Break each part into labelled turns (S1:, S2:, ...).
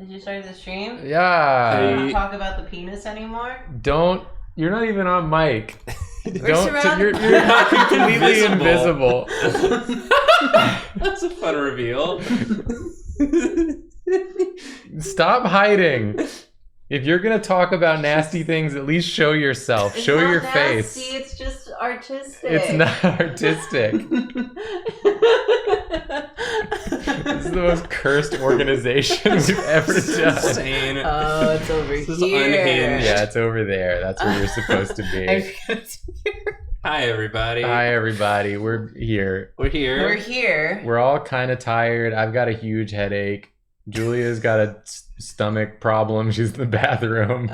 S1: Did you start the stream?
S2: Yeah.
S1: Do you want to talk about the penis anymore?
S2: Don't. You're not even on mic.
S1: You're
S2: completely invisible.
S3: That's a fun reveal.
S2: Stop hiding. If you're gonna talk about nasty things, at least show yourself. Show your face.
S1: It's just artistic.
S2: It's not artistic. This is the most cursed organization we've ever done.
S3: Insane.
S1: Oh, it's over
S3: This is
S1: here.
S3: unhinged.
S2: Yeah, it's over there. That's where you're supposed to be.
S3: Hi, everybody.
S2: Hi, everybody. We're here.
S3: We're here.
S1: We're here.
S2: We're all kind of tired. I've got a huge headache. Julia's got a stomach problem. She's in the bathroom.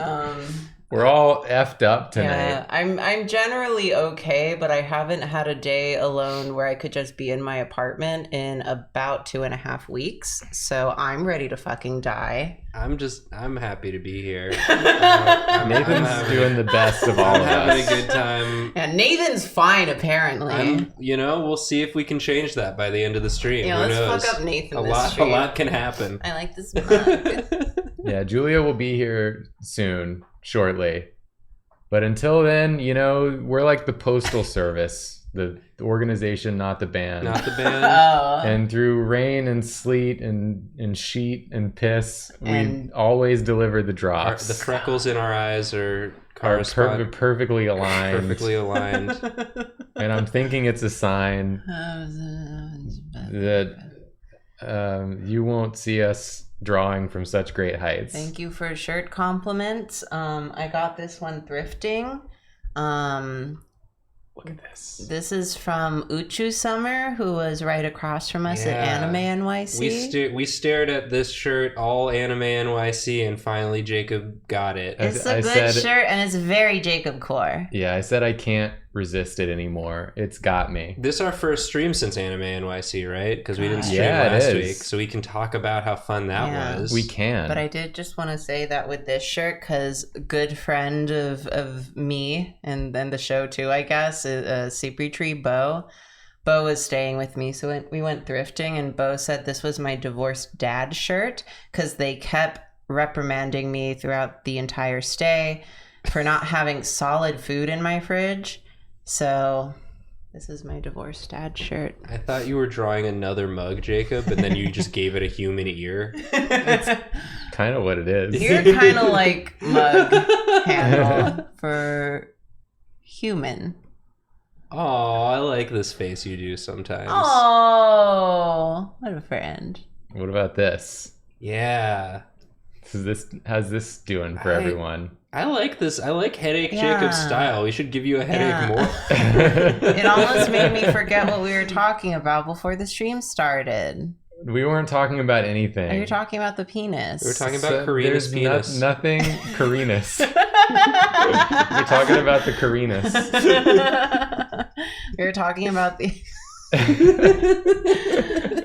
S2: We're all effed up tonight.
S1: Yeah, I'm generally okay, but I haven't had a day alone where I could just be in my apartment in about 2.5 weeks. So I'm ready to fucking die.
S3: I'm happy to be here.
S2: Nathan's doing the best of all
S3: I'm
S2: of
S3: having
S2: us.
S3: a good time.
S1: And Nathan's fine, apparently.
S3: We'll see if we can change that by the end of the stream.
S1: Yeah,
S3: Who
S1: let's
S3: knows?
S1: fuck up Nathan
S3: A
S1: this
S3: lot
S1: stream.
S3: can happen.
S1: I like this mug.
S2: Yeah, Julia will be here soon, shortly. But until then, we're like the postal service, the organization, not the band.
S3: Not the band.
S1: Oh.
S2: And through rain and sleet and sheet and piss, we
S1: And-
S2: always deliver the drops.
S3: The freckles in our eyes are
S2: perfectly aligned.
S3: perfectly aligned.
S2: And I'm thinking it's a sign that you won't see us drawing from such great heights.
S1: Thank you for shirt compliments. I got this one thrifting.
S2: Look at this.
S1: This is from Uchu Summer, who was right across from us at Anime NYC.
S3: We stared at this shirt all Anime NYC, and finally Jacob got it.
S1: It's
S2: I
S1: a good
S2: said-
S1: shirt, and it's very Jacob core.
S2: Yeah, I said I can't resist it anymore. It's got me.
S3: This is our first stream since Anime NYC, right? Because we didn't stream
S2: Yeah, it
S3: last
S2: is.
S3: week, so we can talk about how fun that
S1: Yeah.
S3: was.
S2: We can.
S1: But I did just want to say that with this shirt, because good friend of me and then the show too, I guess, Secret Tree Bo was staying with me, so we went thrifting, and Bo said this was my divorced dad shirt because they kept reprimanding me throughout the entire stay for not having solid food in my fridge. So this is my divorced dad shirt.
S3: I thought you were drawing another mug, Jacob, and then you just gave it a human ear.
S2: Kind of what it is.
S1: You're kind of like mug handle for human.
S3: Oh, I like this face you do sometimes.
S1: Oh, what a friend.
S2: What about this?
S3: Yeah.
S2: How's this doing for everyone?
S3: I like this. I like Headache
S1: Yeah.
S3: Jacob's style. We should give you a headache more.
S1: It almost made me forget what we were talking about before the stream started.
S2: We weren't talking about anything.
S1: You're talking about the penis.
S3: We were talking about Karina's
S2: there's
S3: penis.
S2: nothing Karina's. We're talking about the Karinas.
S1: We were talking about the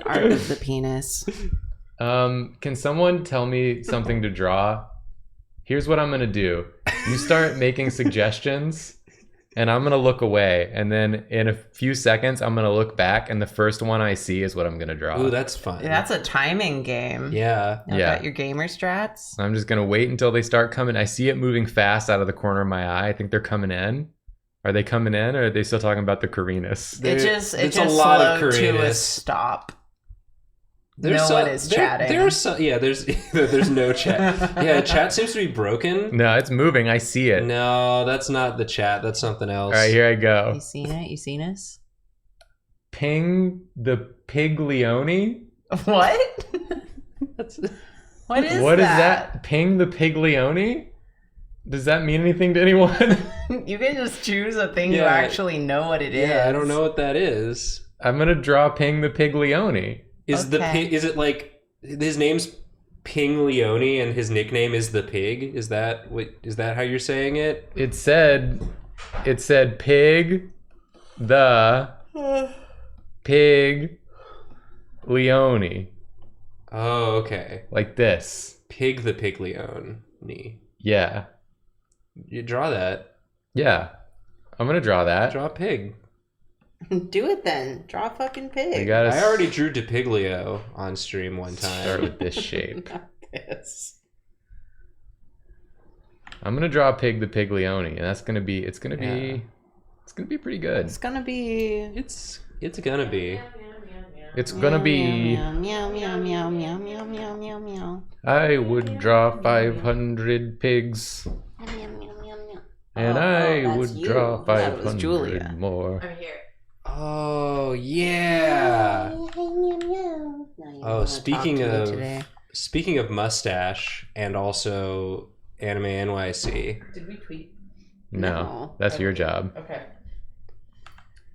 S1: art of the penis.
S2: Can someone tell me something to draw? Here's what I'm gonna do. You start making suggestions, and I'm gonna look away, and then in a few seconds, I'm gonna look back, and the first one I see is what I'm gonna draw.
S3: Ooh, that's fun.
S1: That's a timing game.
S3: Yeah.
S1: Now
S2: Yeah.
S1: got your gamer strats.
S2: I'm just gonna wait until they start coming. I see it moving fast out of the corner of my eye. I think they're coming in. Are they coming in, or are they still talking about the Karinas?
S1: It just
S3: it's a lot of
S1: slowed to a
S3: Karinas.
S1: stop.
S3: There's
S1: No one is chatting.
S3: There's no chat. Yeah, chat seems to be broken.
S2: No, it's moving. I see it.
S3: No, that's not the chat. That's something else.
S2: All right, here I go.
S1: You seen it? You seen us?
S2: Ping the Piglioni?
S1: What? What is
S2: What is
S1: that?
S2: that? Ping the Piglioni? Does that mean anything to anyone?
S1: You can just choose a thing you
S3: Yeah.
S1: actually know what it is.
S3: Yeah, I don't know what that is.
S2: I'm gonna draw Ping the Piglioni.
S3: Is
S1: Okay.
S3: is it like his name's Ping Leone and his nickname is the pig? Is that how you're saying it?
S2: It said Pig the Pig Leone.
S3: Oh, okay.
S2: Like this.
S3: Pig the Piglione.
S2: Yeah.
S3: You draw that.
S2: Yeah. I'm gonna draw that.
S3: Draw a pig.
S1: Do it then. Draw a fucking pig.
S2: We gotta
S3: I already drew DePiglio on stream one
S2: start
S3: time.
S2: with this shape.
S1: Yes.
S2: I'm gonna draw Pig the Piglione, and it's gonna be pretty good.
S1: It's gonna be.
S3: It's gonna be.
S2: It's gonna be.
S1: Meow meow meow meow meow meow meow meow meow.
S2: I would draw 500 pigs, and I would draw
S1: That was
S2: 500
S1: Julia.
S2: more.
S4: I'm here.
S3: Oh yeah. Oh, speaking of mustache and also Anime NYC.
S4: Did we tweet?
S2: No, that's your job.
S4: Okay.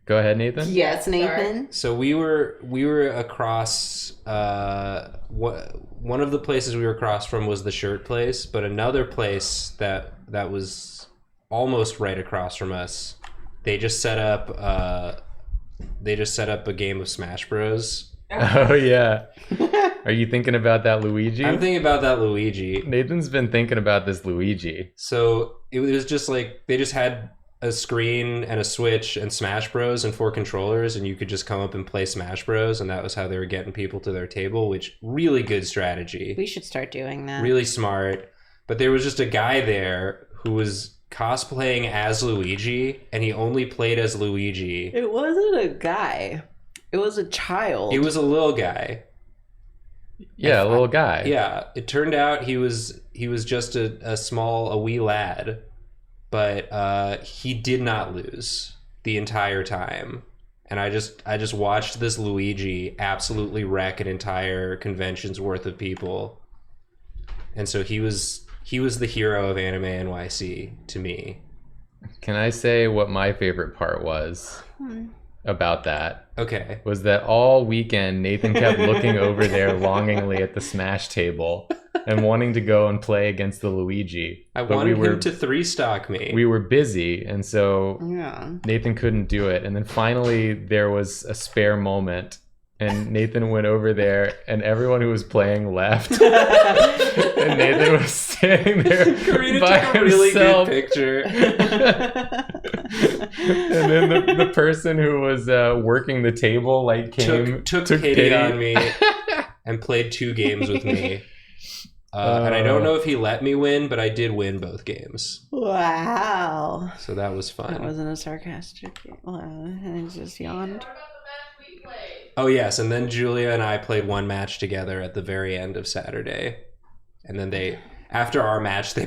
S2: Go ahead, Nathan.
S1: Yes, Nathan.
S3: So we were across. One of the places we were across from was the shirt place, but another place that was almost right across from us, they just set up a game of Smash Bros.
S2: Oh yeah. Are you thinking about that Luigi?
S3: I'm thinking about that Luigi.
S2: Nathan's been thinking about this Luigi.
S3: So it was just like they just had a screen and a Switch and Smash Bros. And 4 controllers, and you could just come up and play Smash Bros. And that was how they were getting people to their table, which really good strategy.
S1: We should start doing that.
S3: Really smart. But there was just a guy there who was cosplaying as Luigi, and he only played as Luigi.
S1: It wasn't a guy. It was a child.
S3: It was a little guy.
S2: Yeah, a little guy.
S3: Yeah, it turned out he was just a wee lad, but he did not lose the entire time. And I just watched this Luigi absolutely wreck an entire convention's worth of people. And so he was the hero of Anime NYC to me.
S2: Can I say what my favorite part was about that?
S3: Okay.
S2: Was that all weekend Nathan kept looking over there longingly at the Smash table and wanting to go and play against the Luigi.
S3: I wanted him to 3-stock me.
S2: We were busy, and so
S1: Yeah.
S2: Nathan couldn't do it. And then finally there was a spare moment, and Nathan went over there, and everyone who was playing left. And Nathan was standing there
S3: Karina
S2: by
S3: took a really
S2: himself.
S3: good picture.
S2: And then the person who was working the table
S3: took pity
S2: pity
S3: on me and played 2 games with me. And I don't know if he let me win, but I did win both games.
S1: Wow.
S3: So that was fun.
S1: That wasn't a sarcastic. I just yawned.
S3: Oh yes, and then Julia and I played one match together at the very end of Saturday, and then after our match they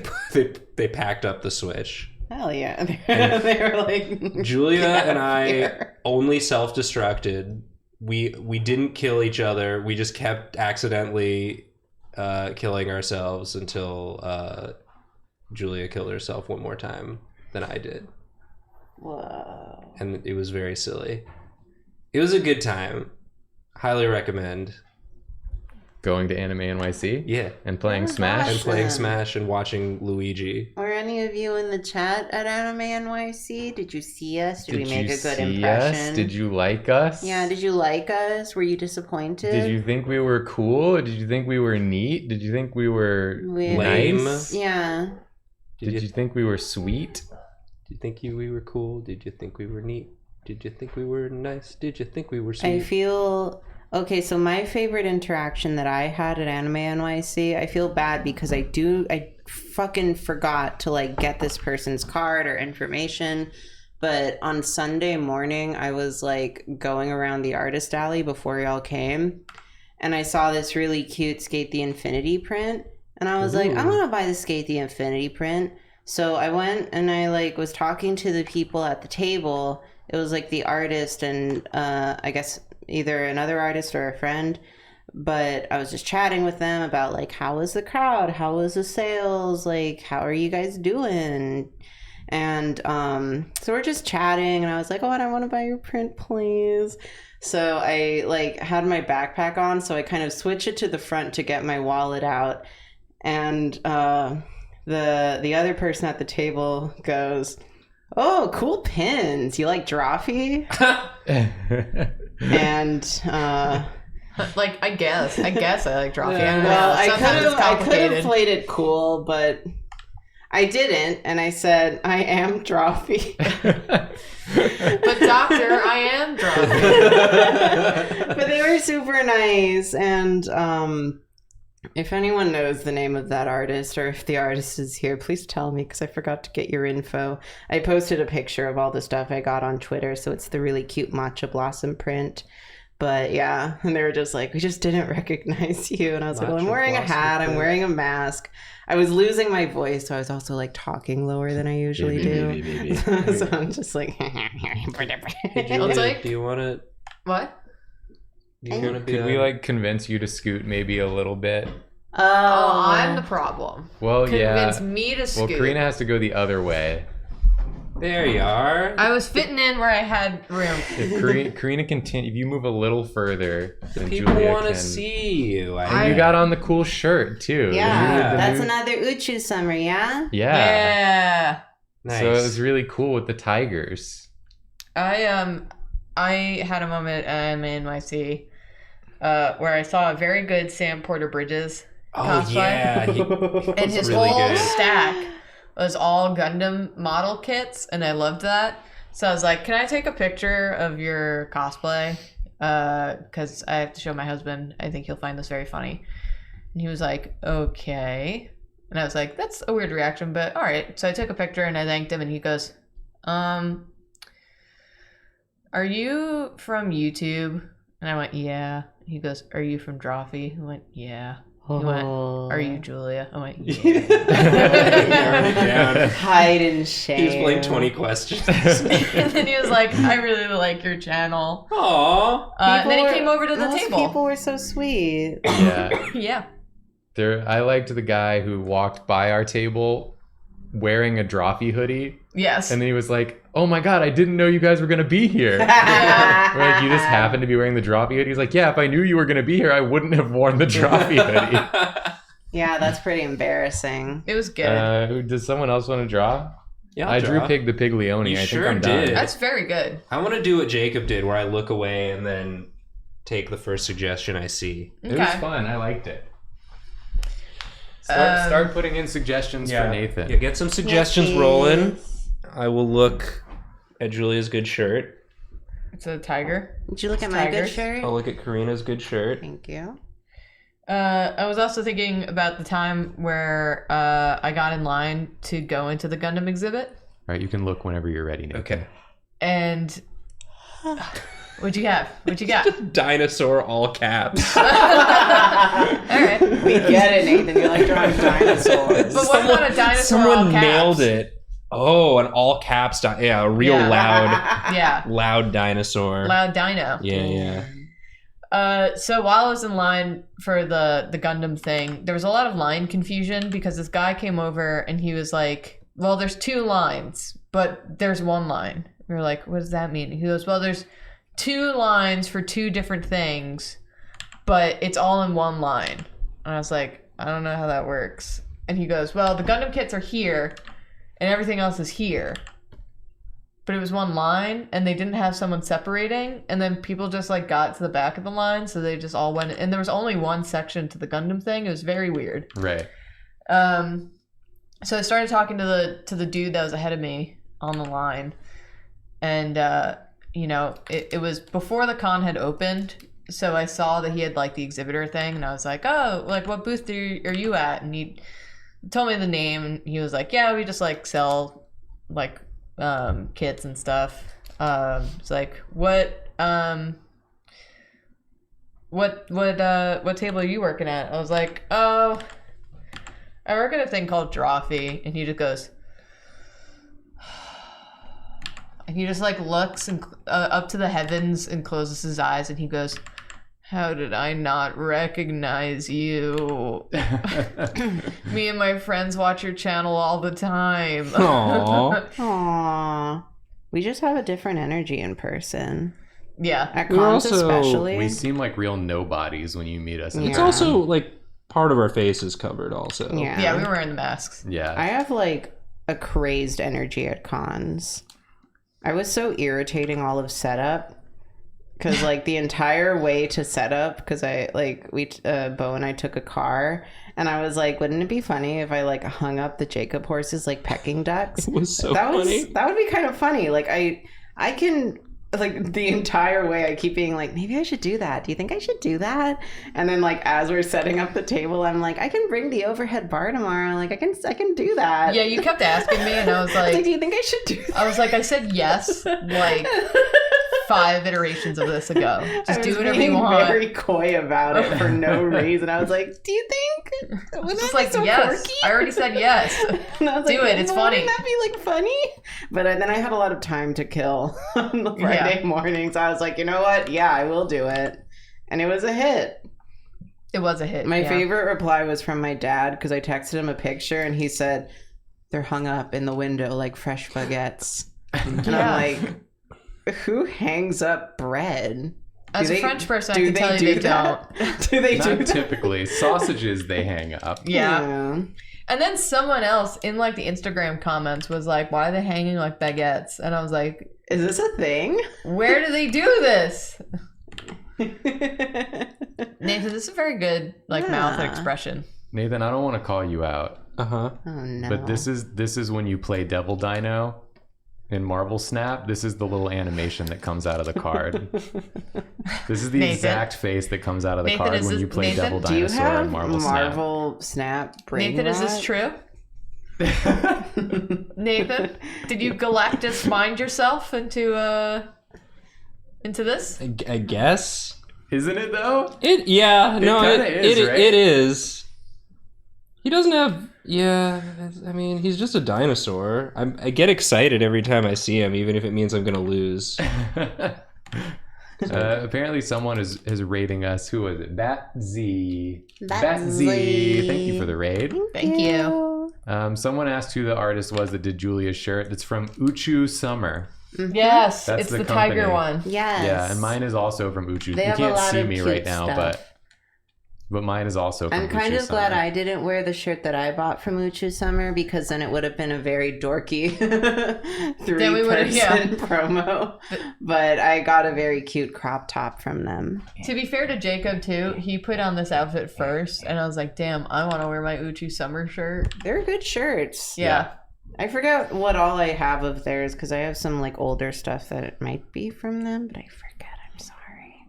S3: packed up the Switch.
S1: Hell yeah. They were like,
S3: Julia
S1: "Get
S3: and
S1: out of
S3: I
S1: here."
S3: only self-destructed. We didn't kill each other. We just kept accidentally killing ourselves until Julia killed herself one more time than I did.
S1: Whoa.
S3: And it was very silly. It was a good time. Highly recommend.
S2: Going to Anime NYC?
S3: Yeah.
S2: And playing
S1: Oh my
S2: Smash?
S3: And
S1: gosh.
S3: playing
S1: Awesome.
S3: Smash and watching Luigi.
S1: Are any of you in the chat at Anime NYC? Did you see us? Did we make
S2: you
S1: a good
S2: see
S1: impression?
S2: us? Did you like us?
S1: Yeah, did you like us? Were you disappointed?
S2: Did you think we were cool? Did you think we were neat? Did you think we were
S3: Lame?
S2: nice?
S1: Yeah.
S2: Did you think we were sweet?
S3: Did you think we were cool? Did you think we were neat? Did you think we were nice? Did you think we were sweet?
S1: I feel okay. So my favorite interaction that I had at Anime NYC, I feel bad because I fucking forgot to like get this person's card or information. But on Sunday morning, I was like going around the artist alley before y'all came, and I saw this really cute Skate the Infinity print, and I was like, I'm gonna buy the Skate the Infinity print. So I went and I like was talking to the people at the table. It was like the artist and I guess either another artist or a friend, but I was just chatting with them about like, how was the crowd? How was the sales? Like, how are you guys doing? And so we're just chatting, and I was like, oh, and I want to buy your print, please. So I like had my backpack on, so I kind of switch it to the front to get my wallet out. And the other person at the table goes, oh, cool pins. You like Drawfee? And
S4: Like, I guess I like Drawfee. I don't know.
S1: well, I
S4: Sometimes it's
S1: could have
S4: complicated.
S1: played it cool, but I didn't, and I said I am Drawfee.
S4: But doctor, I am Drawfee.
S1: But they were super nice, and If anyone knows the name of that artist or if the artist is here, please tell me because I forgot to get your info. I posted a picture of all the stuff I got on Twitter, so it's the really cute matcha blossom print. But yeah, and they were just like, we just didn't recognize you. And I was like, well, I'm wearing a hat, I'm wearing a mask. I was losing my voice, so I was also like talking lower than I usually do. So I'm just like,
S3: do you want to?
S4: What?
S2: Could we like convince you to scoot maybe a little bit?
S4: Oh, I'm the problem.
S2: Well,
S4: Convince me to scoot.
S2: Well, Karina has to go the other way.
S3: There you are.
S4: I was fitting in where I had room.
S2: If Karina continue, if you move a little further, then
S3: People
S2: Julia
S3: want to
S2: can.
S3: see you.
S2: And you got on the cool shirt too.
S1: Yeah, that's another Uchu summer, yeah?
S2: Yeah.
S3: Nice.
S2: So it was really cool with the tigers.
S4: I had a moment in NYC where I saw a very good Sam Porter Bridges cosplay.
S3: Yeah.
S4: And his
S3: really
S4: whole
S3: good.
S4: stack was all Gundam model kits, and I loved that. So I was like, can I take a picture of your cosplay? Because I have to show my husband. I think he'll find this very funny. And he was like, okay. And I was like, that's a weird reaction, but all right. So I took a picture and I thanked him, and he goes, are you from YouTube? And I went, yeah. He goes, are you from Drawfee? I went, yeah. He went, are you Julia? I went, yeah.
S1: Hide and shame.
S3: He was playing 20 questions.
S4: And then he was like, I really like your channel.
S3: Aww.
S4: And then he came over to the table.
S1: People were so sweet.
S2: Yeah.
S4: Yeah.
S2: I liked the guy who walked by our table wearing a Drawfee hoodie.
S4: Yes.
S2: And then he was like, oh my God, I didn't know you guys were going to be here.
S4: Yeah.
S2: We're like, you just happened to be wearing the Drawfee hoodie? He's like, yeah, if I knew you were going to be here, I wouldn't have worn the Drawfee hoodie.
S1: Yeah, that's pretty embarrassing.
S4: It was good.
S2: Does someone else want to draw?
S3: Yeah,
S2: I drew Pig the Piglione.
S3: You
S2: I
S3: sure
S2: think I'm done.
S3: did.
S4: That's very good.
S3: I want to do what Jacob did, where I look away and then take the first suggestion I see.
S2: It was fun. I liked it. Start putting in suggestions for Nathan.
S3: Yeah, get some suggestions rolling. I will look at Julia's good shirt.
S4: It's a tiger.
S1: Did you look at my good shirt?
S3: I'll look at Karina's good shirt.
S1: Thank you.
S4: I was also thinking about the time where I got in line to go into the Gundam exhibit.
S2: All right, you can look whenever you're ready, Nathan.
S3: Okay.
S4: And what'd you have? What you got?
S3: Dinosaur, all caps.
S4: All right.
S1: We get it, Nathan. You like drawing dinosaurs.
S4: But what about a dinosaur all
S3: Someone
S4: caps?
S3: nailed it. Oh, an all caps. A real
S4: Yeah.
S3: loud dinosaur.
S4: Loud dino.
S3: Yeah.
S4: So while I was in line for the Gundam thing, there was a lot of line confusion because this guy came over and he was like, well, there's 2 lines, but there's 1 line. We were like, what does that mean? He goes, well, there's 2 lines for 2 different things, but it's all in 1 line. And I was like, I don't know how that works. And he goes, well, the Gundam kits are here and everything else is here. But it was 1 line and they didn't have someone separating. And then people just like got to the back of the line. So they just all went. And there was only 1 section to the Gundam thing. It was very weird.
S2: Right.
S4: So I started talking to the dude that was ahead of me on the line. And, it was before the con had opened. So I saw that he had like the exhibitor thing. And I was like, oh, like what booth are you at? And he told me the name. And he was like, yeah, we just like sell like kits and stuff. It's like, what table are you working at? I was like, oh, I work at a thing called Drawfee. And he just goes, and he just like looks and up to the heavens and closes his eyes and he goes, how did I not recognize you? Me and my friends watch your channel all the time.
S3: Aww.
S1: Aww. We just have a different energy in person.
S4: Yeah.
S1: At
S3: We're
S1: cons
S3: also-
S1: especially.
S2: We seem like real nobodies when you meet us. In
S3: It's
S1: Yeah.
S3: also like part of our face is covered also.
S1: Yeah.
S4: Yeah, we were wearing the masks.
S2: Yeah.
S1: I have like a crazed energy at cons. I was so irritating all of setup because like the entire way to setup, because I like Bo and I took a car and I was like, wouldn't it be funny if I like hung up the Jacob horses like pecking ducks?
S3: It was so
S1: that
S3: funny.
S1: That would be kind of funny. Like I can like the entire way I keep being like, maybe I should do that. Do you think I should do that? And then like as we're setting up the table, I'm like, I can bring the overhead bar tomorrow. Like I can do that.
S4: Yeah, you kept asking me, and I was
S1: I was
S4: like,
S1: do you think I should do that?
S4: I was like, I said yes, like 5 iterations of this ago.
S1: I
S4: Just do
S1: was
S4: whatever
S1: being
S4: you want.
S1: very coy about it for no reason. I was like, do you think? Wouldn't
S4: Just
S1: that be
S4: like,
S1: so
S4: yes.
S1: quirky?
S4: I already said yes.
S1: And I was
S4: Do it, it's funny.
S1: Wouldn't that be like funny? But then I had a lot of time to kill on the Friday morning, so I was like, you know what? Yeah, I will do it. And it was a hit.
S4: It was a hit.
S1: My favorite reply was from my dad because I texted him a picture and he said, they're hung up in the window like fresh baguettes. And I'm like, who hangs up bread?
S4: As a French person, I can tell you they don't.
S1: Do they do
S2: Not
S1: that?
S2: typically. Sausages they hang up.
S4: Yeah. And then someone else in like the Instagram comments was like, why are they hanging like baguettes? And I was like,
S1: Is this a thing?
S4: where do they do this? Nathan, this is a very good like mouth expression.
S2: Nathan, I don't want to call you out,
S3: Uh-huh.
S1: Oh no.
S2: but this is when you play Devil Dino in Marvel Snap. This is the little animation that comes out of the card. This is the
S4: Nathan?
S2: exact face that comes out of the
S4: Nathan,
S2: card
S4: is
S2: when
S4: this-
S2: you play
S4: Nathan?
S2: Devil
S1: Do you
S2: Dinosaur
S1: have
S2: in Marvel
S1: Snap brain
S4: Nathan, is this
S1: rot?
S4: true?
S2: Snap.
S4: Nathan, did you Galactus mind yourself into this?
S3: I guess.
S2: Isn't it though?
S3: It
S2: kinda is, right?
S3: it is. He doesn't have. Yeah, I mean, he's just a dinosaur. I get excited every time I see him, even if it means I'm gonna lose.
S2: Apparently someone is rating us. Who was it? Bat-Z.
S1: Bat-Z.
S2: Thank you for the raid.
S4: Thank you.
S2: Someone asked who the artist was that did Julia's shirt. It's from Uchu Summer.
S4: Yes,
S2: That's
S4: it's
S2: the
S4: the tiger
S2: company.
S4: one.
S1: Yes.
S2: Yeah, and mine is also from Uchu.
S1: They
S2: You
S1: have a
S2: can't
S1: lot
S2: see
S1: of
S2: me
S1: cute
S2: right now,
S1: stuff.
S2: but mine is also from
S1: I'm kind
S2: Uchu
S1: of glad
S2: Summer.
S1: I didn't wear the shirt that I bought from Uchu Summer because then it would have been a very dorky
S4: Then we would've-
S1: three-person promo. But I got a very cute crop top from them.
S4: To be fair to Jacob too, he put on this outfit first, and I was like, "Damn, I want to wear my Uchi summer shirt."
S1: They're good shirts.
S4: Yeah.
S1: I forgot what all I have of theirs because I have some like older stuff that it might be from them, but I forget. I'm sorry.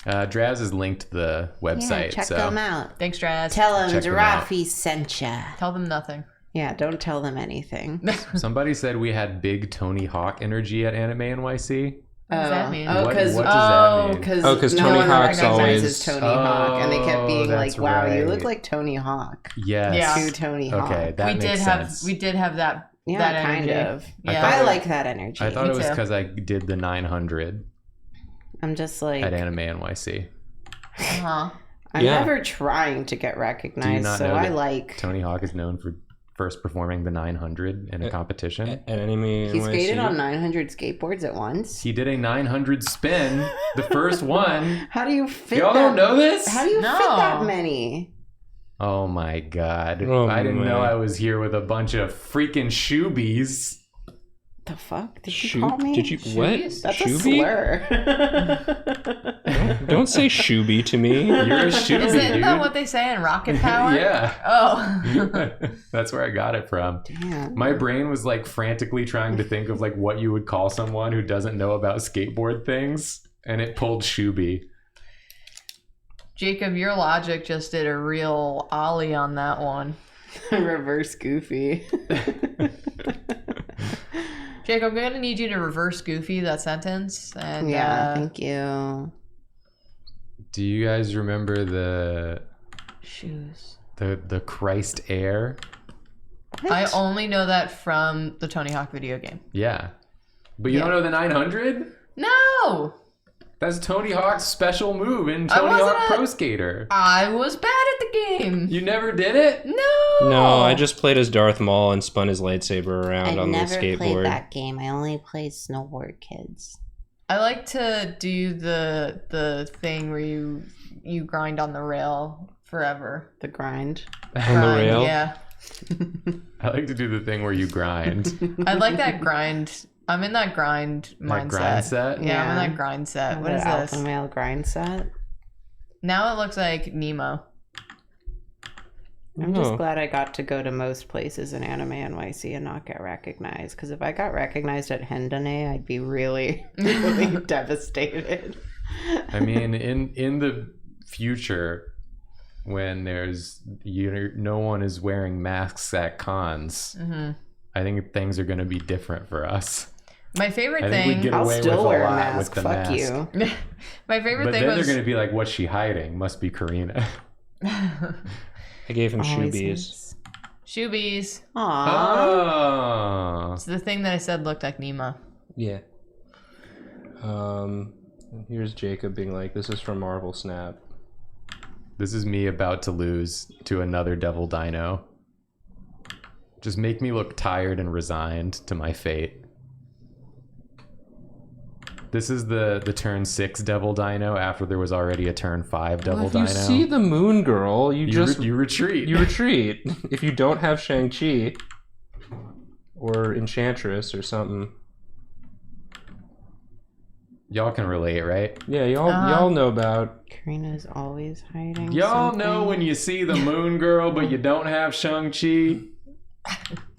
S2: Draz has linked the website.
S1: Check
S2: so
S1: them out.
S4: Thanks, Draz.
S1: Tell them
S2: Check them out.
S1: Drawfee sent ya.
S4: Tell them nothing.
S1: Yeah, don't tell them anything.
S2: somebody said we had big Tony Hawk energy at Anime NYC.
S4: What does that mean?
S1: Oh,
S2: What
S1: because
S2: does that mean?
S1: because
S3: Tony
S1: no one
S3: Hawk's
S1: recognizes
S3: always-
S1: Tony Hawk, and they kept being like,
S2: that's
S1: "Wow, you
S2: right.
S1: look like Tony Hawk."
S2: Yes.
S4: Yeah.
S1: To Tony Hawk.
S2: Okay, that
S4: we
S2: makes
S4: did
S2: sense.
S4: have that.
S1: Yeah,
S4: that
S1: kind
S4: energy.
S1: of.
S4: Yeah.
S2: thought
S1: I
S2: it-
S1: like that energy.
S2: I thought
S4: Me
S2: it was
S4: too.
S2: because I did the 900
S1: I'm just like
S2: at Anime NYC.
S4: Uh-huh.
S1: I'm
S3: Yeah.
S1: never trying to get recognized,
S2: not
S1: so
S2: know
S1: I
S2: that
S1: like.
S2: Tony Hawk is known for first performing the 900 in a competition.
S3: At Anime
S1: He skated
S3: NYC.
S1: on 900 skateboards at once.
S2: He did a 900 spin, the first one.
S1: How do you fit?
S2: Y'all
S1: that?
S2: don't know this?
S1: How do you fit
S4: No.
S1: that many?
S2: Oh my god.
S3: Oh,
S2: I didn't know
S3: man.
S2: I was here with a bunch of freaking shoobies.
S1: The fuck did you
S3: Shoot?
S1: call me?
S3: Did you what?
S4: Shoobies?
S1: That's
S3: Shooby?
S1: a slur.
S3: Don't say shooby to me.
S2: You're a shoobie,
S4: Isn't
S2: dude.
S4: that what they say in Rocket Power?
S2: Yeah.
S4: Oh.
S2: That's where I got it from.
S1: Damn.
S2: My brain was like frantically trying to think of like what you would call someone who doesn't know about skateboard things, and it pulled shooby.
S4: Jacob, your logic just did a real ollie on that one.
S1: Reverse Goofy.
S4: Jacob, I'm gonna need you to reverse Goofy that sentence. And
S1: Yeah, thank you.
S2: Do you guys remember the
S4: shoes.
S2: Christ Air?
S4: I only know that from the Tony Hawk video game.
S2: Yeah. But you don't know the 900?
S4: No!
S2: That's Tony Hawk's special move in
S4: I
S2: Tony
S4: wasn't
S2: Hawk
S4: a-
S2: Pro Skater.
S4: I was bad at the game.
S2: You never did it?
S4: No!
S3: No, I just played as Darth Maul and spun his lightsaber around
S1: I
S3: on the
S1: never
S3: skateboard.
S1: played that game. I only played Snowboard Kids.
S4: I like to do the thing where you grind on the rail forever.
S1: The grind.
S3: On the
S4: Grind,
S3: rail?
S4: Yeah.
S2: I like to do the thing where you grind.
S4: I like that grind. I'm in that grind mindset.
S2: That grind set?
S4: Yeah, I'm in
S1: Yeah.
S4: that grind set. What is
S1: The
S4: this?
S1: Alpha male grind set.
S4: Now it looks like Nemo.
S1: I'm just glad I got to go to most places in Anime NYC and not get recognized. Because if I got recognized at Hendane, I'd be really, really devastated.
S2: I mean, in the future, when no one is wearing masks at cons, I think things are going to be different for us.
S4: My favorite
S2: I think
S4: thing.
S2: we get
S1: I'll
S2: away
S1: still
S2: with
S1: wear
S2: a
S1: a
S2: lot
S1: mask.
S2: with the
S1: Fuck
S2: mask.
S1: you.
S4: My favorite
S2: But
S4: thing
S2: then
S4: was.
S2: they're going to be like, "What's she hiding? Must be Karina."
S3: I gave him
S1: Always
S3: shoebies.
S1: is.
S4: Shoebies.
S2: Oh.
S4: It's the thing that I said looked like Nima.
S3: Yeah. And here's Jacob being like, "This is from Marvel Snap."
S2: This is me about to lose to another Devil Dino. Just make me look tired and resigned to my fate. This is the turn 6 Devil Dino after there was already a turn 5 Devil
S3: If
S2: Dino.
S3: you see the Moon Girl, you
S2: retreat.
S3: You retreat. If you don't have Shang-Chi or Enchantress or something.
S2: Y'all can relate, right?
S3: Yeah, y'all know about.
S1: Karina's always hiding.
S2: Y'all
S1: something.
S2: know when you see the Moon Girl but you don't have Shang-Chi?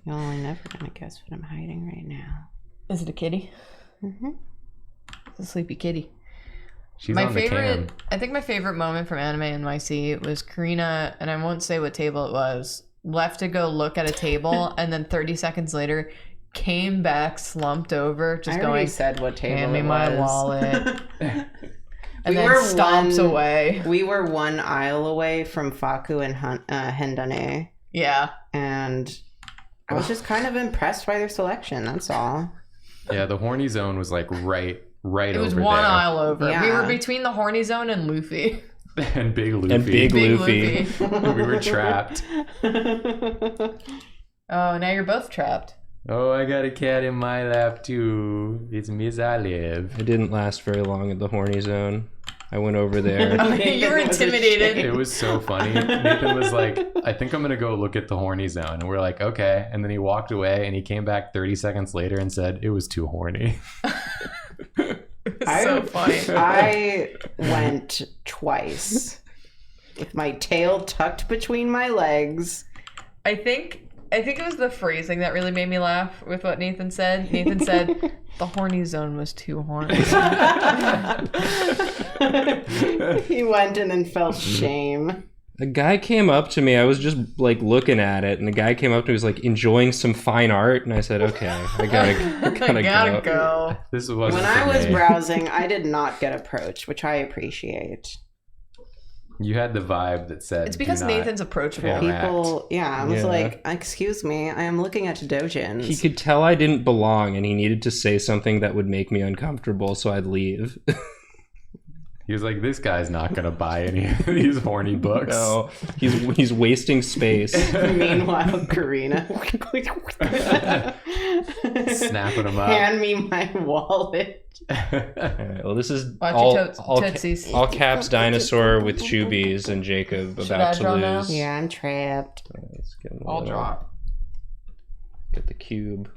S1: Y'all are never gonna guess what I'm hiding right now.
S4: Is it a kitty?
S1: Mm-hmm.
S4: It's a sleepy kitty.
S2: She's
S4: My
S2: on the
S4: favorite,
S2: cam.
S4: I think my favorite moment from Anime NYC was Karina, and I won't say what table it was, left to go look at a table, and then 30 seconds later came back slumped over, just
S1: I already
S4: going,
S1: said what table
S4: hand me
S1: it
S4: my
S1: was.
S4: wallet. And
S1: We
S4: then
S1: were
S4: stomps
S1: one-
S4: away.
S1: We were one aisle away from Faku and Hendane,
S4: Yeah.
S1: and I was just kind of impressed by their selection. That's all.
S2: Yeah, the horny zone was like right
S4: It was
S2: over
S4: one
S2: there.
S4: aisle over. We
S1: Yeah.
S4: were between the Horny Zone and Luffy.
S2: And Big Luffy.
S3: And Big
S4: Big
S3: Luffy.
S2: We were trapped.
S4: Oh, now you're both trapped.
S2: Oh, I got a cat in my lap too. It's Miss Olive.
S3: I didn't last very long at the Horny Zone. I went over there.
S4: You were intimidated.
S2: It was so funny. Nathan was like, I think I'm going to go look at the horny zone. And we're like, okay. And then he walked away and he came back 30 seconds later and said, it was too horny.
S4: So funny.
S1: I went twice with my tail tucked between my legs.
S4: I think it was the phrasing that really made me laugh with what Nathan said. Nathan said, the horny zone was too horny.
S1: He went in and felt shame.
S3: A guy came up to me. I was just like looking at it, and the guy came up to me, was like enjoying some fine art, and I said, "Okay, I gotta go."
S4: go.
S2: This was
S1: When I was browsing, I did not get approached, which I appreciate.
S2: You had the vibe that said,
S4: It's because
S2: "Do not
S4: Nathan's approachable.
S2: interact."
S1: People, I was
S3: Yeah.
S1: like, excuse me, I am looking at dojins.
S3: He could tell I didn't belong, and he needed to say something that would make me uncomfortable, so I'd leave.
S2: He was like, this guy's not going to buy any of these horny books.
S3: No, he's wasting space.
S1: Meanwhile, Karina.
S2: Snapping them up.
S1: Hand me my wallet.
S3: All right, well, this is
S4: Watch
S3: all,
S4: your
S3: all,
S4: tootsies.
S3: all caps dinosaur with shoebies and Jacob
S4: Should
S3: about
S4: I
S3: to
S4: draw now?
S3: lose.
S1: Yeah, I'm trapped.
S3: Let's get
S4: I'll draw.
S3: Get the cube.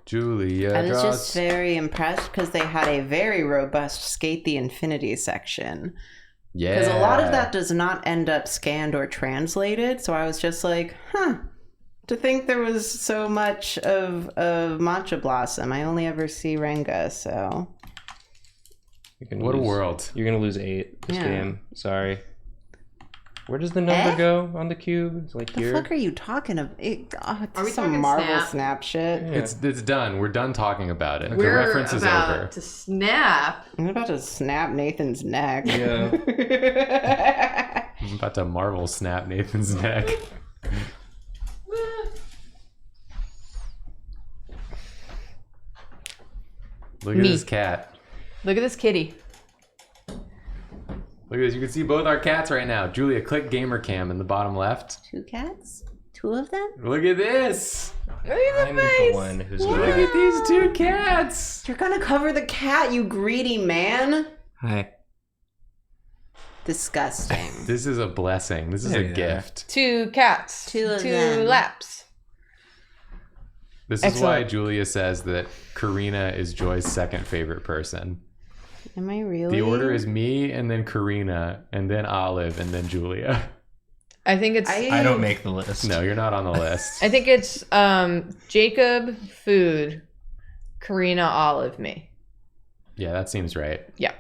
S2: Julia
S1: I was
S2: draws.
S1: just very impressed because they had a very robust Skate the Infinity section.
S2: Yeah.
S1: Because a lot of that does not end up scanned or translated. So I was just like, to think there was so much of Matcha Blossom. I only ever see Renga, so.
S2: What a world.
S3: You're going to lose 8 this
S1: Yeah.
S3: game. Sorry. Where does the number go on the cube? It's like
S1: The
S3: here.
S1: fuck are you talking about? It's
S4: Are we
S1: some
S4: talking
S1: Marvel
S4: Snap?
S1: Snap shit.
S3: Yeah.
S2: It's done. We're done talking about it. The
S4: We're
S2: reference is
S4: about
S2: over.
S4: to snap.
S1: I'm about to snap Nathan's neck.
S3: Yeah.
S2: I'm about to Marvel snap Nathan's neck. Look at
S4: Me.
S2: this cat.
S4: Look at this kitty.
S2: Look at this. You can see both our cats right now. Julia, click gamer cam in the bottom left.
S1: 2 cats? 2 of them?
S2: Look at this.
S4: Look at
S3: I'm
S4: the
S3: the
S4: face.
S3: one who's
S2: Look
S3: going
S2: at these 2 cats.
S1: You're gonna cover the cat, you greedy man.
S3: Hi.
S1: Disgusting.
S2: This is a blessing. This is
S3: Yeah,
S2: a
S3: yeah.
S2: gift.
S4: 2 cats.
S1: 2 of
S4: 2
S1: them.
S4: laps.
S2: This is why
S4: Excellent.
S2: Julia says that Karina is Joy's second favorite person.
S1: Am I really?
S2: The order is me, and then Karina, and then Olive, and then Julia.
S4: I think it's
S3: I don't make the list.
S2: No, you're not on the list.
S4: I think it's Jacob, food, Karina, Olive, me.
S2: Yeah, that seems right.
S4: Yeah.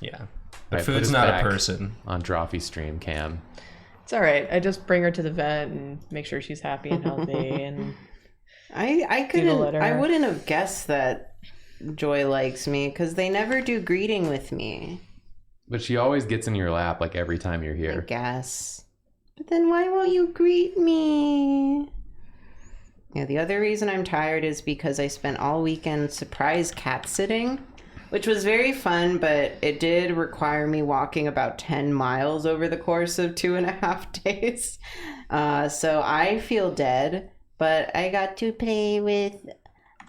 S3: Yeah.
S2: All
S3: But
S2: right, put
S3: food's
S2: us
S3: not a
S2: back
S3: person.
S2: On Drawfee stream, Cam.
S4: It's all right. I just bring her to the vet and make sure she's happy and healthy. And
S1: I
S4: Do the
S1: couldn't.
S4: letter.
S1: I wouldn't have guessed that Joy likes me because they never do greeting with me.
S2: But she always gets in your lap like every time you're
S1: I
S2: here.
S1: guess. But then why won't you greet me? Yeah, the other reason I'm tired is because I spent all weekend surprise cat sitting, which was very fun, but it did require me walking about 10 miles over the course of 2.5 days. So I feel dead, but I got to play with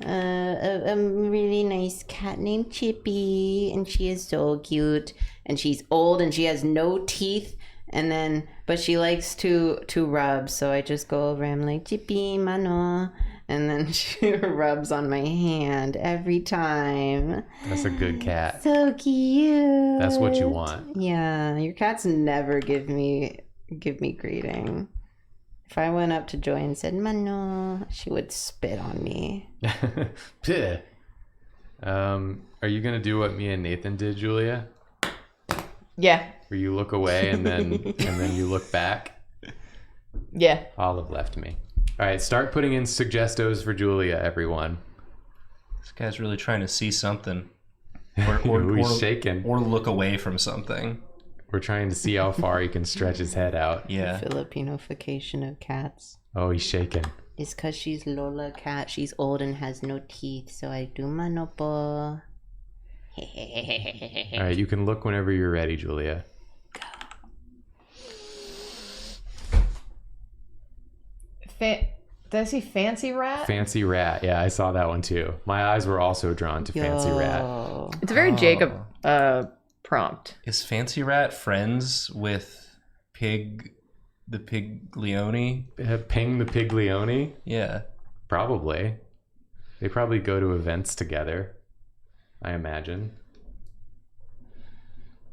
S1: a really nice cat named Chippy, and she is so cute, and she's old and she has no teeth, but she likes to rub, so I just go over and I'm like, Chippy, mano, and then she rubs on my hand every time.
S2: That's a good cat.
S1: So cute.
S2: That's what you want.
S1: Yeah, your cats never give me greeting. If I went up to Joy and said, Mano, she would spit on me.
S2: Are you gonna do what me and Nathan did, Julia?
S4: yeah.
S2: Where you look away and then you look back?
S4: Yeah.
S2: Olive left me. All right, start putting in suggestos for Julia, everyone.
S3: This guy's really trying to see something.
S2: Ooh, he's shaking.
S3: Or look away from something.
S2: We're trying to see how far he can stretch his head out.
S3: Yeah.
S1: Filipinofication of cats.
S2: Oh, he's shaking.
S1: It's because she's Lola cat. She's old and has no teeth, so I do mano po.
S2: All right, you can look whenever you're ready, Julia.
S4: Did I see Fancy Rat?
S2: Fancy Rat. Yeah, I saw that one too. My eyes were also drawn to Fancy Rat.
S4: It's a very Jacob prompt.
S3: Is Fancy Rat friends with the Piglione?
S2: Ping the Piglione?
S3: Yeah.
S2: Probably. They probably go to events together, I imagine.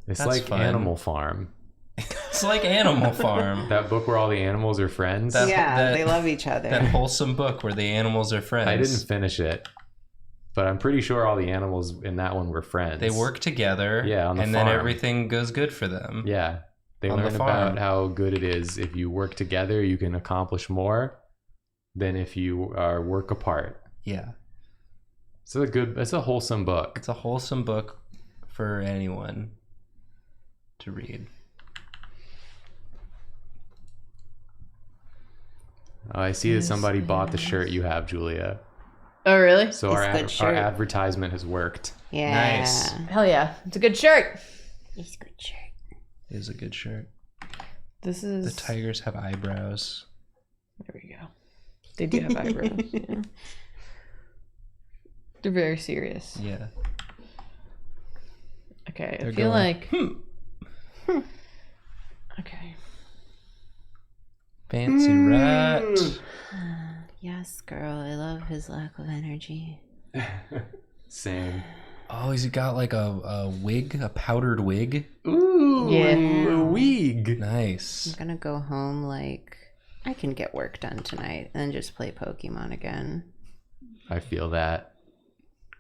S2: It's
S3: That's
S2: like
S3: fun.
S2: Animal Farm.
S3: It's like Animal Farm.
S2: That book where all the animals are friends.
S1: They love each other.
S3: That wholesome book where the animals are friends.
S2: I didn't finish it, but I'm pretty sure all the animals in that one were friends.
S3: They work together.
S2: Yeah, on the
S3: and
S2: farm.
S3: then everything goes good for them.
S2: Yeah. They
S3: On the
S2: learn
S3: farm.
S2: about how good it is if you work together, you can accomplish more than if you work apart.
S3: Yeah.
S2: So it's a wholesome book.
S3: It's a wholesome book for anyone to read.
S2: I see that somebody bought the shirt you have, Julia.
S4: Oh, really?
S2: So
S1: It's
S2: our
S1: a good
S2: our
S1: shirt.
S2: advertisement has worked.
S1: Yeah.
S3: Nice.
S4: Hell yeah. It's a good shirt.
S1: It's a good shirt.
S3: It is a good shirt.
S4: This
S3: The
S4: is...
S3: tigers have eyebrows.
S4: There we go. They do have eyebrows. Yeah. They're very serious.
S3: Yeah.
S4: Okay,
S3: They're
S4: I feel
S3: going,
S4: like... Okay.
S3: Fancy rat.
S1: Yes, girl. I love his lack of energy.
S2: Same.
S3: Oh, he's got like a wig, a powdered wig.
S2: Ooh,
S4: Yeah.
S2: a wig.
S3: Nice.
S1: I'm gonna go home like I can get work done tonight and just play Pokemon again.
S2: I feel that.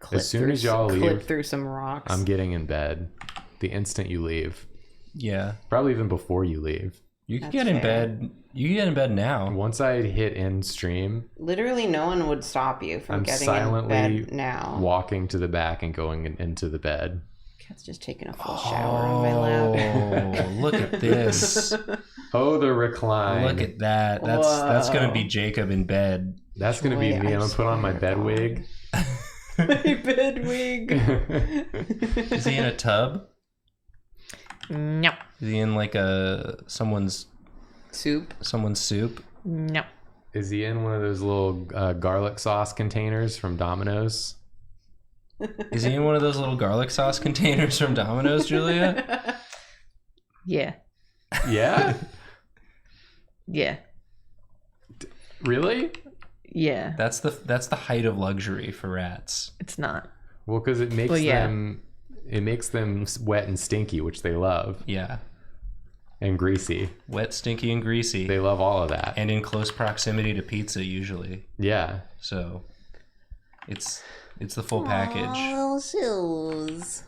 S1: Clip
S2: As soon
S1: through
S2: as y'all
S1: clip
S2: leave,
S1: through some rocks.
S2: I'm getting in bed. The instant you leave.
S3: Yeah.
S2: Probably even before you leave.
S3: You can
S1: That's
S3: get in
S1: fair.
S3: bed. You can get in bed now.
S2: Once I hit in stream,
S1: Literally, no one would stop you from
S2: I'm
S1: getting
S2: silently
S1: in bed now.
S2: walking to the back and going into the bed.
S1: Cat's just taking a full shower on my lap.
S3: Oh, look at this.
S2: Oh, the recline.
S3: Look at that. That's gonna be
S1: Whoa.
S3: Jacob in bed.
S2: That's gonna be
S1: Joy,
S2: me.
S1: I
S2: I'm gonna put on my
S1: swear
S2: bed
S1: to God.
S2: wig.
S1: My bed wig.
S3: Is he in a tub?
S4: No.
S3: Is he in like someone's
S1: Soup.
S3: soup?
S4: No.
S2: Is he in one of those little garlic sauce containers from Domino's?
S3: Is he in one of those little garlic sauce containers from Domino's, Julia?
S4: Yeah.
S2: Yeah?
S4: Yeah.
S2: Really?
S4: Yeah.
S3: That's the height of luxury for rats.
S4: It's not.
S2: Well, because it makes
S4: Well, yeah.
S2: them wet and stinky, which they love.
S3: Yeah.
S2: and greasy.
S3: Wet, stinky, and greasy.
S2: They love all of that.
S3: And in close proximity to pizza usually.
S2: Yeah.
S3: So it's the full package.
S1: Oh, shoes.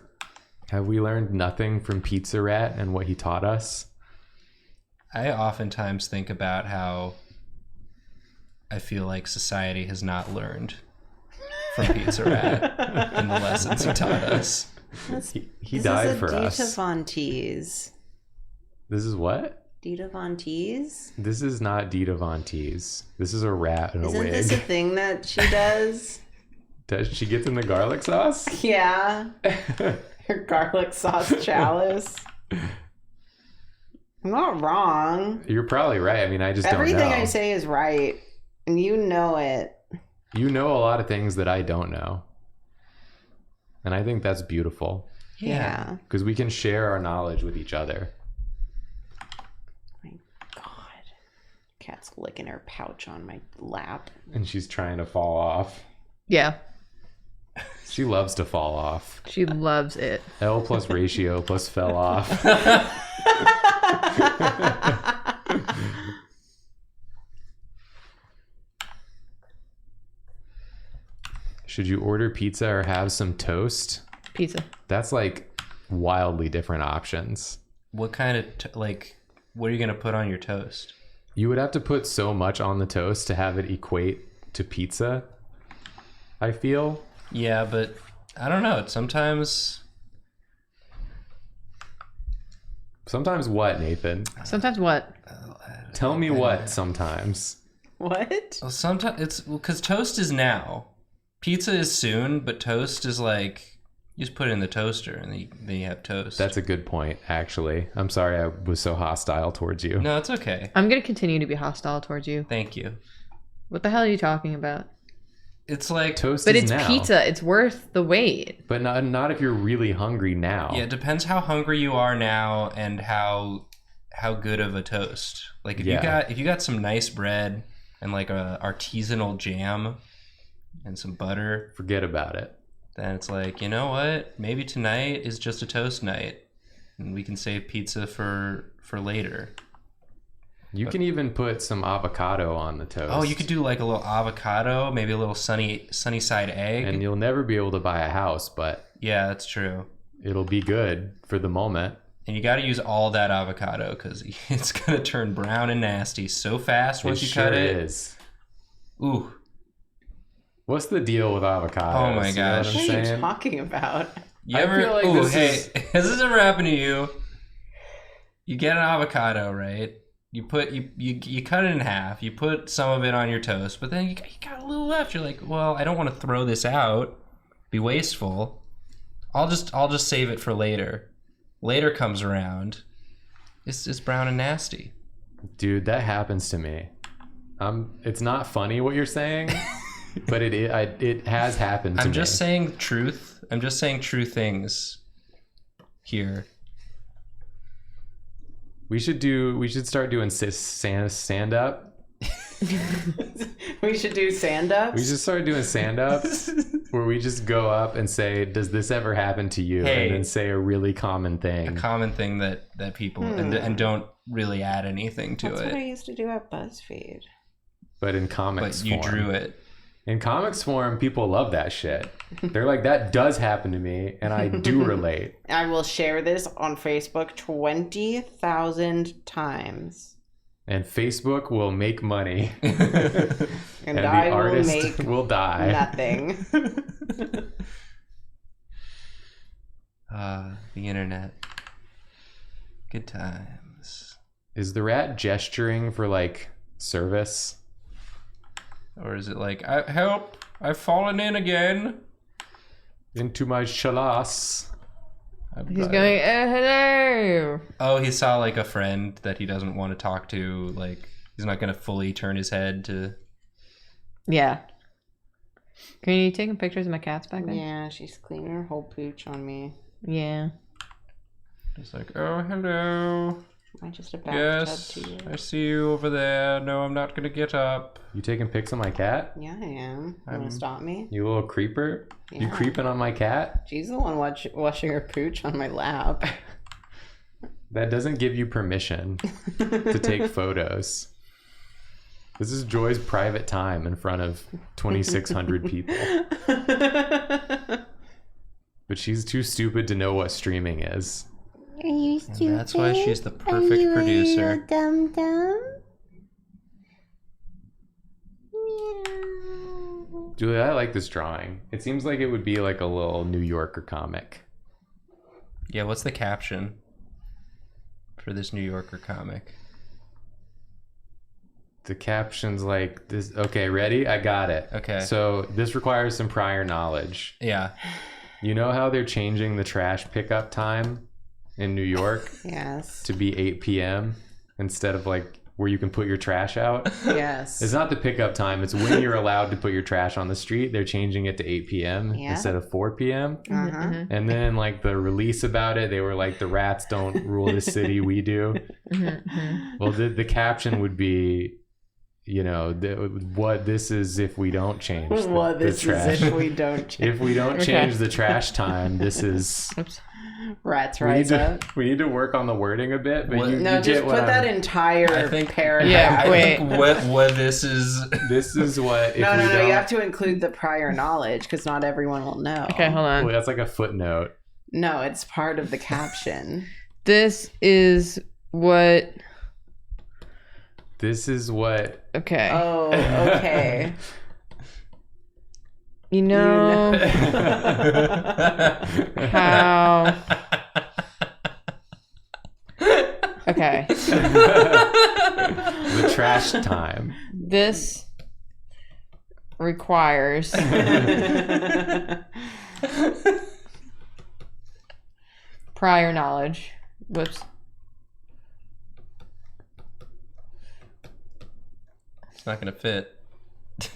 S2: Have we learned nothing from Pizza Rat and what he taught us?
S3: I oftentimes think about how I feel like society has not learned from Pizza Rat and the lessons he taught us.
S2: He died for us.
S1: Dita Von Teese.
S2: This is what?
S1: Dita Von Teese?
S2: This is not Dita Von Teese. This is a rat in a
S1: Isn't
S2: wig.
S1: this a thing that she does?
S2: Does she get in the garlic sauce?
S1: Yeah. Her garlic sauce chalice. I'm not wrong.
S2: You're probably right. I mean, I just
S1: Everything
S2: don't know.
S1: I say is right. And you know it.
S2: You know a lot of things that I don't know. And I think that's beautiful.
S1: Yeah.
S2: Because we can share our knowledge with each other.
S1: My God. Cat's licking her pouch on my lap.
S2: And she's trying to fall off.
S4: Yeah,
S2: She loves to fall off.
S4: she loves it.
S2: L plus ratio plus fell off. Should you order pizza or have some toast?
S4: Pizza.
S2: That's like wildly different options.
S3: What kind of what are you gonna put on your toast?
S2: You would have to put so much on the toast to have it equate to pizza, I feel.
S3: Yeah, but I don't know. Sometimes
S2: What, Nathan?
S4: Sometimes what?
S2: Tell me what sometimes.
S1: What?
S3: well, sometimes it's because toast is now, pizza is soon, but toast is like you just put it in the toaster and then you have toast.
S2: That's a good point, actually. I'm sorry I was so hostile towards you.
S3: No, it's okay.
S4: I'm gonna continue to be hostile towards you.
S3: Thank you.
S4: What the hell are you talking about?
S3: It's like
S2: Toast
S4: But
S2: is
S4: it's
S2: now.
S4: pizza. It's worth the wait.
S2: But not if you're really hungry now.
S3: yeah, it depends how hungry you are now and how good of a toast. Like if you got some nice bread and like a artisanal jam and some butter,
S2: Forget about it.
S3: then it's like, you know what? Maybe tonight is just a toast night, and we can save pizza for later.
S2: You can even put some avocado on the toast.
S3: Oh, you could do like a little avocado, maybe a little sunny side egg.
S2: And you'll never be able to buy a house, but
S3: Yeah, that's true.
S2: it'll be good for the moment.
S3: And you got to use all that avocado because it's gonna turn brown and nasty so fast once you cut it.
S2: Is.
S3: Ooh,
S2: What's the deal with avocados?
S3: Oh my
S2: You know
S3: gosh.
S2: what I'm
S1: What are you
S2: saying?
S1: talking about?
S3: you
S2: I
S3: ever?
S2: feel like
S3: ooh,
S2: this
S3: hey,
S2: is-
S3: has this ever happened to you? You get an avocado, right? You cut it in half. You put some of it on your toast, but then you got a little left. You're like, well, I don't want to throw this out, be wasteful. I'll just save it for later. Later comes around, it's brown and nasty.
S2: Dude, that happens to me. It's not funny what you're saying, but it has happened to me.
S3: I'm just saying truth. I'm just saying true things here.
S2: We should start doing stand up.
S1: We should do stand-ups.
S2: We should start doing stand ups where we just go up and say, "Does this ever happen to you?"
S3: Hey.
S2: And then say a really common
S3: A
S2: thing.
S3: common thing that people and don't really add anything to
S1: That's what I
S3: it.
S1: used to do at BuzzFeed.
S2: But in comics
S3: But you
S2: form.
S3: drew it.
S2: In comics form, people love that shit. They're like, that does happen to me, and I do relate.
S1: I will share this on Facebook 20,000 times.
S2: And Facebook will make money.
S1: And
S2: the
S1: I will
S2: artist
S1: make
S2: will die.
S1: nothing.
S3: The internet. Good times.
S2: Is the rat gesturing for like service?
S3: Or is it like, help, I've fallen in again.
S2: Into my chalas.
S4: He's going, hello.
S3: Oh, he saw like a friend that he doesn't want to talk to. Like, he's not going to fully turn his head to.
S4: Yeah. Can you taking pictures of my cats back there?
S1: Yeah, she's cleaning her whole pooch on me.
S4: Yeah.
S3: It's like, oh, hello.
S1: Am I just a bathtub
S3: Yes,
S1: to you?
S3: I see you over there. No, I'm not going to get up.
S2: You taking pics of my cat?
S1: Yeah, I am. You want
S3: I'm-
S1: to stop me?
S2: You little creeper? You
S1: Yeah.
S2: creeping on my cat?
S1: She's the one washing her pooch on my lap.
S2: That doesn't give you permission to take photos. This is Joy's private time in front of 2,600 people. But she's too stupid to know what streaming is.
S5: Are you stupid?
S3: And that's why she's the perfect producer.
S5: Dum dum.
S2: Julia, I like this drawing. It seems like it would be like a little New Yorker comic.
S3: Yeah, what's the caption for this New Yorker comic?
S2: The caption's like this. Okay, ready? I got it.
S3: Okay.
S2: So this requires some prior knowledge.
S3: Yeah.
S2: You know how they're changing the trash pickup time in New York
S1: Yes.
S2: to be 8 p.m. instead of like where you can put your trash out?
S1: Yes.
S2: It's not the pickup time. It's when you're allowed to put your trash on the street. They're changing it to 8 p.m.
S1: Yeah.
S2: instead of 4 p.m.
S1: Uh-huh.
S2: And then like the release about it, they were like, the rats don't rule the city, we do. Well, the caption would be, you know, what this is if we don't change the trash.
S1: if we don't change.
S2: If we don't change the trash time, this is...
S1: Rats
S2: We
S1: rise
S2: need,
S1: up.
S2: we need to work on the wording a bit, but
S3: What-
S2: you
S1: No,
S2: get
S1: just
S2: what
S1: put that
S2: I'm-
S1: entire
S3: I think-
S1: paragraph.
S4: Yeah,
S3: I
S4: wait.
S3: think what this is.
S2: This is what... If
S1: No,
S2: we
S1: no, no.
S2: don't,
S1: You have to include the prior knowledge because not everyone will know.
S4: Okay, hold on.
S2: Well, that's like a footnote.
S1: No, it's part of the caption.
S4: This is what.
S2: This is what...
S4: Okay.
S1: Oh, okay.
S4: You know how. Okay.
S2: The trash time.
S4: This requires prior knowledge. Whoops.
S3: It's not gonna fit.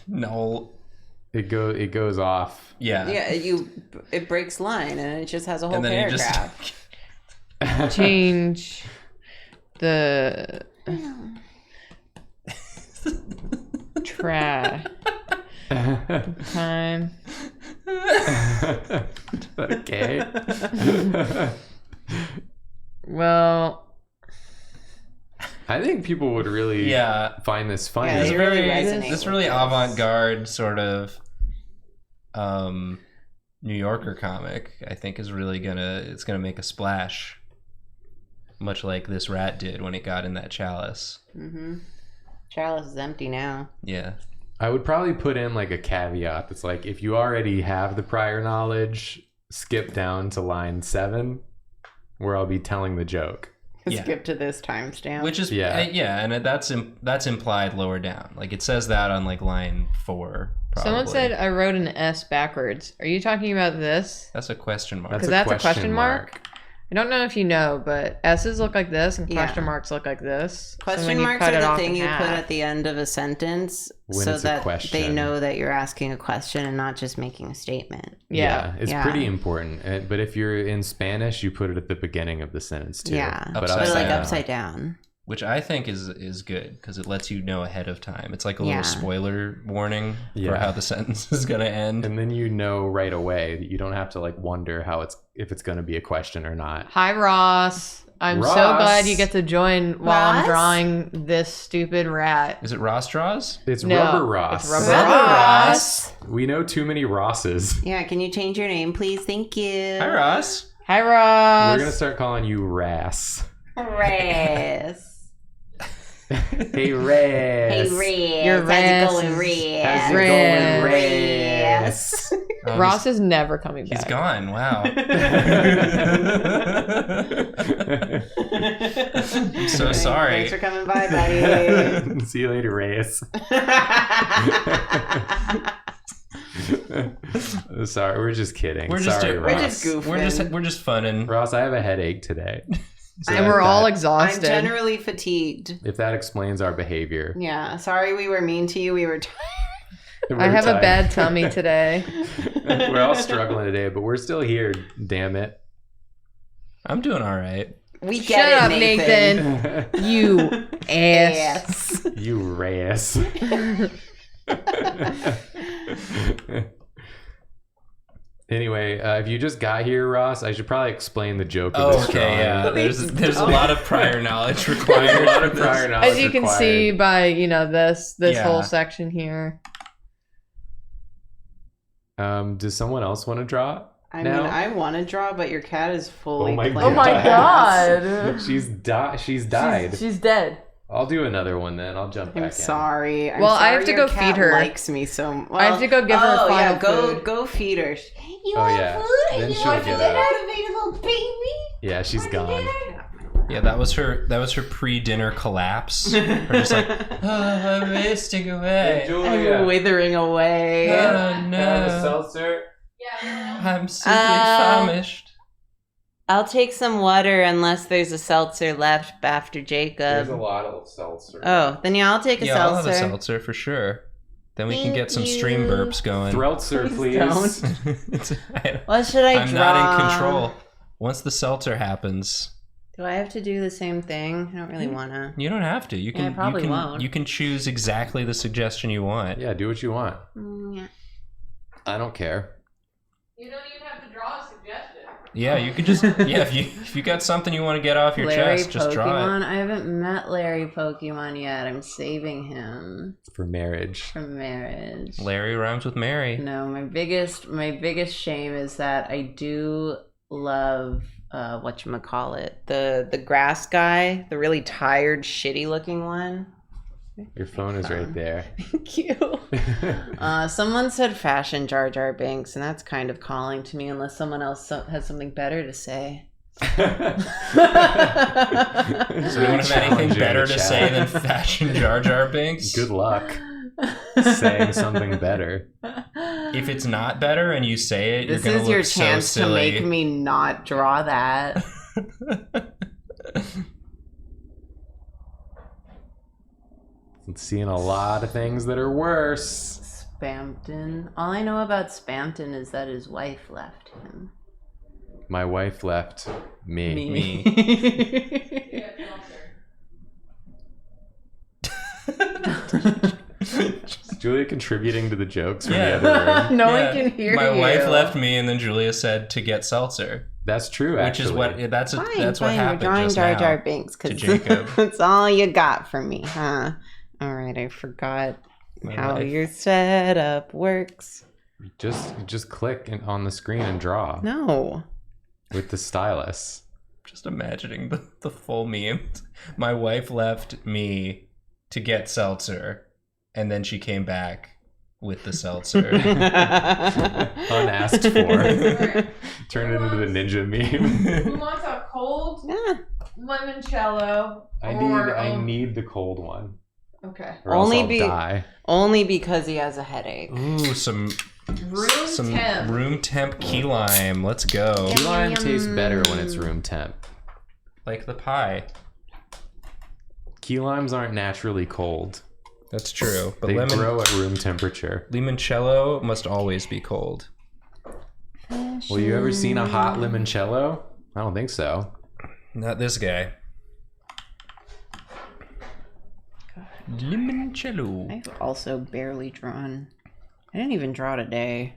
S3: No.
S2: It goes off.
S3: Yeah.
S1: Yeah, it breaks line and it just has a whole
S3: And then you just.
S1: paragraph.
S4: Change the trash time.
S2: Okay.
S4: Well,
S2: I think people would really
S3: Yeah.
S2: find this funny.
S1: Yeah,
S3: This
S1: they really
S3: very,
S1: resonate
S3: this
S1: with
S3: really
S1: this.
S3: avant-garde sort of New Yorker comic, I think, is really gonna make a splash, much like this rat did when it got in that chalice.
S1: Mm-hmm. Chalice is empty now.
S3: Yeah.
S2: I would probably put in like a caveat that's like, if you already have the prior knowledge, skip down to line 7 where I'll be telling the joke.
S3: Yeah.
S1: Skip to this timestamp.
S3: Which is
S2: Yeah.
S3: and that's implied lower down. Like it says that on like line 4. Probably.
S4: someone said I wrote an S backwards. Are you talking about this?
S3: That's a question mark.
S2: That's
S4: 'Cause
S2: a
S4: that's a
S2: question
S4: question mark? I don't know if you know, but S's look like this and
S1: Yeah.
S4: question marks look like this. So when
S1: Question
S4: you
S1: marks
S4: cut
S1: are
S4: it
S1: the
S4: off
S1: thing
S4: in
S1: you put
S4: half-
S1: at the end of a sentence
S2: When
S1: so
S2: it's a
S1: that they
S2: question.
S1: know that you're asking a question and not just making a statement.
S4: Yeah.
S2: It's
S1: Yeah.
S2: pretty important. But if you're in Spanish, you put it at the beginning of the sentence too.
S1: Yeah.
S2: But
S3: Upside
S1: But like
S3: down.
S1: upside down.
S3: Which I think is good because it lets you know ahead of time. It's like a
S1: Yeah.
S3: little spoiler warning for
S2: Yeah.
S3: how the sentence is gonna end.
S2: And then you know right away that you don't have to like wonder if it's going to be a question or not.
S4: Hi, Ross. I'm so
S2: Ross.
S4: glad you get to join while I'm
S1: Ross?
S4: drawing this stupid rat.
S3: Is it Ross draws?
S2: It's
S4: No,
S2: Rubber Ross.
S4: it's Rubber
S1: Rubber
S4: Ross.
S2: We know too many Rosses.
S1: Yeah, can you change your name, please? Thank you.
S3: Hi, Ross.
S4: Hi, Ross.
S2: We're going to start calling you Rass.
S1: Raz.
S2: Hey, Rass.
S1: Hey, Raz.
S4: Your
S1: How's
S4: Raz
S1: it going,
S4: is-
S1: Raz?
S2: How's it
S4: Raz.
S2: going, Rass?
S3: Oh,
S4: Ross is never coming
S3: He's
S4: back.
S3: gone. Wow. I'm so sorry.
S1: Thanks for coming by, buddy.
S2: See you later, Rass. Sorry, we're just kidding.
S3: We're just
S2: Sorry,
S3: we're
S2: Ross.
S1: just goofing.
S3: we're just funning.
S2: Ross, I have a headache today. So
S4: And
S2: if
S4: we're all
S2: that-
S1: I'm
S4: exhausted.
S1: generally fatigued.
S2: If that explains our behavior.
S1: Yeah, sorry we were mean to you. We were tired.
S4: I have a
S2: tired.
S4: bad tummy today.
S2: We're all struggling today, but we're still here. Damn it.
S3: I'm doing all right.
S1: We
S4: Shut
S1: get
S4: up,
S1: it, Nathan.
S4: Nathan. You ass.
S1: Yes.
S2: You Rass. Anyway, if you just got here, Ross, I should probably explain the joke of
S3: Oh,
S2: this
S3: okay, yeah.
S2: drawing.
S3: There's a lot of prior knowledge required.
S2: A lot of prior knowledge
S4: As you can
S2: required.
S4: see by, this
S3: Yeah.
S4: whole section here.
S2: Does someone else want to draw?
S1: I
S2: now?
S1: mean, I want to draw, but your cat is fully.
S2: Oh my
S1: playing
S4: Oh my
S2: God.
S4: god.
S2: She's died.
S4: She's dead.
S2: I'll do another one then. I'll jump back
S1: I'm
S2: in.
S1: sorry. I'm
S4: Well, I
S1: sorry
S4: have to
S1: your
S4: go
S1: cat
S4: feed her.
S1: Likes me so. Well,
S4: I have to go give her final food.
S1: Go feed her.
S5: You
S2: Oh,
S5: want
S2: yeah.
S5: food?
S2: Then
S5: You
S2: she'll
S5: want
S2: get
S5: dinner
S2: up.
S5: to be a little baby?
S2: Yeah, she's gone.
S3: Yeah, that was her pre-dinner collapse. Her just like, I'm wasting away.
S1: I'm withering away.
S3: Oh no,
S2: seltzer.
S3: I'm simply famished.
S1: I'll take some water unless there's a seltzer left after Jacob.
S2: There's a lot of seltzer.
S1: Oh, then yeah, I'll take a
S3: Yeah,
S1: seltzer.
S3: I'll have a seltzer for sure. Then we can
S5: Thank
S3: get some
S5: you.
S3: stream burps going.
S2: Threltzer, please.
S1: don't. What should I
S3: I'm
S1: draw?
S3: not in control. Once the seltzer happens,
S1: Do I have to do the same thing? I don't really want to.
S3: you don't have to. You
S1: Yeah, I
S3: can
S1: probably
S3: you can
S1: won't.
S3: you can choose exactly the suggestion you want.
S2: Yeah, do what you want.
S1: Yeah.
S2: I don't care.
S4: You don't even have to draw a suggestion.
S3: Yeah, you could just if you got something you want to get off your
S1: Larry
S3: chest, just draw
S1: Pokemon.
S3: it.
S1: I haven't met Larry Pokemon yet. I'm saving him
S2: For marriage.
S1: for marriage.
S3: Larry rhymes with Mary.
S1: No, my biggest shame is that I do love whatchamacallit, the grass guy, the really tired, shitty looking one.
S2: Your phone is right there.
S1: Thank you. Someone said fashion Jar Jar Binks, and that's kind of calling to me unless someone else has something better to say.
S3: So you don't have anything better to say than fashion Jar Jar Binks?
S2: Good luck saying something better.
S3: If it's not better and you say it,
S1: This
S3: you're gonna
S1: is
S3: look
S1: your
S3: so
S1: chance to
S3: silly.
S1: make me not draw that.
S2: I'm seeing a lot of things that are worse.
S1: Spampton. All I know about Spampton is that his wife left him.
S2: My wife left me. Is Julia contributing to the jokes from
S3: Yeah.
S2: the other room?
S1: No
S3: Yeah.
S1: one can hear
S3: My
S1: you.
S3: wife left me, and then Julia said to get seltzer,
S2: That's true,
S3: which
S2: actually.
S3: is what that's
S1: Fine,
S3: that's what
S1: fine.
S3: happened
S1: We're drawing
S3: just
S1: Jar
S3: now.
S1: Jar Binks
S3: to
S1: because
S3: Jacob.
S1: that's all you got for me, huh? All right, I forgot
S3: My
S1: how
S3: wife.
S1: your setup works.
S2: Just click on the screen and draw
S1: No.
S2: with the stylus.
S3: Just imagining the full meme. My wife left me to get seltzer, and then she came back with the seltzer.
S2: Unasked for. Turned into the ninja meme.
S4: Who wants a cold
S1: Yeah.
S4: limoncello?
S2: I need the cold one.
S4: Okay.
S2: Or else
S1: Only
S2: I'll
S1: be-
S2: die.
S1: Only because he has a headache.
S3: Ooh, some
S4: Room temp.
S3: room temp key lime. Let's go.
S2: Key lime tastes better when it's room temp.
S3: Like the pie.
S2: Key limes aren't naturally cold.
S3: That's true. But
S2: They grow at room temperature.
S3: limoncello must always be cold.
S2: Well, you ever seen a hot limoncello? I don't think so.
S3: Not this guy. Limoncello.
S1: I've also barely drawn. I didn't even draw today.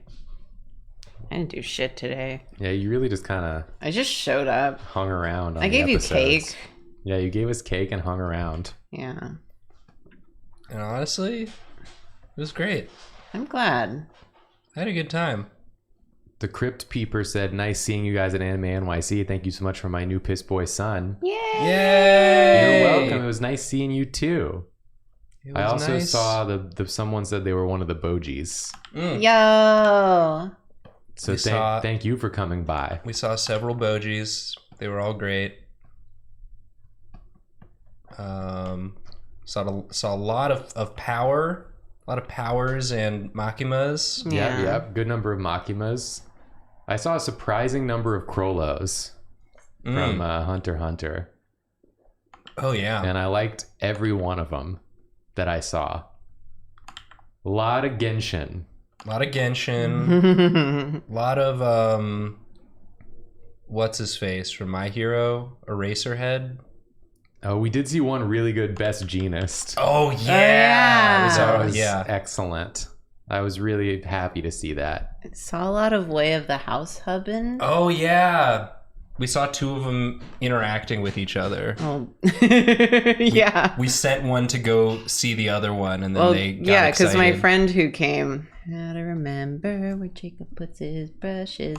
S1: I didn't do shit today.
S2: Yeah, you really just kind of
S1: I just showed up.
S2: hung around. On
S1: I
S2: the
S1: gave you
S2: episodes.
S1: cake.
S2: Yeah, you gave us cake and hung around.
S1: Yeah.
S3: And honestly, it was great.
S1: I'm glad.
S3: I had a good time.
S2: The Crypt Peeper said, "Nice seeing you guys at Anime NYC. Thank you so much for my new piss boy son."
S1: Yay!
S3: Yay!
S2: You're welcome. It was nice seeing you too.
S3: It
S2: I
S3: was
S2: also
S3: nice.
S2: saw the someone said they were one of the Bogies.
S3: Mm.
S1: Yo!
S2: So
S3: We saw-
S2: thank you for coming by.
S3: We saw several bogies. They were all great. Saw a lot of power, a lot of powers and makimas.
S1: Yeah.
S2: Yep. Good number of Makimas. I saw a surprising number of Krolos from Hunter x Hunter,
S3: Oh yeah,
S2: and I liked every one of them that I saw. A lot of Genshin.
S3: a lot of Genshin, a lot of what's his face from My Hero, Eraserhead.
S2: Oh, we did see one really good Best Genist.
S3: Oh
S1: yeah.
S3: It was,
S2: That was
S3: yeah.
S2: excellent. I was really happy to see that.
S1: Saw a lot of Way of the House Husband.
S3: Oh yeah, we saw two of them interacting with each other.
S1: Oh, yeah.
S3: We sent one to go see the other one, and then
S1: Well,
S3: they got
S1: yeah, because my
S3: excited.
S1: friend who came, how to remember where Jacob puts his brushes,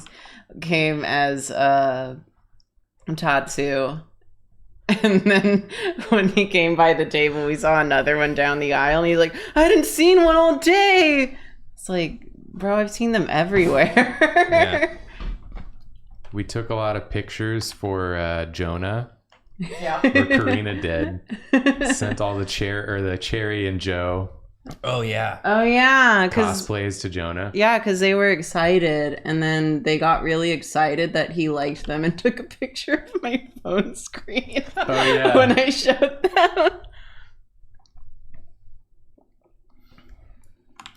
S1: came as Tatsu. And then when he came by the table, we saw another one down the aisle, and he's like, I hadn't seen one all day. It's like, bro, I've seen them everywhere.
S3: Yeah.
S2: We took a lot of pictures for Jonah,
S4: Yeah.
S2: where Karina did. Sent all the Cherry and Joe
S3: Oh yeah.
S1: Oh, yeah. Cause,
S2: cosplays to Jonah.
S1: yeah, because they were excited, and then they got really excited that he liked them and took a picture of my phone screen
S2: Oh, yeah.
S1: when I showed them.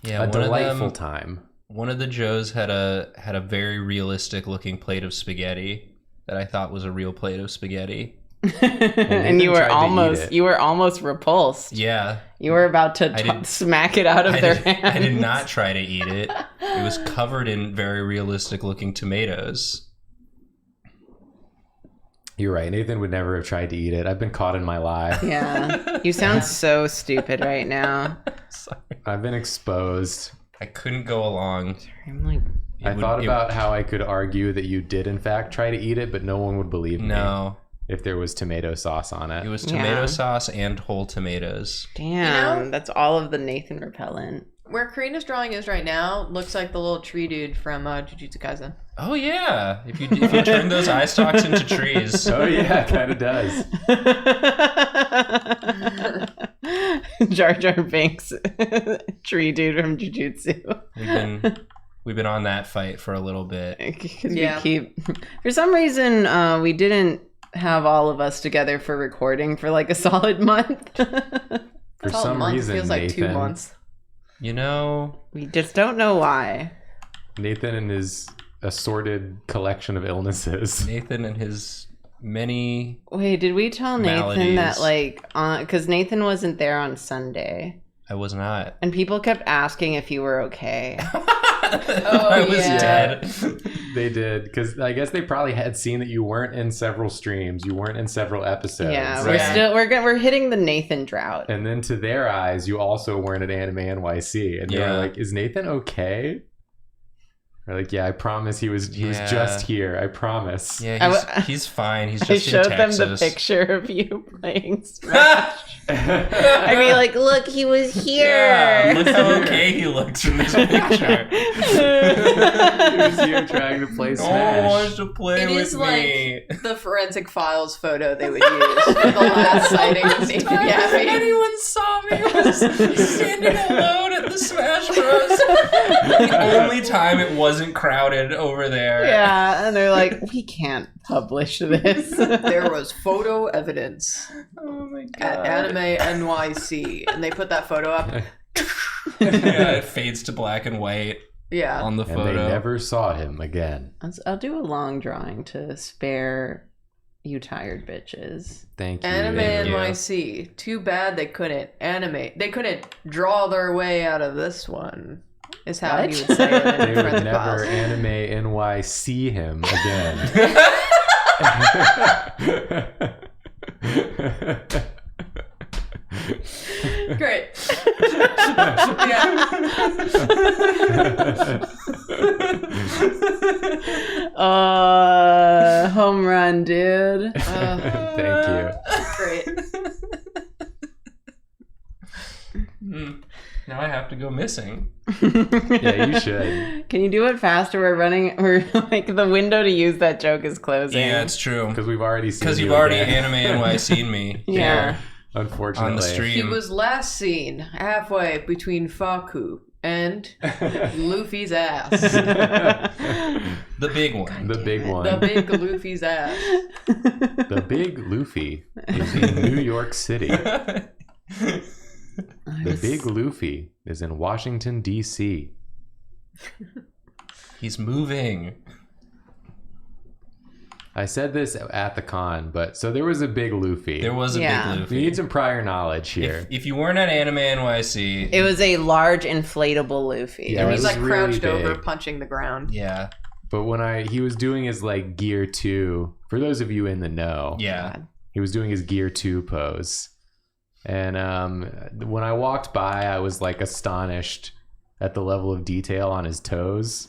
S3: Yeah,
S2: A
S3: one
S2: delightful
S3: of them,
S2: time.
S3: one of the Joes had a very realistic looking plate of spaghetti that I thought was a real plate of spaghetti.
S1: And you
S2: tried
S1: were
S2: to eat it.
S1: almost repulsed.
S3: Yeah.
S1: You were about to
S3: I didn't-
S1: smack it out of
S3: I
S1: their
S3: did,
S1: hands.
S3: I did not try to eat it. It was covered in very realistic looking tomatoes.
S2: You're right. Nathan would never have tried to eat it. I've been caught in my lie.
S1: Yeah. You sound so stupid right now.
S3: Sorry.
S2: I've been exposed.
S3: I couldn't go along.
S1: I'm like,
S2: I thought about how I could argue that you did in fact try to eat it, but no one would believe me
S3: No,
S2: if there was tomato sauce on it.
S3: it was tomato
S1: Yeah.
S3: sauce and whole tomatoes.
S1: damn,
S4: You know?
S1: that's all of the Nathan repellent.
S4: Where Karina's drawing is right now looks like the little tree dude from Jujutsu Kaisen.
S3: Oh yeah, if you turn those eye stalks into trees.
S2: Oh yeah, it kind of does.
S1: Jar Jar Binks, tree dude from Jujutsu.
S3: We've been on that fight for a little bit.
S1: Because
S4: Yeah.
S1: we keep, for some reason, we didn't have all of us together for recording for like a solid month.
S2: For
S4: That's all a
S2: some
S4: month.
S2: reason,
S4: Feels like 2
S2: Nathan,
S4: months.
S3: You know,
S1: We just don't know why.
S2: Nathan and his assorted collection of illnesses.
S3: Nathan and his many.
S1: Wait, did we tell Nathan that
S3: Maladies.
S1: like because Nathan wasn't there on Sunday,
S3: I was not.
S1: and people kept asking if you were okay.
S3: I was
S4: yeah.
S3: dead.
S2: They did, because I guess they probably had seen that you weren't in several streams, you weren't in several episodes.
S1: Yeah,
S3: Right.
S1: we're hitting the Nathan drought.
S2: And then to their eyes, you also weren't at Anime NYC, and they
S3: Yeah.
S2: were like, "Is Nathan okay?" They're like, "Yeah, I promise he was
S3: Yeah.
S2: just here. I promise."
S3: Yeah, he's fine. He's
S1: I
S3: just
S1: showed
S3: in
S1: them
S3: Texas.
S1: the picture of you playing Smash. I'd be like, "Look, he was here."
S3: Yeah, look how okay he looks in this picture.
S2: He was here trying to play
S3: No one wants
S2: Smash.
S3: to play
S4: It
S3: with
S4: is
S3: me.
S4: like the forensic files photo they would use for the last sighting of Nathan
S3: Time
S4: Yaffe.
S3: anyone saw me was standing alone at the Smash Bros. The only time it wasn't crowded over there.
S1: Yeah, and they're like, "We can't publish this."
S4: There was photo evidence
S3: Oh my
S4: at
S3: god.
S4: Anime NYC, and they put that photo up.
S3: Yeah, it fades to black and white
S4: Yeah.
S3: on the
S2: And
S3: photo.
S2: they never saw him again.
S1: I'll do a long drawing to spare you tired bitches.
S2: Thank you.
S4: Anime
S3: Thank you.
S4: NYC. Too bad they couldn't animate. They couldn't draw their way out of this one. Is how
S1: What?
S4: he would say it
S2: They
S4: in
S2: would
S4: forensic
S2: never
S4: files.
S2: Anime NYC him again.
S4: Great.
S1: Home run, dude.
S2: Thank you.
S4: Great.
S3: Now I have to go missing.
S2: Yeah, you should.
S1: Can you do it faster? We're like the window to use that joke is closing.
S3: Yeah, it's true.
S2: Because we've already seen
S3: Because
S2: you
S3: you've already
S2: again.
S3: Anime NYC'd me.
S1: Yeah.
S2: Unfortunately.
S3: On the street.
S4: He was last seen halfway between Faku and Luffy's ass.
S3: The big one.
S2: The big one.
S4: The big Luffy's ass.
S2: The big Luffy is in New York City. The big Luffy is in Washington, D.C.
S3: He's moving.
S2: I said this at the con, but so there was a big Luffy.
S3: There was a
S1: Yeah.
S3: big
S2: We
S3: Luffy.
S2: need some prior knowledge here.
S3: If you weren't at Anime NYC,
S1: It was a large inflatable Luffy.
S2: Yeah,
S4: And
S2: it
S4: he's
S2: was
S4: like
S2: really
S4: crouched over,
S2: big.
S4: punching the ground.
S3: yeah,
S2: But when he was doing his like gear 2, for those of you in the know,
S3: yeah.
S2: he was doing his gear 2 pose. And when I walked by, I was like astonished at the level of detail on his toes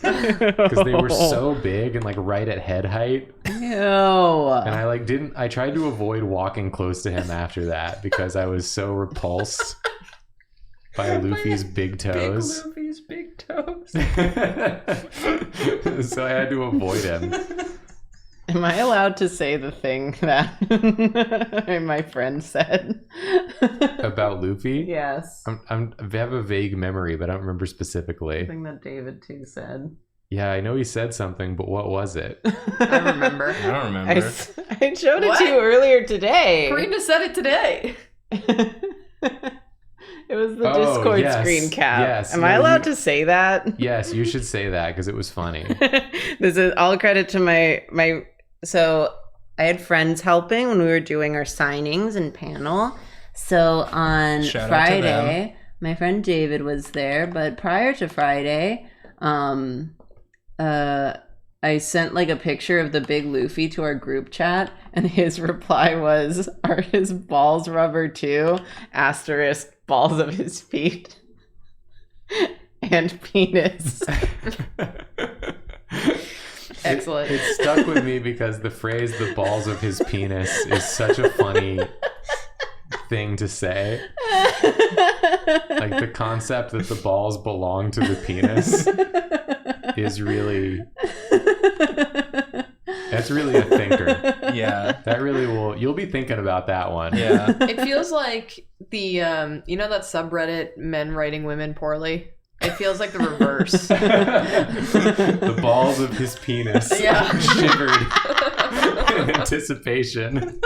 S2: because they were so big and like right at head height.
S1: Ew.
S2: And I tried to avoid walking close to him after that because I was so repulsed by Luffy's big toes.
S3: Big Luffy's big toes.
S2: So I had to avoid him.
S1: Am I allowed to say the thing that my friend said?
S2: About Luffy?
S1: Yes.
S2: I have a vague memory, but I don't remember specifically.
S1: Something that David too said.
S2: Yeah, I know he said something, but what was it?
S4: I remember.
S3: I don't remember.
S1: I showed it
S4: What?
S1: to you earlier today.
S4: Karina said it today.
S1: It was the
S2: Oh,
S1: Discord
S2: yes,
S1: screen cap.
S2: yes.
S1: Am
S2: No,
S1: I allowed
S2: you-
S1: to say that?
S2: Yes, you should say that because it was funny.
S1: This is all credit to my so I had friends helping when we were doing our signings and panel. So on
S3: Shout out to
S1: Friday, my friend David was there, but prior to Friday, I sent like a picture of the big Luffy to our group chat, and his reply was, "Are his balls rubber too? Asterisk balls of his feet and penis."
S4: Excellent.
S2: It stuck with me because the phrase "the balls of his penis" is such a funny thing to say. Like the concept that the balls belong to the penis is really, that's really a thinker.
S3: Yeah,
S2: That really you'll be thinking about that one.
S3: yeah.
S4: It feels like the you know that subreddit men writing women poorly? It feels like the reverse.
S2: The balls of his penis
S4: Yeah.
S2: shivered in anticipation.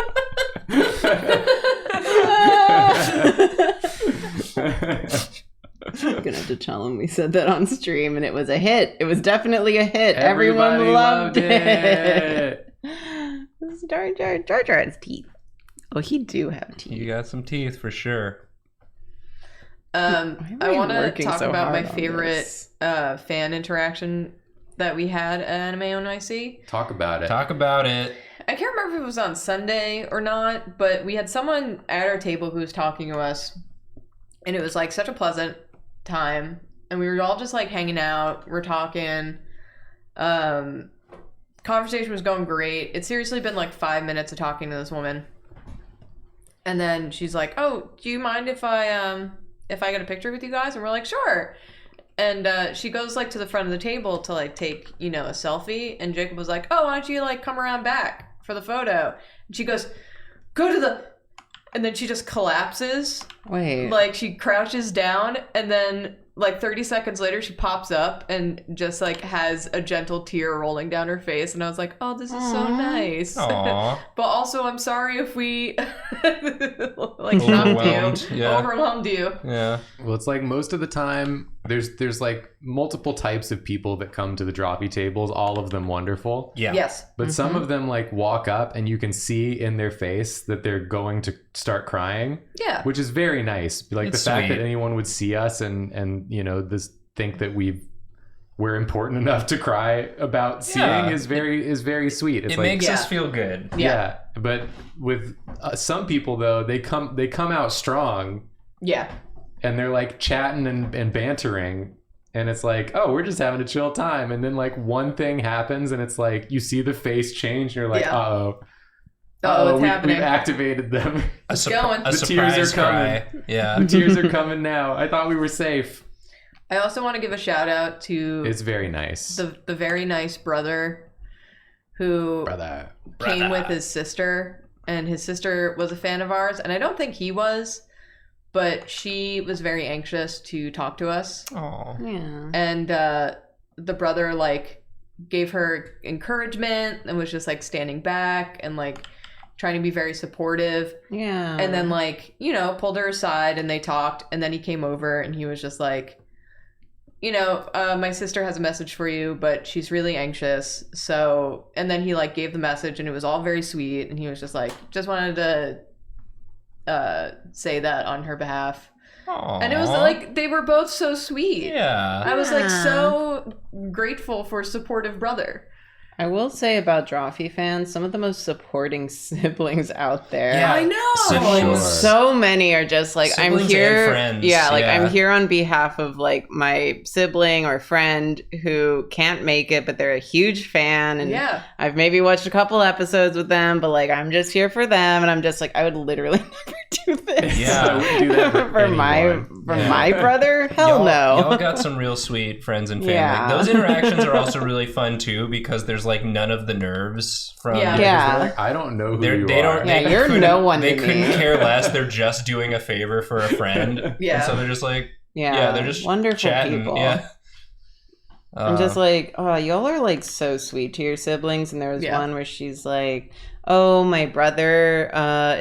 S1: I'm gonna have to tell him we said that on stream, and it was a hit. It was definitely a hit.
S2: Everybody
S1: Everyone loved
S2: loved
S1: it. This is Jar Jar has teeth. Oh, he do have teeth.
S3: You got some teeth for sure.
S1: Why am
S4: I want to
S1: working
S4: talk
S1: so
S4: about my
S1: hard on
S4: favorite
S1: this?
S4: fan interaction that we had at Anime NYC.
S2: Talk about it.
S3: Talk about it.
S4: I can't remember if it was on Sunday or not, but we had someone at our table who was talking to us, and it was like such a pleasant time, and we were all just like hanging out, we're talking. Conversation was going great. It's seriously been like 5 minutes of talking to this woman, and then she's like, "Oh, do you mind if I get a picture with you guys?" And we're like, "Sure." And she goes like to the front of the table to like take, a selfie. And Jacob was like, "Oh, why don't you like come around back for the photo?" And she goes, "Go to the," and then she just collapses.
S1: Wait.
S4: Like she crouches down, and then like 30 seconds later she pops up and just like has a gentle tear rolling down her face. And I was like, "Oh, this is so
S1: Aw.
S4: nice."
S3: Aww.
S4: But also I'm sorry if we like
S3: Overwhelmed,
S4: shocked you,
S3: yeah.
S4: overwhelmed you.
S3: Yeah.
S2: Well, it's like most of the time there's like multiple types of people that come to the Drawfee tables, all of them wonderful.
S3: Yeah.
S4: Yes.
S2: But some of them like walk up and you can see in their face that they're going to start crying,
S4: Yeah.
S2: which is very nice. Like
S3: It's
S2: the fact
S3: sweet.
S2: that anyone would see us and this think that we're important enough to cry about seeing
S3: Yeah.
S2: is very sweet. It's
S3: It
S2: like
S3: makes
S4: Yeah.
S3: us feel good.
S2: yeah. But with some people though, they come out strong
S4: Yeah.
S2: and they're like chatting and bantering, and it's like, oh, we're just having a chill time, and then like one thing happens and it's like you see the face change and you're like,
S4: Yeah.
S2: uh-oh,
S4: It's happening.
S2: we've activated them.
S3: A,
S4: going.
S3: a
S2: The tears
S3: surprise
S2: are coming.
S3: cry. Yeah.
S2: The tears are coming now. I thought we were safe.
S4: I also want to give a shout out to
S2: It's very nice.
S4: the very nice brother who
S2: Brother.
S4: came with his sister, and his sister was a fan of ours, and I don't think he was, but she was very anxious to talk to us.
S3: Aw.
S1: Yeah.
S4: And the brother like gave her encouragement and was just like standing back and like trying to be very supportive,
S1: Yeah.
S4: and then like pulled her aside and they talked, and then he came over and he was just like, my sister has a message for you, but she's really anxious. So, and then he like gave the message and it was all very sweet. And he was just like, just wanted to say that on her behalf.
S3: Aww.
S4: And it was like, they were both so sweet.
S3: Yeah.
S4: I was like so grateful for a supportive brother.
S1: I will say about Drawfee fans, some of the most supporting siblings out there.
S3: Yeah,
S4: I know.
S3: siblings.
S1: So many are just like,
S3: Siblings
S1: I'm here.
S3: and friends,
S1: yeah, like
S3: yeah.
S1: I'm here on behalf of like my sibling or friend who can't make it, but they're a huge fan. And
S4: Yeah.
S1: I've maybe watched a couple episodes with them, but like I'm just here for them. And I'm just like, I would literally never do this.
S3: Yeah, I
S2: wouldn't do that for
S1: my
S2: anyone.
S1: my brother. Hell
S3: y'all,
S1: no.
S3: Y'all got some real sweet friends and family.
S1: Yeah.
S3: Those interactions are also really fun too because there's like none of the nerves from.
S4: Yeah.
S1: Yeah.
S2: Like, I don't know who
S3: They're-
S2: you
S3: they
S2: are.
S3: don't.
S1: Yeah,
S3: they
S1: you're
S3: couldn't-
S1: no one
S3: They
S1: to
S3: couldn't
S1: me.
S3: care less. They're just doing a favor for a friend.
S4: Yeah.
S3: And so they're just like,
S1: Yeah,
S3: they're just
S1: wonderful
S3: chatting.
S1: people.
S3: Yeah.
S1: I'm just like, oh, y'all are like so sweet to your siblings. And there was
S4: Yeah.
S1: one where she's like, oh, my brother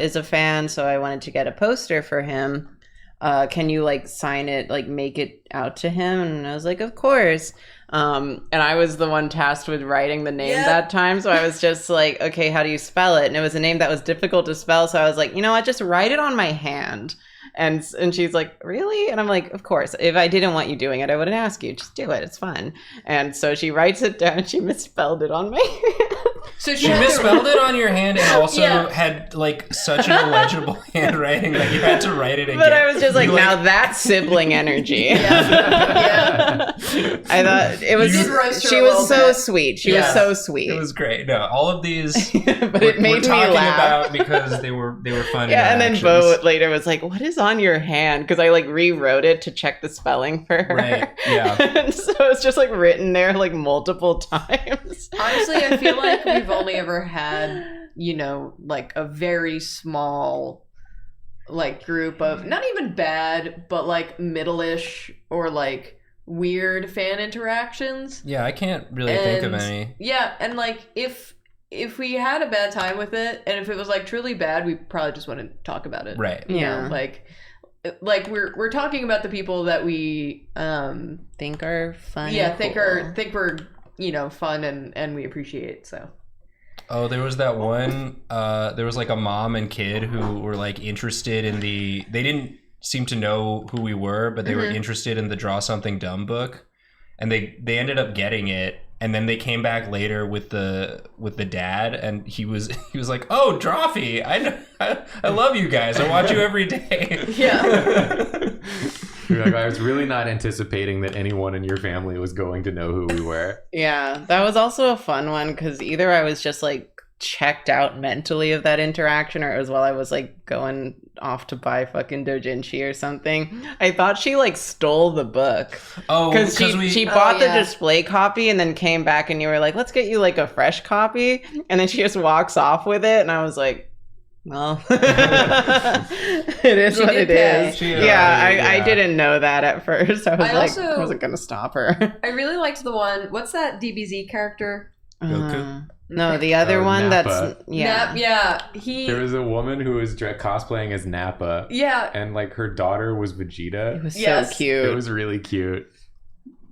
S1: is a fan, so I wanted to get a poster for him. Can you like sign it, like make it out to him? And I was like, of course. And I was the one tasked with writing the name
S4: Yeah.
S1: that time. So I was just like, okay, how do you spell it? And it was a name that was difficult to spell. So I was like, you know what, just write it on my hand. And she's like, really? And I'm like, of course. If I didn't want you doing it, I wouldn't ask you. Just do it. It's fun. And so she writes it down and she misspelled it on my hand.
S4: So
S3: She
S4: had to-
S3: misspelled it on your hand and also
S4: Yeah.
S3: had like such an illegible handwriting that you had to write it again.
S1: But I was just like,
S3: You,
S1: now that's sibling energy.
S4: Yeah.
S1: I thought it was.
S4: You did roast her
S1: She
S4: a
S1: was
S4: little
S1: so
S4: bit.
S1: sweet. She
S3: Yeah.
S1: was so sweet.
S3: It was great. No, all of these
S1: but
S3: we're,
S1: it made
S3: we're
S1: me
S3: talking
S1: laugh.
S3: about because they were fun.
S1: Yeah, and then
S3: interactions.
S1: Bo later was like, "What is on your hand?" Because I like rewrote it to check the spelling for her.
S3: Right, yeah.
S1: and so it's just like written there like multiple times.
S4: Honestly, I feel like we've only ever had, like a very small, like group of not even bad, but like middle-ish or like weird fan interactions.
S3: Yeah, I can't really think of
S4: And-
S3: any.
S4: Yeah, and like if we had a bad time with it, and if it was like truly bad, we probably just wouldn't talk about it.
S3: Right.
S4: You
S1: Yeah.
S4: know, like we're talking about the people that we
S1: Think are fun.
S4: yeah
S1: and
S4: think
S1: cool.
S4: we're fun and we appreciate. So
S3: Oh, there was that one. There was like a mom and kid who were like interested in the. They didn't seem to know who we were, but they were interested in the Draw Something Dumb book, and they ended up getting it. And then they came back later with the dad, and he was like, "Oh, Drawfee, I love you guys. I watch you every day."
S4: yeah.
S2: You're like, I was really not anticipating that anyone in your family was going to know who we were.
S1: Yeah, that was also a fun one because either I was just like checked out mentally of that interaction, or it was while I was like going off to buy fucking doujinshi or something. I thought she like stole the book.
S3: Oh,
S1: Because she
S4: Oh,
S1: bought the
S4: yeah.
S1: display copy and then came back and you were like, let's get you like a fresh copy. And then she just walks off with it. And I was like, well, it is
S4: She
S1: what
S4: did
S1: it
S4: pay.
S1: is.
S3: She-
S1: I
S3: yeah.
S1: didn't know that at first. I was
S4: I
S1: like,
S4: also-
S1: I wasn't going to stop her.
S4: I really liked the one. What's that DBZ character?
S3: Goku?
S1: No, the other
S2: Oh,
S1: one
S2: Nappa.
S1: that's, yeah.
S4: Nap, yeah. He.
S2: There was a woman who was cosplaying as Nappa,
S4: Yeah.
S2: and like her daughter was
S1: It
S2: Vegeta.
S1: was
S4: Yes.
S1: so cute.
S2: It was really cute.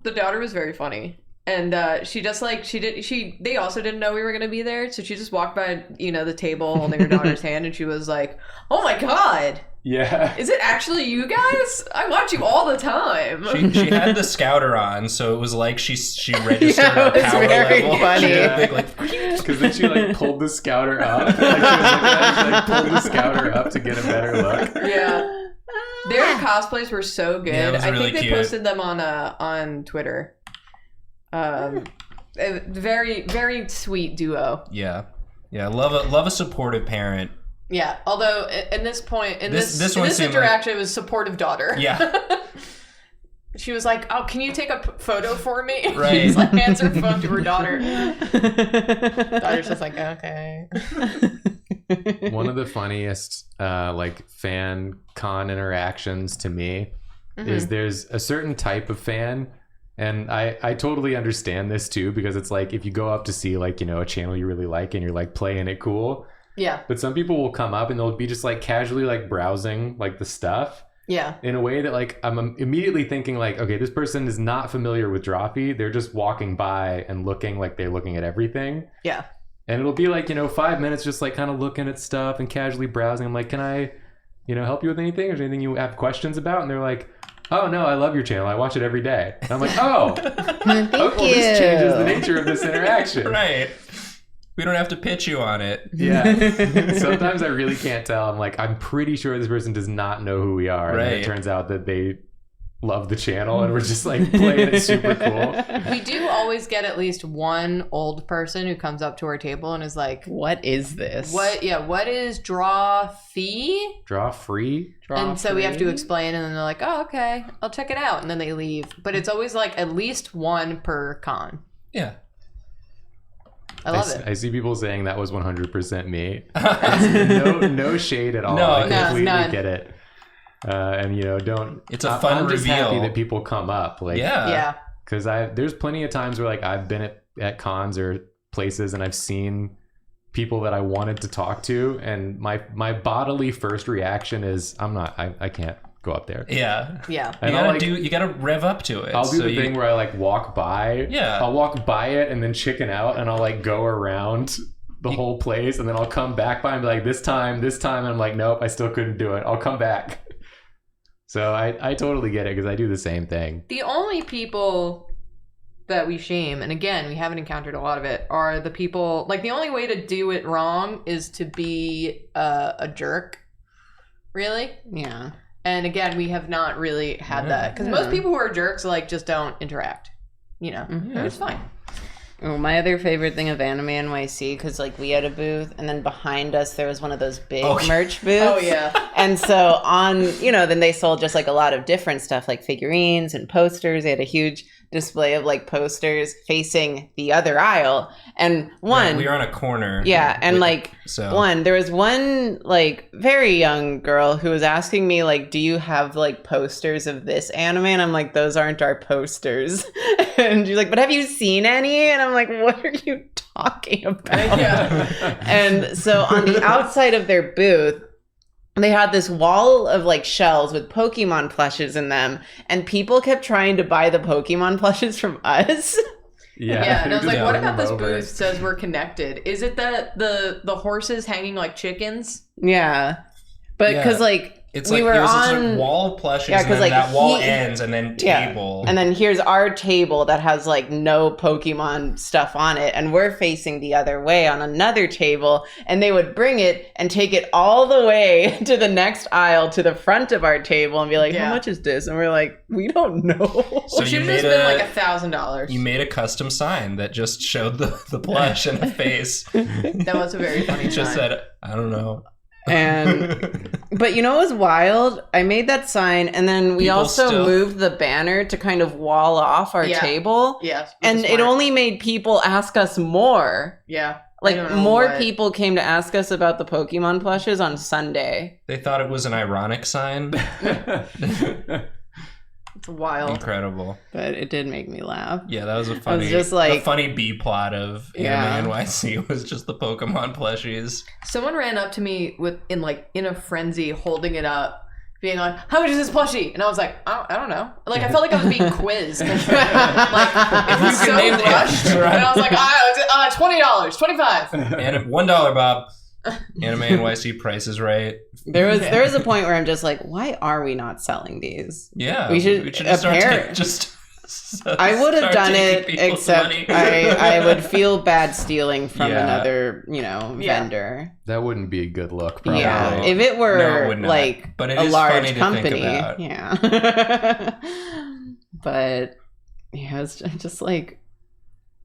S4: The daughter was very funny. And she just like they also didn't know we were gonna be there, so she just walked by, the table holding her daughter's hand, and she was like, "Oh my god,
S2: Yeah.
S4: is it actually you guys? I watch you all the time."
S3: She had the scouter on, so it was like she registered
S1: Yeah,
S3: our
S1: it was
S3: power
S1: very
S3: level.
S1: funny.
S3: She had a big, like,
S2: Because then she like pulled the scouter up. Like, she was like pulled the scouter up to get a better look.
S4: Yeah, their cosplays were so good.
S3: Yeah, it was
S4: I
S3: really
S4: think they
S3: cute.
S4: posted them on Twitter. A very very sweet duo.
S3: yeah. Love a supportive parent.
S4: Yeah, although in this point in
S3: This
S4: this
S3: one seemed like-
S4: interaction, it was supportive daughter.
S3: Yeah.
S4: She was like, "Oh, can you take a photo for me?"
S3: Right.
S4: She just like hands her phone to her daughter. Daughter's just like, "Okay."
S2: One of the funniest like fan con interactions to me is there's a certain type of fan, and I totally understand this too, because it's like if you go up to see like a channel you really like and you're like playing it cool,
S4: Yeah.
S2: but some people will come up and they'll be just like casually like browsing like the stuff,
S4: Yeah.
S2: in a way that like I'm immediately thinking like, okay, this person is not familiar with Drawfee. They're just walking by and looking like they're looking at everything.
S4: Yeah.
S2: And it'll be like, 5 minutes just like kind of looking at stuff and casually browsing. I'm like, can I, help you with anything? Or is there anything you have questions about? And they're like, oh no, I love your channel. I watch it every day. And I'm like, oh,
S5: Thank
S2: well,
S5: you.
S2: this changes the nature of this interaction.
S3: Right. We don't have to pitch you on it.
S2: Yeah. Sometimes I really can't tell. I'm like, I'm pretty sure this person does not know who we are. And then
S3: Right.
S2: it turns out that they love the channel and we're just like playing it super cool.
S4: We do always get at least one old person who comes up to our table and is like,
S1: What is this?
S4: what is Drawfee?
S2: Drawfee?
S4: And so we have to explain, and then they're like, oh, okay, I'll check it out. And then they leave. But it's always like at least one per con.
S3: Yeah.
S4: I love it.
S2: I see people saying that was 100% me. No shade at all.
S3: No,
S2: I
S3: no,
S2: completely
S4: none.
S2: get it. And don't.
S3: It's a fun
S2: I'm just happy
S3: reveal.
S2: that people come up. Like,
S4: Yeah.
S2: because there's plenty of times where like I've been at cons or places and I've seen people that I wanted to talk to, and my bodily first reaction is I can't go up there.
S3: Yeah.
S4: Yeah.
S2: And
S3: You gotta rev up to it.
S2: I'll do the thing where I like walk by.
S3: Yeah.
S2: I'll walk by it and then chicken out, and I'll like go around the whole place, and then I'll come back by and be like, this time, and I'm like, nope, I still couldn't do it. I'll come back. So I totally get it because I do the same thing.
S4: The only people that we shame, and again, we haven't encountered a lot of it, are the people, like the only way to do it wrong is to be a jerk. Really?
S1: Yeah.
S4: And again, we have not really had that. Because most people who are jerks, like, just don't interact. It's fine.
S1: Oh, my other favorite thing of Anime NYC, because like we had a booth, and then behind us there was one of those big merch booths.
S4: Oh, yeah.
S1: And so then they sold just like a lot of different stuff, like figurines and posters. They had a huge display of like posters facing the other aisle. And
S3: we were on a corner.
S1: Yeah, and there was one like very young girl who was asking me like, do you have like posters of this anime? And I'm like, those aren't our posters. And she's like, but have you seen any? And I'm like, what are you talking about?
S4: Yeah.
S1: And so on the outside of their booth, they had this wall of like shells with Pokemon plushes in them, and people kept trying to buy the Pokemon plushes from us.
S4: Yeah, and I was like,
S2: Just
S4: what
S2: bring
S4: about
S2: them
S4: this
S2: over.
S4: booth says we're connected? Is it that the horses hanging like chickens?
S1: Yeah. But because like
S3: It's
S1: we
S3: like
S1: were
S3: it was
S1: on
S3: just wall plushes,
S1: Yeah,
S3: and
S1: 'cause,
S3: then
S1: like,
S3: that wall
S1: he-
S3: ends, and then
S1: Yeah.
S3: table.
S1: And then here's our table that has like no Pokemon stuff on it, and we're facing the other way on another table, and they would bring it and take it all the way to the next aisle to the front of our table and be like,
S4: Yeah.
S1: how much is this? And we're like, we don't know.
S3: So
S4: It
S3: you
S4: should have
S3: made
S4: just been like $1,000.
S3: you made a custom sign that just showed the plush and the face.
S4: That was a very funny
S3: It just
S4: sign.
S3: said, I don't know.
S1: And but you know what was wild? I made that sign, and then we
S3: People
S1: also
S3: still-
S1: moved the banner to kind of wall off our
S4: Yeah.
S1: table.
S4: Yeah.
S1: And it only made people ask us more.
S4: Yeah. I
S1: Like
S4: don't know
S1: more
S4: what-
S1: people came to ask us about the Pokemon plushes on Sunday.
S3: They thought it was an ironic sign.
S4: It's wild.
S3: Incredible.
S1: But it did make me laugh.
S3: Yeah, that was a funny,
S1: just like-
S3: the funny B plot of
S1: Yeah.
S3: Anime NYC was just the Pokemon plushies.
S4: Someone ran up to me in a frenzy, holding it up, being like, "How much is this plushie?" And I was like, "I don't know." Like I felt like I was being quizzed. Like it was so
S3: name the
S4: rushed,
S3: answer, right?
S4: and I was like, $20, $25."
S3: And $1, Bob. Anime NYC Price is Right.
S1: There was a point where I'm just like, why are we not selling these?
S3: Yeah,
S1: We should
S3: just start
S1: apparent-
S3: just.
S1: I would have
S3: start
S1: done
S3: taking
S1: it,
S3: people's
S1: except
S3: money.
S1: I would feel bad stealing from
S3: Yeah.
S1: another,
S4: Yeah.
S1: vendor.
S2: That wouldn't be a good look, probably.
S1: Yeah, if it
S3: No,
S1: were
S3: it would not.
S1: like
S3: But it
S1: a
S3: is
S1: large
S3: funny to think
S1: company,
S3: about.
S1: yeah. But yeah, it's just like,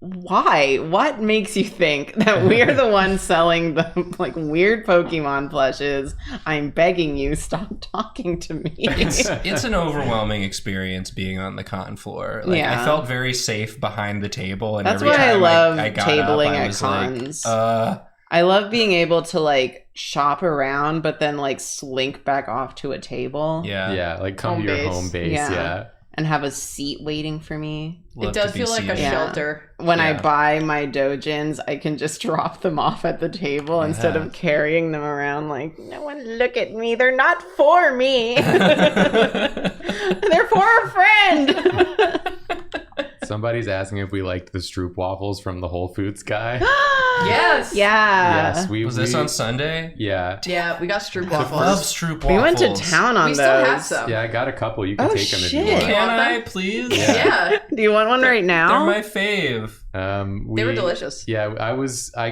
S1: why? What makes you think that we're the ones selling the like weird Pokemon plushes? I'm begging you, stop talking to me.
S3: It's an overwhelming experience being on the con floor. Like
S1: Yeah.
S3: I felt very safe behind the table, and
S1: That's
S3: every
S1: why I
S3: time
S1: love
S3: I got
S1: tabling
S3: up, I
S1: at
S3: was
S1: cons.
S3: like,
S1: I love being able to like shop around, but then like slink back off to a table.
S3: yeah.
S2: Yeah, like come
S4: Home
S2: to your
S4: base.
S2: home base.
S1: Yeah.
S2: Yeah.
S1: and have a seat waiting for me.
S4: It does feel like a
S1: Yeah.
S4: shelter.
S1: When I
S3: Yeah.
S1: buy my dojins, I can just drop them off at the table instead of carrying them around like, no one look at me. They're not for me. They're for a friend.
S2: Somebody's asking if we liked the Stroop waffles from the Whole Foods guy.
S4: Yes.
S1: Yeah.
S2: Yes,
S3: Was this on Sunday?
S2: Yeah.
S4: Yeah, we got Stroop
S3: Love
S4: waffles.
S3: Stroop waffles.
S1: We went to town on
S4: We
S1: those.
S4: still have some.
S2: Yeah, I got a couple. You can
S1: Oh,
S2: take them if you
S1: shit.
S2: want.
S3: Can
S4: want
S3: I,
S4: them?
S3: please?
S4: Yeah.
S1: Do you want one right now?
S3: They're my fave.
S4: They were delicious.
S2: Yeah,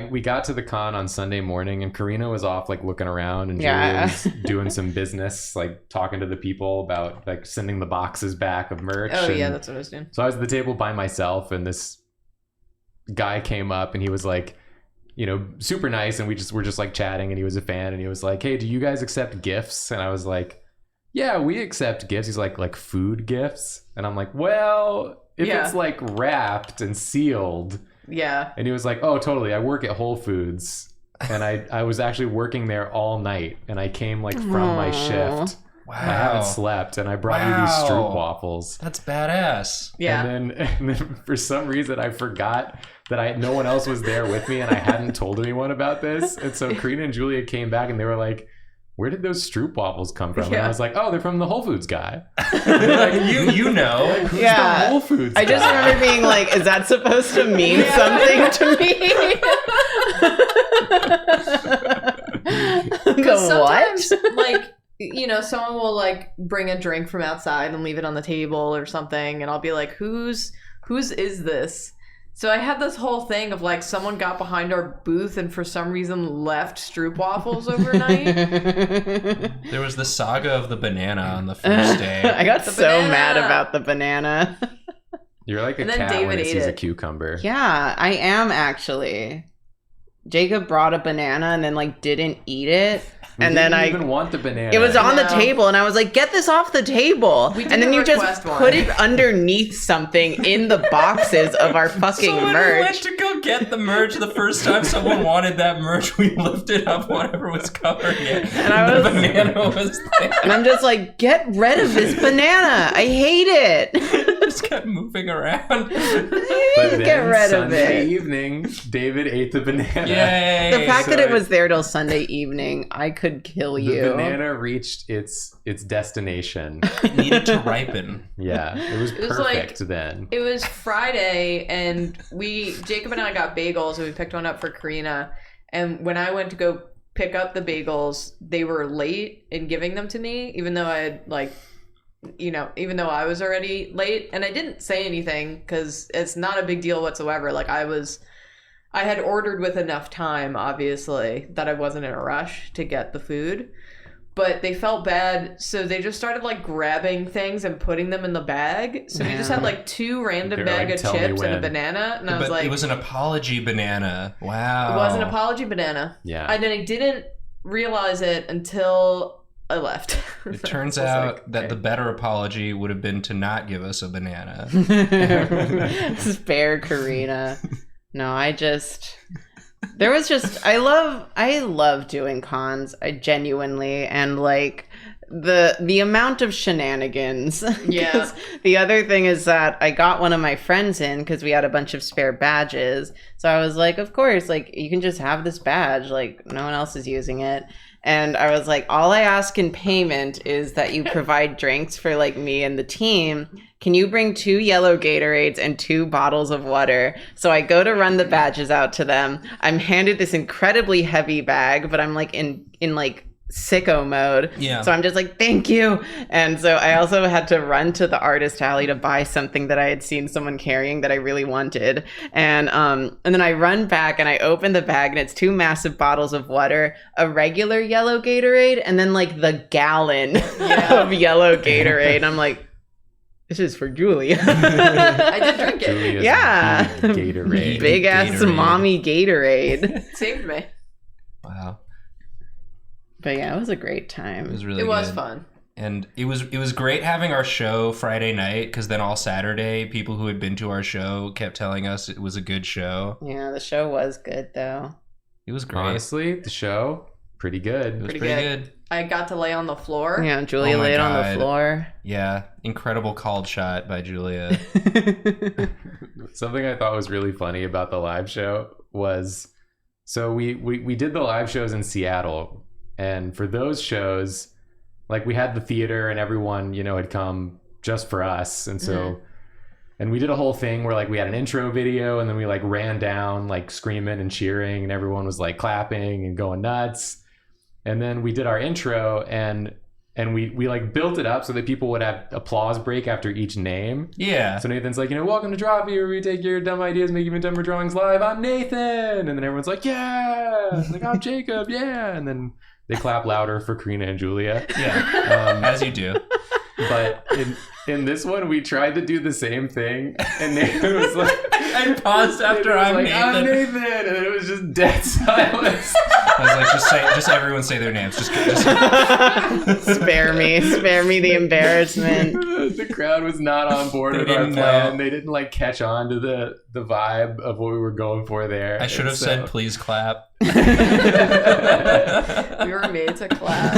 S2: we got to the con on Sunday morning, and Karina was off like looking around, and Julia
S1: Yeah.
S2: was doing some business, like talking to the people about like sending the boxes back of merch.
S4: Oh, yeah,
S2: and
S4: that's what I was doing.
S2: so I was at the table by myself, and this guy came up, and he was like, you know, super nice, and we're just like chatting, and he was a fan, and he was like, "Hey, do you guys accept gifts?" And I was like, "Yeah, we accept gifts." He's like food gifts, and I'm like, "Well, if
S4: Yeah.
S2: it's like wrapped and sealed."
S4: Yeah.
S2: And he was like, "Oh, totally. I work at Whole Foods." And I was actually working there all night, and I came like from my
S1: Aw.
S2: shift.
S3: Wow.
S2: I haven't slept, and I brought you these Stroop waffles.
S3: That's badass.
S4: Yeah.
S2: And then for some reason I forgot that no one else was there with me, and I hadn't told anyone about this. And so Karina and Julia came back, and they were like, "Where did those Stroop waffles come from?" And
S4: Yeah.
S2: I was like, "Oh, they're from the Whole Foods guy."
S3: You know.
S2: Who's
S1: Yeah.
S2: the Whole Foods
S1: I just
S2: guy?
S1: remember being like, is that supposed to mean something to me?
S4: Because
S1: The what?
S4: sometimes, like, you know, someone will like bring a drink from outside and leave it on the table or something, and I'll be like, whose is this? So I had this whole thing of like someone got behind our booth and for some reason left Stroop waffles overnight.
S3: There was the saga of the banana on the first day.
S1: I got
S4: The
S1: so
S4: banana.
S1: mad about the banana.
S2: You're like a
S4: And then
S2: cat when
S4: David
S2: it
S4: ate
S2: sees a
S4: it.
S2: cucumber.
S1: Yeah, I am actually. Jacob brought a banana and then like didn't eat it.
S2: We
S1: And then
S2: didn't
S1: I
S2: even want the banana.
S1: It was on the
S4: No.
S1: table, and I was like, "Get this off the table!"
S4: We
S1: And then
S4: didn't
S1: you just
S4: request one.
S1: put it underneath something in the boxes of our fucking
S3: So when we went
S1: merch.
S3: to go get the merch the first time someone wanted that merch, we lifted up whatever was covering it.
S1: And I was-
S3: the banana was there.
S1: And I'm just like, "Get rid of this banana! I hate it."
S3: It just kept moving around.
S2: But then
S1: Get rid of
S2: Sunday
S1: it.
S2: evening, David ate the banana.
S3: Yay!
S1: The fact
S2: So
S1: that it was there till Sunday evening, I could kill
S2: The
S1: you.
S2: banana reached its destination.
S3: It needed to ripen.
S2: Yeah, it was
S4: was like-
S2: perfect then.
S4: It was Friday, and Jacob and I got bagels, and we picked one up for Karina. And when I went to go pick up the bagels, they were late in giving them to me, even though I had even though I was already late. And I didn't say anything because it's not a big deal whatsoever. Like I had ordered with enough time, obviously, that I wasn't in a rush to get the food. But they felt bad, so they just started like grabbing things and putting them in the bag. So we just had like two random
S2: They're
S4: bag
S2: like,
S4: of
S2: "Tell me
S4: chips and a
S2: when."
S4: banana, and I was
S3: But
S4: like,
S3: it was an apology banana. Wow.
S4: it was an apology banana.
S2: Yeah.
S4: And then I didn't realize it until I left.
S3: It turns
S4: I was
S3: out
S4: like,
S3: that
S4: okay.
S3: the better apology would have been to not give us a banana.
S1: Spare Karina. No, I love doing cons. I genuinely, and like the amount of shenanigans.
S4: Yeah.
S1: 'Cause the other thing is that I got one of my friends in because we had a bunch of spare badges. So I was like, of course, like you can just have this badge. Like no one else is using it. And I was like, all I ask in payment is that you provide drinks for like me and the team. Can you bring 2 yellow Gatorades and 2 bottles of water? So I go to run the badges out to them. I'm handed this incredibly heavy bag, but I'm like in like sicko mode.
S3: Yeah.
S1: So I'm just like, thank you. And so I also had to run to the artist alley to buy something that I had seen someone carrying that I really wanted. And then I run back and I open the bag and it's 2 massive bottles of water, a regular yellow Gatorade, and then like the gallon of yellow Gatorade. And I'm like, this is for Julia.
S4: I did drink it.
S2: Julia's
S1: Yeah.
S2: big Gatorade.
S1: Big ass
S3: Gatorade.
S1: mommy Gatorade.
S4: It saved me.
S3: Wow.
S1: But yeah, it was a great
S3: It
S1: time.
S3: was really
S4: It was
S3: good.
S4: fun.
S3: And it was great having our show Friday night, because then all Saturday, people who had been to our show kept telling us it was a good show.
S1: Yeah, the show was good though.
S3: It was great.
S2: Honestly, the show pretty good.
S6: It was
S4: Pretty
S6: pretty
S4: good.
S6: good.
S4: I got to lay on the floor.
S1: Yeah, Julia
S6: Oh my
S1: laid on the
S6: God.
S1: floor.
S6: Yeah, incredible called shot by Julia.
S2: Something I thought was really funny about the live show was, so we did the live shows in Seattle, and for those shows, like we had the theater and everyone, you know, had come just for us, and so and we did a whole thing where like we had an intro video, and then we like ran down like screaming and cheering, and everyone was like clapping and going nuts, and then we did our intro, and we like built it up so that people would have applause break after each name.
S6: Yeah.
S2: So Nathan's like, you know, welcome to Drawfee, where we take your dumb ideas, make even dumber drawings live. I'm Nathan. And then everyone's like, yeah. Like, I'm Jacob. Yeah. And then they clap louder for Karina and Julia.
S6: Yeah. As you do.
S2: But in this one, we tried to do the same thing. And Nathan was like,
S6: I paused after I'm
S2: like,
S6: Nathan.
S2: I'm Nathan. And then it was just dead silence.
S6: I was like, just everyone say their names. Just
S1: Spare me the embarrassment.
S2: The crowd was not on board
S6: They
S2: with our
S6: didn't
S2: plan.
S6: know.
S2: They didn't like catch on to the vibe of what we were going for there.
S6: I should have said, please clap.
S4: We were made to clap.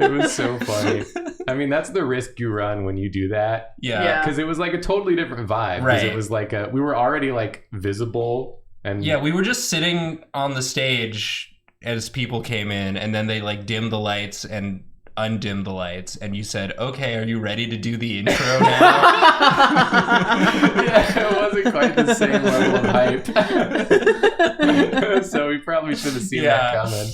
S2: It was so funny. I mean, that's the risk you run when you do that.
S6: Yeah.
S2: Because it was like a totally different vibe. 'Cause
S6: Right.
S2: It was like we were already like visible and
S6: Yeah, we were just sitting on the stage as people came in, and then they like dimmed the lights and undimmed the lights, and you said, okay, are you ready to do the intro now?
S2: Yeah, it wasn't quite the same level of hype. So we probably should have seen that coming.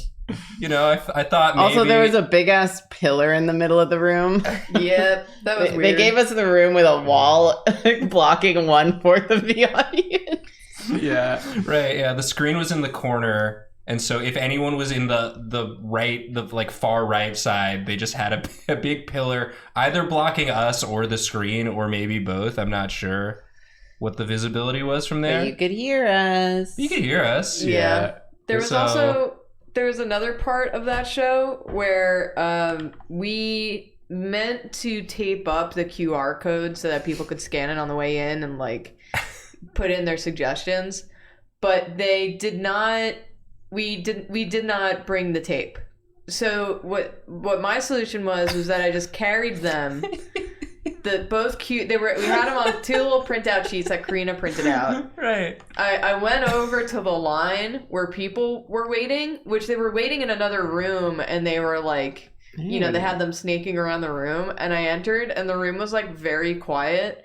S6: You know, I thought maybe...
S1: Also, there was a big ass pillar in the middle of the room.
S4: Yep, that was
S1: They
S4: weird.
S1: gave us the room with a wall blocking 1/4 of the audience.
S2: Yeah.
S6: Right, yeah, the screen was in the corner, and so if anyone was in the right, the like far right side, they just had a big pillar either blocking us or the screen, or maybe both. I'm not sure what the visibility was from there.
S1: But you could hear us.
S6: You could hear us.
S4: Yeah. There was
S6: So-
S4: also another part of that show where we meant to tape up the QR code so that people could scan it on the way in and like put in their suggestions, but they did not. We did not bring the tape. So what my solution was that I just carried them. We had them on 2 little printout sheets that Karina printed out.
S6: Right.
S4: I went over to the line where people were waiting, which they were waiting in another room, and they were like, you know, they had them snaking around the room, and I entered, and the room was like very quiet,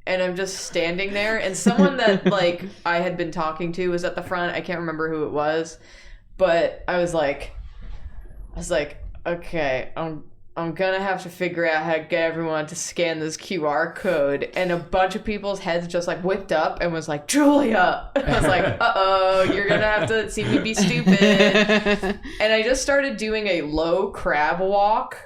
S4: and I'm just standing there, and someone that like I had been talking to was at the front. I can't remember who it was, but I was like, okay, I'm gonna have to figure out how to get everyone to scan this QR code. And a bunch of people's heads just like whipped up and was like, Julia! I was like, uh-oh, you're gonna have to see me be stupid. And I just started doing a low crab walk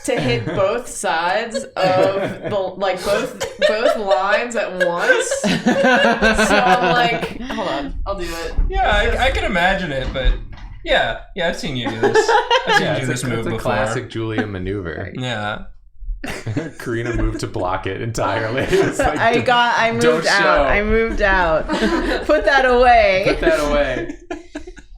S4: to hit both sides of both lines at once. So I'm like, hold on, I'll do it.
S6: Yeah, I can imagine it, but yeah, I've seen you do this. I've seen you do this move
S2: it's a
S6: before.
S2: classic Julia maneuver.
S6: Yeah.
S2: Karina moved to block it entirely. It's like,
S1: I
S2: don't
S1: moved out. Put that away.
S2: Put that away.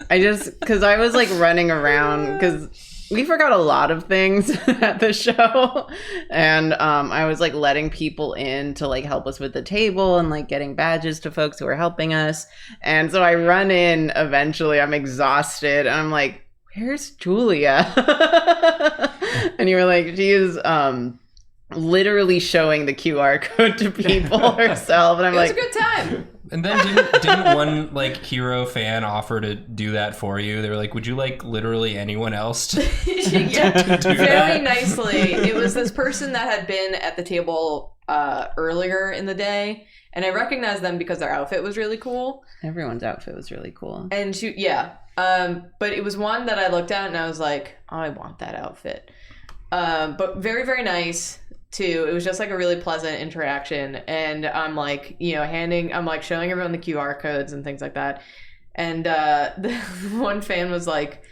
S1: Because I was like running around because we forgot a lot of things at the show, and I was like letting people in to like help us with the table and like getting badges to folks who were helping us. And so I run in eventually. I'm exhausted, and I'm like, "Where's Julia?" And you were like, "She is literally showing the QR code to people herself." And I'm
S4: It was
S1: like,
S4: a good time.
S6: And then didn't one like hero fan offer to do that for you? They were like, "Would you like literally anyone else to
S4: Yeah,
S6: do
S4: very
S6: that?"
S4: nicely. It was this person that had been at the table earlier in the day, and I recognized them because their outfit was really cool.
S1: everyone's outfit was really cool.
S4: And but it was one that I looked at and I was like, oh, I want that outfit. But very, very nice too. It was just like a really pleasant interaction. And I'm like, you know, I'm like showing everyone the QR codes and things like that. And the one fan was like,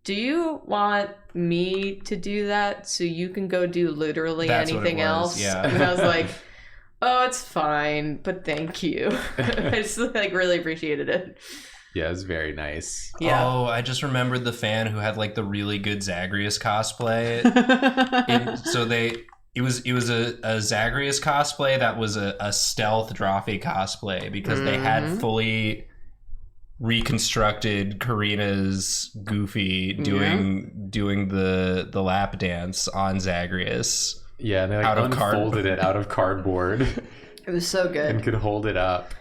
S4: do you want me to do that so you can go do literally
S6: That's what it
S4: anything
S6: was,
S4: else?
S6: yeah.
S4: And I was like, oh, it's fine, but thank you. I just like really appreciated it.
S2: Yeah, it was very nice.
S1: Yeah.
S6: Oh, I just remembered the fan who had like the really good Zagreus cosplay. It was a Zagreus cosplay that was a stealth Drawfee cosplay because they had fully reconstructed Karina's Goofy doing the lap dance on Zagreus.
S2: Yeah, and they like
S6: Out of
S2: unfolded it out of cardboard
S4: It was so good.
S2: and could hold it up.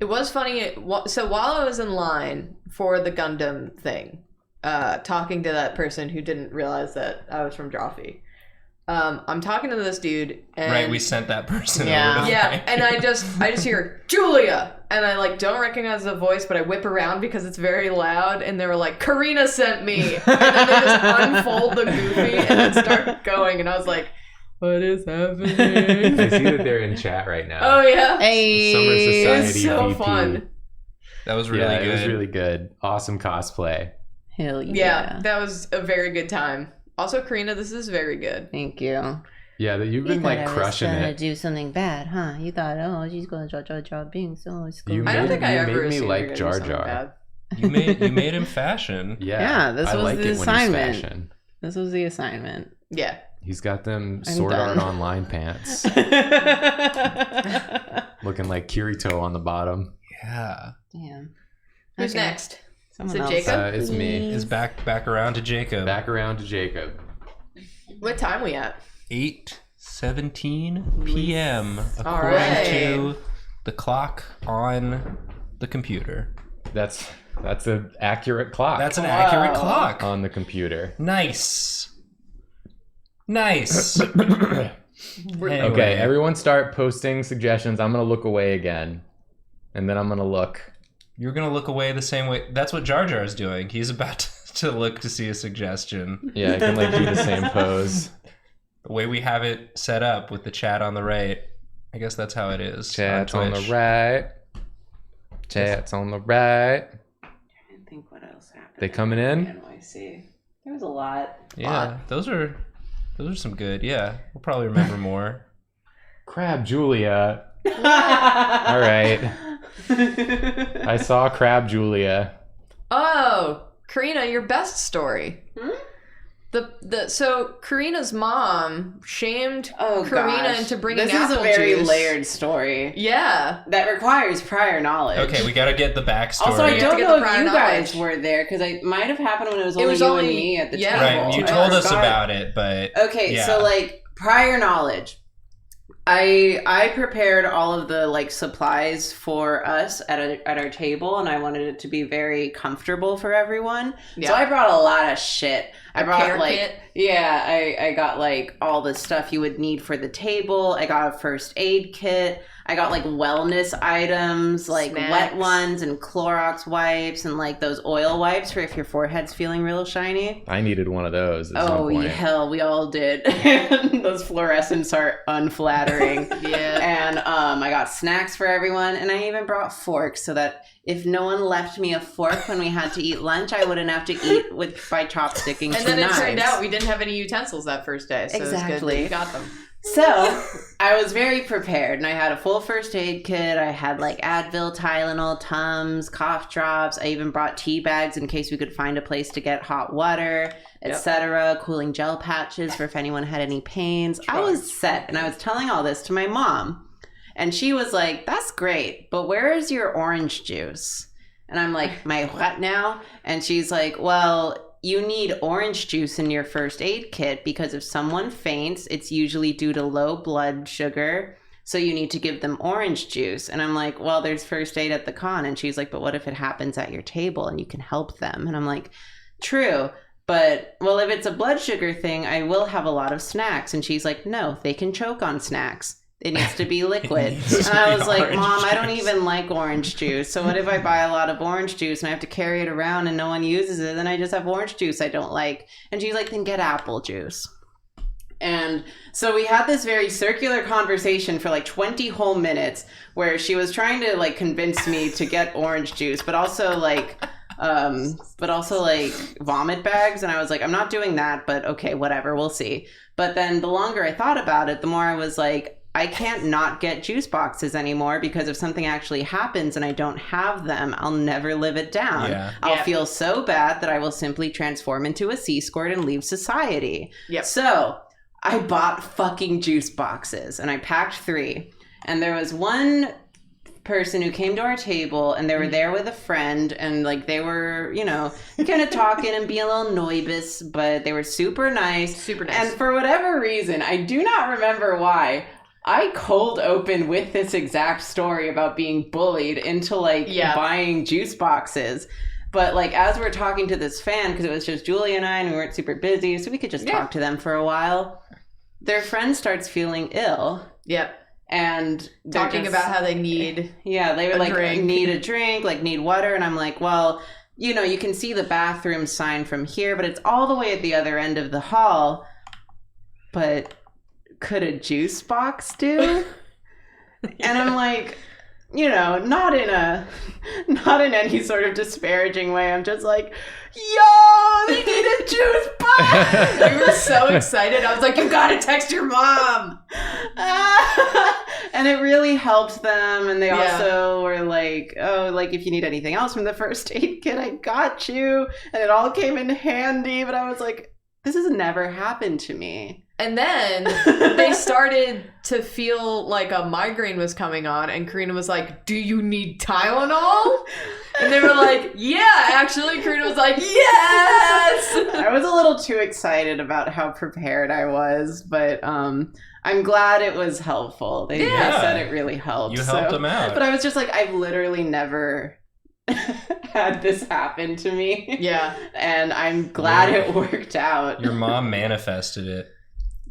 S4: It was funny. So while I was in line for the Gundam thing, talking to that person who didn't realize that I was from Drawfee, I'm talking to this dude. And
S6: Right, we sent that person
S1: Yeah.
S6: over to
S4: yeah,
S6: find
S4: and I just hear Julia, and I like don't recognize the voice, but I whip around because it's very loud, and they were like, Karina sent me, and then they just unfold the Goofy and then start going, and I was like, what is happening?
S2: I see that they're in chat right now.
S4: Oh yeah,
S1: Hey.
S2: Summer
S4: it was
S2: Society
S4: so
S2: VP.
S4: fun.
S6: That was really
S2: Yeah,
S6: good.
S2: it was really good. Awesome cosplay.
S1: Hell yeah.
S4: Yeah, that was a very good time. Also, Karina, this is very good.
S1: Thank you.
S2: Yeah, that you've been like crushing
S1: gonna
S2: it.
S1: do something bad, huh? You thought, oh, she's gonna Jar being so it's
S2: You
S4: I don't think I
S2: you
S4: ever
S2: made me
S4: assumed you were
S2: like
S4: gonna do
S2: Jar
S4: something
S2: Jar.
S4: bad.
S6: You made him fashion.
S2: Yeah,
S1: this
S2: I
S1: was
S2: like
S1: the
S2: it when he's
S1: assignment.
S2: fashion.
S1: This was the assignment.
S4: Yeah.
S2: He's got them
S1: I'm
S2: Sword
S1: done.
S2: Art Online pants, looking like Kirito on the bottom.
S6: Yeah.
S1: Damn.
S4: Who's
S1: Okay.
S4: next?
S1: Someone
S4: Is it
S1: else.
S4: Jacob?
S2: It's me.
S6: Is back around to Jacob.
S2: Back around to Jacob.
S4: What time we at?
S6: 8:17 p.m. according
S4: right.
S6: to the clock on the computer.
S2: That's an accurate clock.
S6: That's an accurate
S1: Wow.
S6: clock.
S2: on the computer.
S6: Nice. Nice.
S2: Okay,
S6: Anyway.
S2: everyone start posting suggestions. I'm gonna look away again, and then I'm gonna look.
S6: You're gonna look away the same way. That's what Jar Jar is doing. He's about to look to see a suggestion.
S2: Yeah, I can like do the same pose.
S6: The way we have it set up with the chat on the right, I guess that's how it is.
S2: Chat's on the
S6: Twitch.
S2: right. Chat's on the right.
S1: I think what else happened.
S2: They coming in?
S1: NYC. There was a lot.
S6: Yeah, those are some good. Yeah, we'll probably remember more.
S2: Crab Julia. All right. I saw Crab Julia.
S4: Oh, Karina, your best story. So Karina's mom shamed Karina into bringing
S1: This is
S4: apple
S1: a very
S4: juice.
S1: layered story
S4: Yeah.
S1: that requires prior knowledge.
S6: Okay, we gotta get the backstory.
S1: Also, I
S4: You have to
S1: don't
S4: get
S1: know
S4: the
S1: if
S4: prior
S1: you guys
S4: knowledge.
S1: were there because it might have happened when it was
S4: It
S1: only
S4: was
S1: you
S4: only-
S1: and me at the
S4: yeah.
S1: table.
S6: Right, you
S1: I
S6: told us
S1: forgot.
S6: about it, but
S1: Okay,
S6: yeah.
S1: so like prior knowledge. I prepared all of the like supplies for us at our table, and I wanted it to be very comfortable for everyone.
S4: Yeah.
S1: So I brought a lot of shit. I brought
S4: care
S1: like
S4: kit?
S1: I got like all the stuff you would need for the table. I got a first aid kit. I got like wellness items, like
S4: Snacks.
S1: wet ones and Clorox wipes and like those oil wipes for if your forehead's feeling real shiny.
S2: I needed one of those at some
S1: Oh,
S2: point.
S1: hell, we all did. Those fluorescents are unflattering.
S4: Yeah.
S1: And I got snacks for everyone, and I even brought forks so that if no one left me a fork when we had to eat lunch, I wouldn't have to eat by chopsticking
S4: And
S1: two
S4: then it
S1: knives.
S4: turned out we didn't have any utensils that first day, so it was good that
S1: Exactly.
S4: you got them.
S1: So I was very prepared, and I had a full first aid kit. I had like Advil, Tylenol, Tums, cough drops. I even brought tea bags in case we could find a place to get hot water, etc. Cooling gel patches for if anyone had any pains. I was set, and I was telling all this to my mom, and she was like, "That's great, but where is your orange juice?" And I'm like, "My what now?" And she's like, "Well, you need orange juice in your first aid kit because if someone faints, it's usually due to low blood sugar. So you need to give them orange juice." And I'm like, "Well, there's first aid at the con." And she's like, "But what if it happens at your table and you can help them?" And I'm like, "True. But, well, if it's a blood sugar thing, I will have a lot of snacks." And she's like, "No, they can choke on snacks. It needs to be liquid."
S6: needs to
S1: And I
S6: be
S1: was like,
S6: orange
S1: "Mom, I don't
S6: juice."
S1: even like orange juice. So what if I buy a lot of orange juice and I have to carry it around and no one uses it? Then I just have orange juice I don't like." And she's like, "Then get apple juice." And so we had this very circular conversation for like 20 whole minutes where she was trying to like convince me to get orange juice, but also like vomit bags. And I was like, "I'm not doing that, but okay, whatever, we'll see." But then the longer I thought about it, the more I was like, I can't not get juice boxes anymore because if something actually happens and I don't have them, I'll never live it down.
S6: Yeah.
S1: I'll
S4: Yep.
S1: feel so bad that I will simply transform into a sea squirt and leave society.
S4: Yep.
S1: So I bought fucking juice boxes and I packed 3. And there was one person who came to our table and they were there with a friend and like they were, you know, kind of talking and being a little noibus, but they were super nice.
S4: Super nice.
S1: And for whatever reason, I do not remember why, I cold opened with this exact story about being bullied into like buying juice boxes. But like as we're talking to this fan, because it was just Julie and I and we weren't super busy, so we could just talk to them for a while, their friend starts feeling ill.
S4: Yep.
S1: And they're
S4: Talking
S1: just,
S4: about how they need
S1: they were
S4: a
S1: like
S4: drink.
S1: need a drink, like need water, and I'm like, well, you know, you can see the bathroom sign from here, but it's all the way at the other end of the hall. But could a juice box do? And I'm like, you know, not in any sort of disparaging way. I'm just like, yo, they need a juice box.
S4: We were so excited. I was like, you gotta text your mom.
S1: And it really helped them. And they also were like, oh, like if you need anything else from the first aid kit, I got you. And it all came in handy. But I was like, this has never happened to me.
S4: And then they started to feel like a migraine was coming on, and Karina was like, do you need Tylenol? And they were like, yeah, actually. Karina was like, yes!
S1: I was a little too excited about how prepared I was, but I'm glad it was helpful. They said it really helped.
S6: You helped them out.
S1: But I was just like, I've literally never had this happen to me.
S4: Yeah.
S1: And I'm glad it worked out.
S6: Your mom manifested it.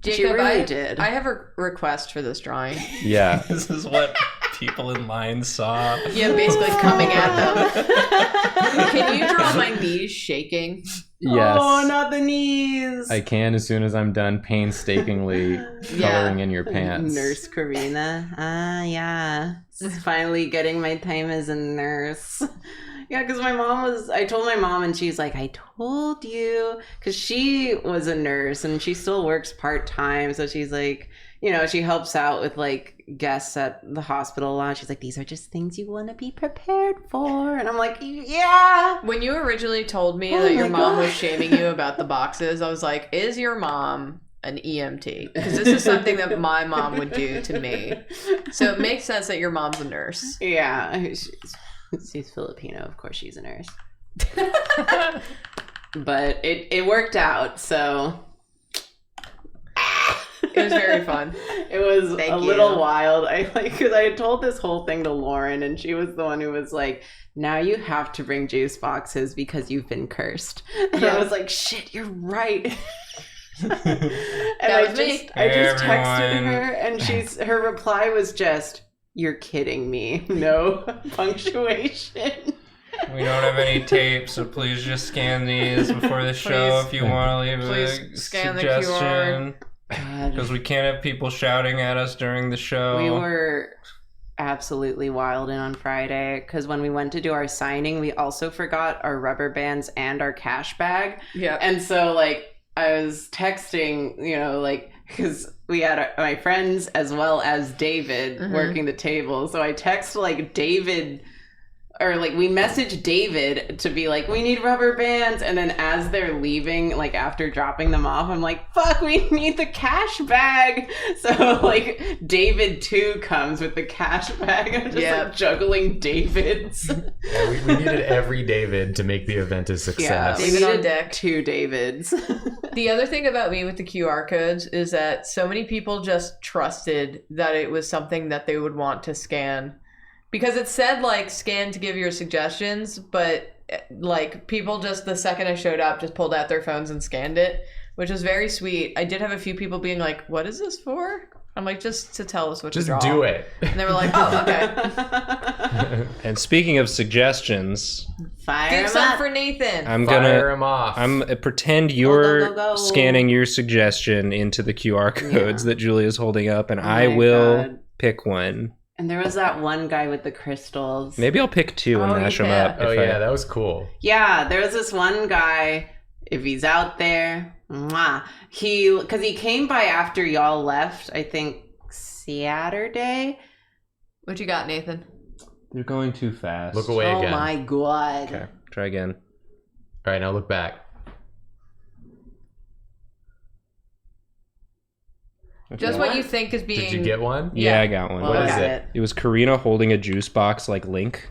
S1: She
S4: Jacob,
S1: really did.
S4: I have a request for this drawing.
S2: Yeah.
S6: This is what people in line saw.
S4: Yeah, basically coming at them. Can you draw my knees shaking?
S2: Yes.
S1: Oh, not the knees.
S2: I can as soon as I'm done painstakingly coloring in your pants.
S1: Nurse Karina. Yeah. Finally getting my time as a nurse. Yeah, because I told my mom and she's like, I told you. Because she was a nurse and she still works part-time. So she's like, you know, she helps out with like guests at the hospital a lot. She's like, these are just things you want to be prepared for. And I'm like, yeah.
S4: When you originally told me that your mom was shaming you about the boxes, I was like, is your mom an EMT? Because this is something that my mom would do to me. So it makes sense that your mom's a nurse.
S1: Yeah. She's Filipino. Of course she's a nurse. But it worked out, so...
S4: It was very fun.
S1: It was
S4: Thank you.
S1: little wild. Because I had told this whole thing to Lauren, and she was the one who was like, now you have to bring juice boxes because you've been cursed. And I was like, shit, you're right. And I just texted her, and her reply was just, you're kidding me. No punctuation.
S6: We don't have any tape, so please just scan these before the show if you want to leave a
S4: scan the
S6: suggestion.
S1: God.
S6: Because we can't have people shouting at us during the show.
S1: We were absolutely wild in on Friday because when we went to do our signing, we also forgot our rubber bands and our cash bag.
S4: Yeah.
S1: And so, like, I was texting, you know, like, because we had my friends as well as David working the table. So I text, like, David, or, like, we messaged David to be like, we need rubber bands. And then as they're leaving, like, after dropping them off, I'm like, fuck, we need the cash bag. So, like, David, too, comes with the cash bag. I'm just, like, juggling Davids.
S7: Yeah, we needed every David to make the event a success.
S1: We
S4: David on
S1: needed
S4: deck.
S1: 2 Davids.
S4: The other thing about me with the QR codes is that so many people just trusted that it was something that they would want to scan. Because it said, like, scan to give your suggestions, but, like, people just, the second I showed up, just pulled out their phones and scanned it, which was very sweet. I did have a few people being like, what is this for? I'm like, just to tell us what
S7: Just
S4: to draw.
S7: do it.
S4: And they were like, oh, okay.
S6: And speaking of suggestions,
S1: Fire
S4: Do
S1: 'em
S4: some
S1: up.
S4: for Nathan.
S6: I'm
S7: Fire
S6: gonna
S7: him off.
S6: pretend you're
S1: go.
S6: scanning your suggestion into the QR codes that Julia's holding up, and I
S1: my
S6: will
S1: God.
S6: pick one.
S1: And there was that one guy with the crystals.
S6: Maybe I'll pick 2 and
S4: Oh,
S6: mash
S4: you
S6: them up.
S7: Oh
S6: if
S7: yeah,
S6: I-
S7: that was cool.
S1: Yeah, there was this one guy, if he's out there, because he came by after y'all left, I think Saturday.
S4: What you got, Nathan?
S3: They're going too fast.
S7: Look away
S1: Oh
S7: again.
S1: my god.
S3: Okay, try again.
S7: All right, now look back.
S3: Okay.
S4: Just what you think is being.
S7: Did you get one?
S3: Yeah, I got one.
S1: Well,
S7: What is
S1: got
S7: it?
S3: It was Karina holding a juice box like Link.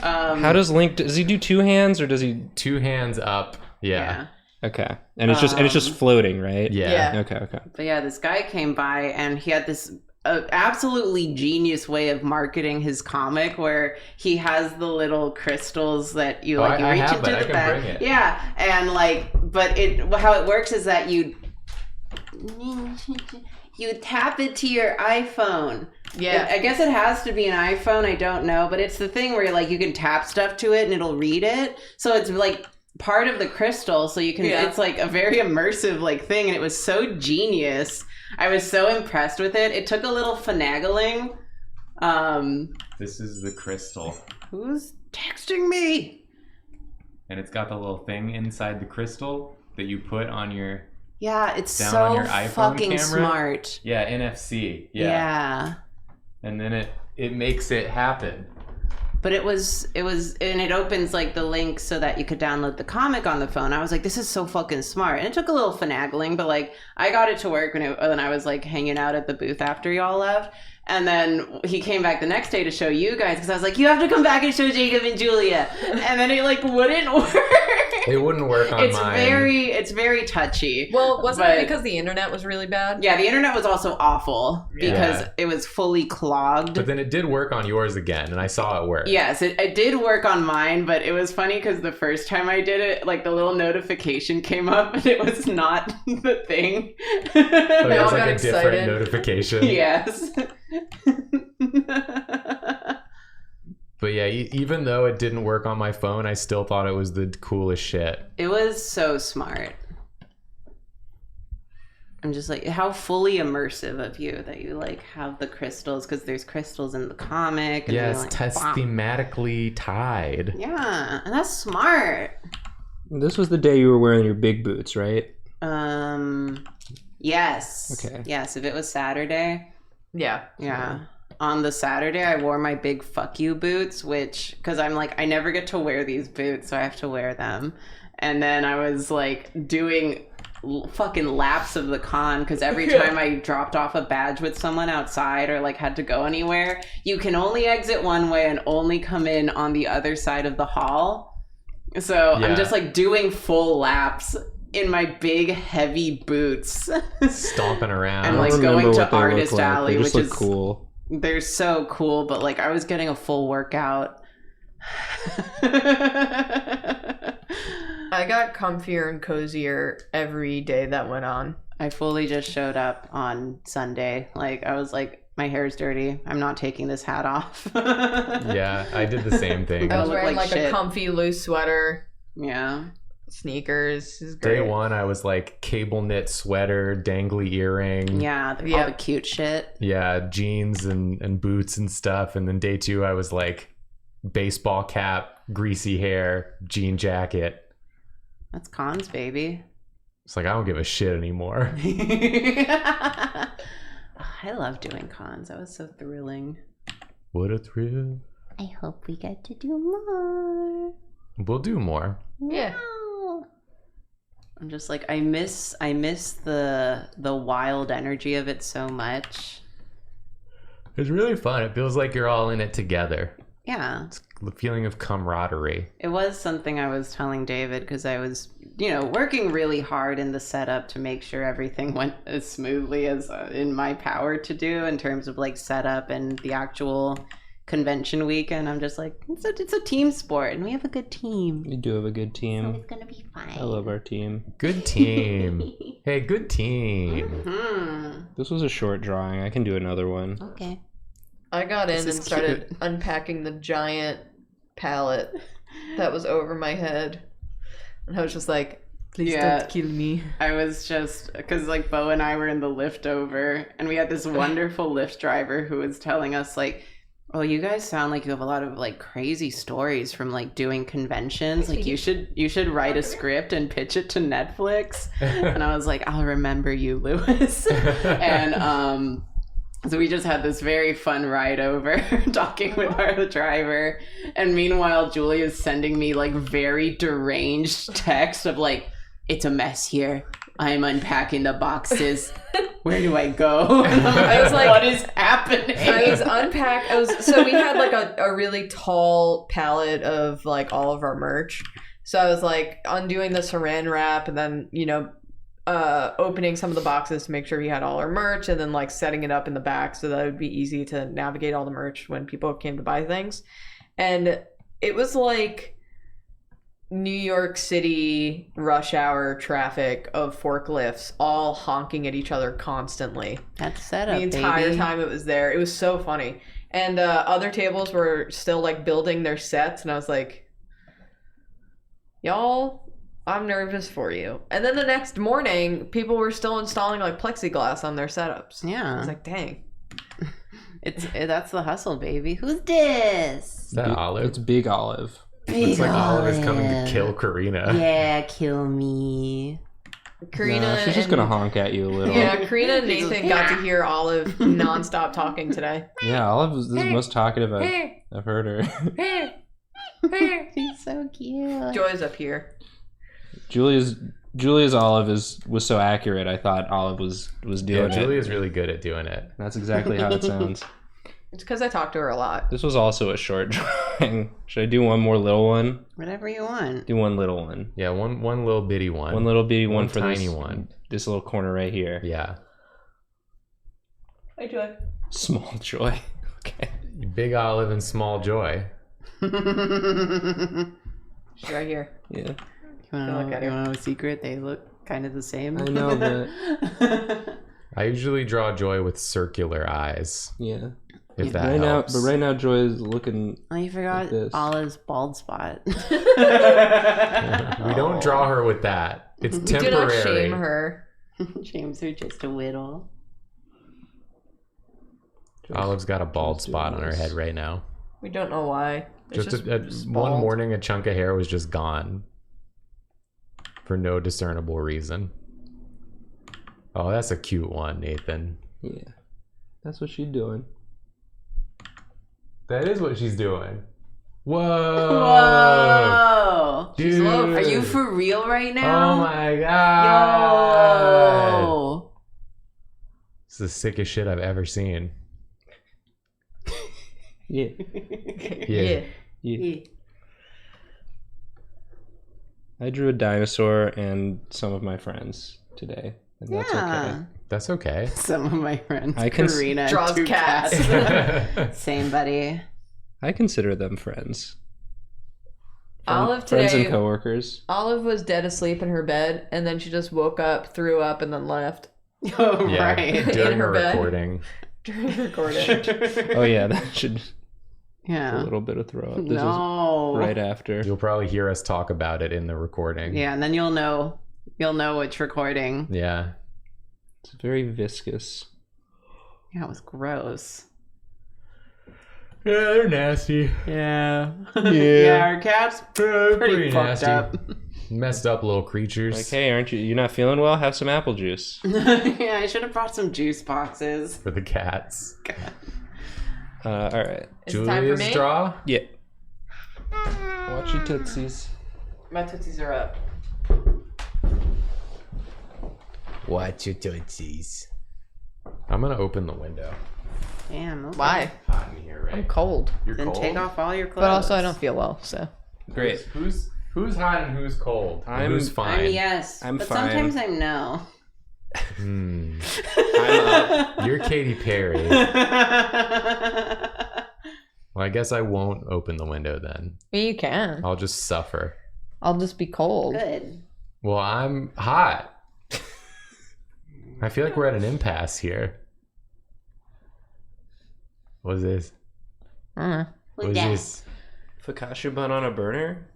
S3: How does Link? Does he do two hands or does he?
S7: 2 hands up.
S1: Yeah.
S3: Okay, and it's just floating, right?
S7: Yeah.
S4: Yeah.
S3: Okay.
S1: But yeah, this guy came by and he had this absolutely genius way of marketing his comic where he has the little crystals that you like.
S7: I
S1: You reach
S7: have,
S1: into
S7: but I
S1: the
S7: can
S1: back.
S7: bring it.
S1: Yeah, and like, but how it works is that you tap it to your iPhone.
S4: Yeah.
S1: I guess it has to be an iPhone. I don't know, but it's the thing where like you can tap stuff to it and it'll read it. So it's like part of the crystal, so you can.
S4: Yeah.
S1: It's like a very immersive like thing, and it was so genius. I was so impressed with it. It took a little finagling.
S2: This is the crystal,
S1: Who's texting me?
S2: and it's got the little thing inside the crystal that you put on your
S1: Yeah, it's
S2: Down
S1: so
S2: on your iPhone
S1: fucking
S2: camera?
S1: smart.
S2: NFC.
S1: Yeah.
S2: And then it makes it happen.
S1: But it was, and it opens like the link so that you could download the comic on the phone. I was like, this is so fucking smart. And it took a little finagling, but like I got it to work when I was like hanging out at the booth after y'all left. And then he came back the next day to show you guys because I was like, you have to come back and show Jacob and Julia. And then it like wouldn't work.
S7: It wouldn't work on mine.
S1: It's very touchy.
S4: Well, wasn't
S1: But-
S4: it because the internet was really bad?
S1: Yeah, the internet was also awful because
S7: Yeah.
S1: it was fully clogged.
S7: But then it did work on yours again, and I saw it work.
S1: Yes, it did work on mine, but it was funny because the first time I did it, like the little notification came up and it was not the thing.
S7: So it
S4: all
S7: was
S4: got
S7: like a
S4: excited.
S7: different notification.
S1: Yes.
S7: But yeah, even though it didn't work on my phone, I still thought it was the coolest shit.
S1: It was so smart. I'm just like, how fully immersive of you that you like have the crystals because there's crystals in the comic. And
S7: Yeah,
S1: you're
S7: it's
S1: like, wow.
S7: thematically tied.
S1: Yeah, and that's smart.
S3: This was the day you were wearing your big boots, right?
S1: Yes.
S3: Okay.
S1: Yes, if it was Saturday.
S4: Yeah.
S1: Yeah. On the Saturday, I wore my big fuck you boots, because I'm like, I never get to wear these boots, so I have to wear them. And then I was like doing fucking laps of the con because every time I dropped off a badge with someone outside or like had to go anywhere, you can only exit one way and only come in on the other side of the hall. So
S7: Yeah.
S1: I'm just like doing full laps in my big heavy boots.
S7: Stomping around.
S1: And,
S3: I
S1: like,
S3: don't
S1: going
S3: remember
S1: to
S3: what they look
S1: Artist
S3: like.
S1: Alley,
S3: They just
S1: which
S3: look
S1: is-
S3: cool.
S1: They're so cool, but like I was getting a full workout.
S4: I got comfier and cozier every day that went on.
S1: I fully just showed up on Sunday. Like I was like, my hair's dirty. I'm not taking this hat off.
S7: Yeah, I did the same thing.
S4: I was
S1: look
S4: wearing
S1: like
S4: like a
S1: shit.
S4: comfy loose sweater,
S1: Yeah.
S4: sneakers. This is great.
S7: Day one, I was like cable knit sweater, dangly earring.
S1: Yeah. All
S4: Yeah.
S1: the cute shit.
S7: Yeah, jeans and boots and stuff. And then day two, I was like baseball cap, greasy hair, jean jacket.
S1: That's cons, baby.
S7: It's like, I don't give a shit anymore.
S1: I love doing cons. That was so thrilling.
S7: What a thrill.
S5: I hope we get to do more.
S7: We'll do more.
S4: Yeah.
S5: Wow.
S1: I'm just like I miss the wild energy of it so much.
S7: It's really fun. It feels like you're all in it together.
S1: Yeah.
S7: It's the feeling of camaraderie.
S1: It was something I was telling David because I was, working really hard in the setup to make sure everything went as smoothly as in my power to do in terms of like setup and the actual convention week. And I'm just like, it's a team sport and we have a good team.
S3: We do have a good
S5: So
S3: team.
S5: it's gonna be fine.
S3: I love our team.
S7: Good team. Hey, good team.
S1: Hmm.
S3: This was a short drawing. I can do another one.
S5: Okay.
S4: I got
S1: This
S4: in
S1: is
S4: and started
S1: cute.
S4: unpacking the giant pallet that was over my head. And I was just like, please
S1: Yeah.
S4: don't kill me.
S1: I was just because like Bo and I were in the lift over and we had this wonderful lift driver who was telling us like Oh, you guys sound like you have a lot of like crazy stories from like doing conventions. Like you should write a script and pitch it to Netflix. And I was like, I'll remember you, Lewis. And so we just had this very fun ride over talking with our driver. And meanwhile, Julia's sending me like very deranged text of like, it's a mess here. I'm unpacking the boxes. Where do I go?
S4: I was like,
S1: what is happening?
S4: I was so we had like a really tall pallet of like all of our merch. So I was like undoing the saran wrap and then, opening some of the boxes to make sure we had all our merch and then like setting it up in the back so that it would be easy to navigate all the merch when people came to buy things. And it was like New York City rush hour traffic of forklifts all honking at each other constantly.
S1: That's setup,
S4: the entire
S1: baby.
S4: time it was there. It was so funny. And other tables were still like building their sets and I was like, y'all, I'm nervous for you. And then the next morning people were still installing like plexiglass on their setups.
S1: Yeah.
S4: I was like, dang.
S1: That's the hustle, baby. Who's this?
S7: Is that Olive?
S3: It's Big Olive.
S7: Looks like Olive is coming to kill Karina.
S1: Yeah, kill me.
S4: Karina
S3: No, she's just gonna honk at you a little.
S4: Yeah, Karina and Nathan got to hear Olive nonstop talking today.
S3: Yeah, Olive is the most talkative I've heard her.
S1: She's so cute.
S4: Joy's up here.
S3: Julia's Olive was so accurate. I thought Olive was doing it.
S7: Julia's really good at doing it.
S3: That's exactly how it sounds.
S4: It's because I talk to her a lot.
S3: This was also a short drawing. Should I do one more little one?
S1: Whatever you want.
S3: Do one little one.
S7: Yeah, one little bitty one.
S3: One little bitty one for
S7: tiny
S3: this
S7: one.
S3: This little corner right here.
S7: Yeah.
S4: Hi, Joy.
S3: Small Joy. Okay.
S7: Big Olive and Small Joy.
S4: She's right here.
S3: Yeah.
S1: You
S4: Look
S1: want
S4: at
S1: to
S4: her.
S1: know a secret? They look kind of the same.
S3: I know, but
S7: I usually draw Joy with circular eyes.
S3: yeah.
S7: If that
S3: Right
S7: helps.
S3: now, Joy is looking.
S1: Oh, you forgot
S3: Like this.
S1: Olive's bald spot.
S7: We don't draw her with that. It's
S4: Do
S7: temporary.
S4: not shame her.
S1: James are just a whittle.
S7: Olive's got a bald
S3: Just do
S7: spot on her
S3: this.
S7: head right now.
S4: We don't know why. It's
S7: Just
S4: just
S7: one
S4: bald.
S7: morning, a chunk of hair was just gone for no discernible reason. Oh, that's a cute one, Nathan.
S3: Yeah. That's what she's doing.
S7: That is what she's doing. Whoa!
S1: Whoa!
S7: Dude.
S1: Are you for real right now?
S7: Oh my god!
S1: Yo!
S7: It's the sickest shit I've ever seen.
S3: Yeah.
S7: Yeah.
S3: Yeah. I drew a dinosaur and some of my friends today, and that's okay.
S7: That's okay.
S1: Some of my friends,
S3: I can
S1: Karina, and
S4: draws
S1: two
S4: cats.
S1: Same, buddy.
S3: I consider them friends.
S4: Olive
S3: Friends and
S4: today.
S3: coworkers.
S4: Olive was dead asleep in her bed, and then she just woke up, threw up, and then left
S1: Oh,
S7: Yeah,
S1: right.
S7: during
S4: In her
S7: a
S4: bed.
S7: recording.
S4: during recording.
S3: Oh yeah, that should a
S1: Yeah.
S3: little bit of throw up. This
S1: No.
S3: is right after.
S7: You'll probably hear us talk about it in the recording.
S1: Yeah, and then you'll know which recording.
S7: Yeah.
S3: It's very viscous.
S1: Yeah, it was gross.
S7: Yeah, they're nasty.
S1: Yeah.
S7: Yeah.
S1: Our cat's pretty fucked up.
S7: Messed up little creatures.
S3: Like, hey, aren't you? You're not feeling well? Have some apple juice.
S1: Yeah, I should have brought some juice boxes.
S7: For the cats.
S3: All right.
S4: Is it time for
S7: Julia's
S4: me?
S7: draw.
S3: Yeah. Watch your tootsies.
S4: My tootsies are up.
S7: Watch your tootsies. I'm gonna open the window.
S1: Damn. Okay.
S4: Why?
S7: Hot in here, right?
S4: I'm cold.
S7: You're
S1: Then
S7: cold.
S1: take off all your clothes.
S4: But also, I don't feel well, so.
S3: Great.
S7: Who's hot and who's cold?
S3: I'm-
S7: Who's fine?
S1: I'm yes.
S3: I'm
S1: but
S3: fine.
S1: sometimes I'm no.
S7: Hmm.
S3: I'm up.
S7: You're Katy Perry. Well, I guess I won't open the window then.
S4: You can.
S7: I'll just suffer.
S4: I'll just be cold.
S1: Good.
S7: Well, I'm hot. I feel like we're at an impasse here. What is this? What is this?
S3: Focaccia bun on a burner?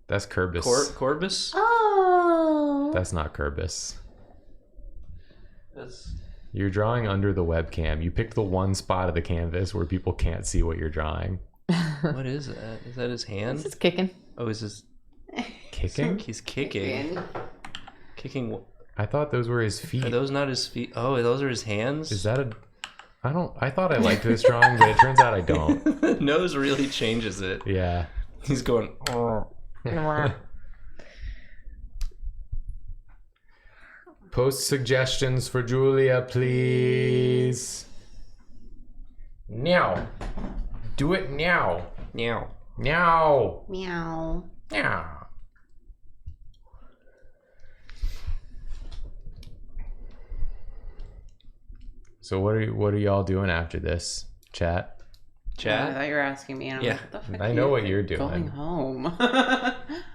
S7: That's Kerbis.
S3: Corbus?
S1: Oh.
S7: That's not Kerbis.
S3: That's
S7: You're drawing under the webcam. You picked the one spot of the canvas where people can't see what you're drawing.
S3: What is that? Is that his hand?
S4: This is kicking.
S3: Oh, is this
S7: Kicking?
S3: he's kicking? Kicking.
S7: I thought those were his feet.
S3: Are those not his feet? Oh, those are his hands.
S7: Is that a... I thought I liked this drawing, but it turns out I don't.
S3: The nose really changes it.
S7: Yeah.
S3: He's going. Oh.
S7: Post suggestions for Julia, please. Now. Do it now.
S3: Meow.
S7: Now.
S5: Meow.
S7: Now. So what are y'all doing after this? Chat?
S1: I
S3: Chat.
S1: thought you were asking me. And I'm
S3: Yeah.
S1: like, what the fuck
S7: I
S1: are
S7: know
S1: you
S7: what you're
S1: Going
S7: doing.
S1: home.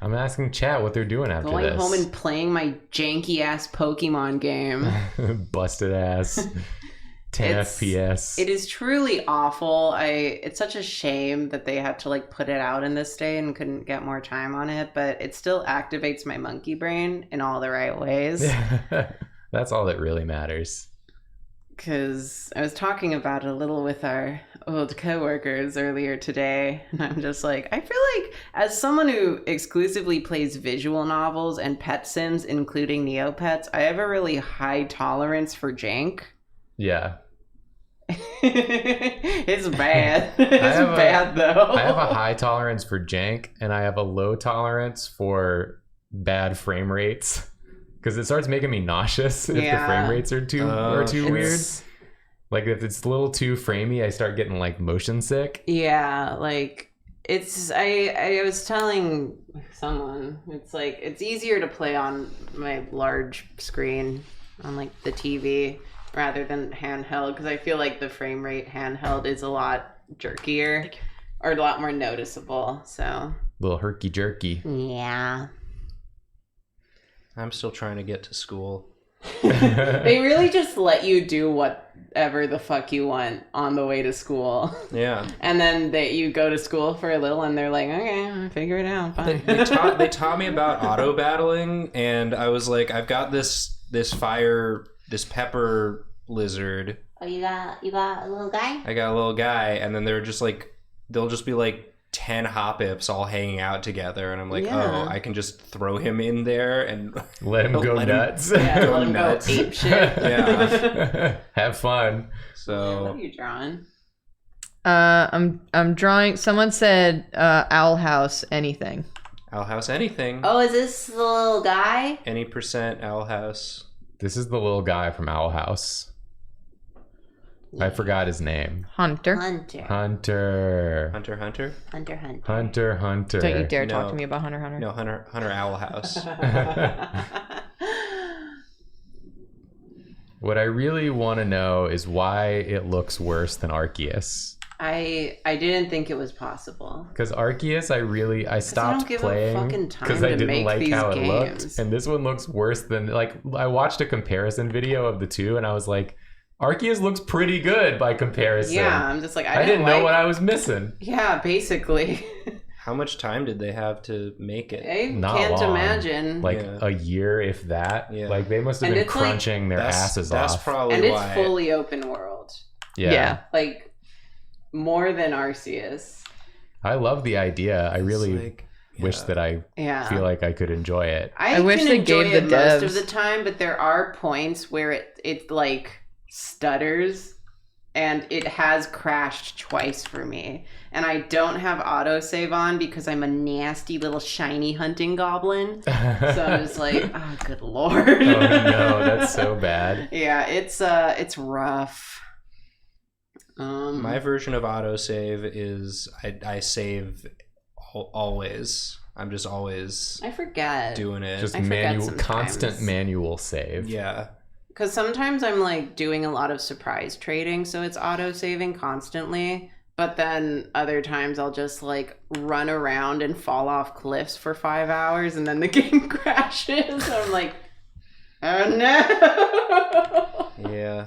S7: I'm asking chat what they're doing after
S1: Going
S7: this.
S1: home and playing my janky ass Pokemon game.
S7: Busted ass. 10
S1: It's-
S7: FPS.
S1: It is truly awful. It's such a shame that they had to like put it out in this day and couldn't get more time on it, but it still activates my monkey brain in all the right ways.
S7: That's all that really matters.
S1: Because I was talking about it a little with our old coworkers earlier today, and I'm just like, I feel like as someone who exclusively plays visual novels and pet sims, including Neopets, I have a really high tolerance for jank.
S7: Yeah.
S1: It's bad. It's
S7: have a-
S1: bad though.
S7: I have a high tolerance for jank, and I have a low tolerance for bad frame rates. Because it starts making me nauseous if the
S1: Yeah.
S7: frame rates are too weird.
S1: It's-
S7: Like if it's a little too framey, I start getting like motion sick.
S1: Yeah, like it's I was telling someone, it's like it's easier to play on my large screen on like the TV rather than handheld, because I feel like the frame rate handheld is a lot jerkier or a lot more noticeable. So
S7: Little herky jerky.
S5: Yeah.
S3: I'm still trying to get to school.
S1: they really just let you do whatever the fuck you want on the way to school.
S3: Yeah.
S1: And then you go to school for a little and they're like, okay, I'll figure it out. Fine.
S3: They taught me about auto battling, and I was like, I've got this pepper lizard.
S5: Oh, you got a little guy?
S3: I got a little guy, and then they'll just be like 10 hop-ips all hanging out together, and I'm like,
S1: Yeah.
S3: oh, I can just throw him in there and
S7: Let him go
S3: Let him-
S7: nuts.
S1: Yeah,
S3: Go
S1: let 'em go
S3: nuts.
S1: ape shit.
S3: Yeah.
S7: Have fun.
S1: What
S3: So
S1: are you drawing?
S4: I'm drawing. Someone said owl house anything.
S3: Owl House anything.
S5: Oh, is this the little guy?
S3: Any % Owl House.
S7: This is the little guy from Owl House. I forgot his name.
S4: Hunter.
S5: Hunter.
S7: Hunter.
S3: Hunter.
S7: Hunter.
S4: Don't you dare talk
S3: No.
S4: to me about Hunter.
S3: No, Hunter Owl House.
S7: What I really want to know is why it looks worse than Arceus.
S1: I didn't think it was possible.
S7: Because Arceus, I stopped
S1: give a
S7: playing
S1: fucking time
S7: because I
S1: to
S7: didn't
S1: make
S7: like
S1: these
S7: how it
S1: games.
S7: looked. And this one looks worse than, like, I watched a comparison video of the two and I was like, Arceus looks pretty good by comparison.
S1: Yeah, I'm just like,
S7: I didn't know what I was missing.
S1: Yeah, basically.
S3: How much time did they have to make it?
S1: I
S7: Not
S1: can't
S7: long.
S1: imagine.
S7: Like
S3: Yeah.
S7: a year, if that.
S3: Yeah.
S7: Like they must have
S1: And
S7: been
S1: it's like-
S7: crunching their asses
S3: That's
S7: off.
S3: probably
S1: and it's
S3: why.
S1: fully open world.
S7: Yeah.
S1: Like, more than Arceus.
S7: I love the idea. I
S3: It's
S7: really
S3: like,
S7: wish
S3: yeah.
S7: that I
S1: Yeah.
S7: feel like I could enjoy it.
S1: I
S4: wish
S1: can
S4: they
S1: enjoy
S4: gave
S1: it
S4: the
S1: most
S4: devs-
S1: of the time, but there are points where it like stutters and it has crashed twice for me. And I don't have autosave on because I'm a nasty little shiny hunting goblin. So I'm just like, oh good lord.
S7: Oh no, that's so bad.
S1: Yeah, it's rough.
S3: My version of autosave is I save always. I'm just always
S1: I forget.
S3: doing it.
S7: Just
S1: I forget
S7: constant
S1: sometimes.
S7: manual save.
S3: Yeah.
S1: Because sometimes I'm like doing a lot of surprise trading, so it's auto saving constantly. But then other times I'll just like run around and fall off cliffs for 5 hours and then the game crashes. So I'm like, oh no.
S3: Yeah.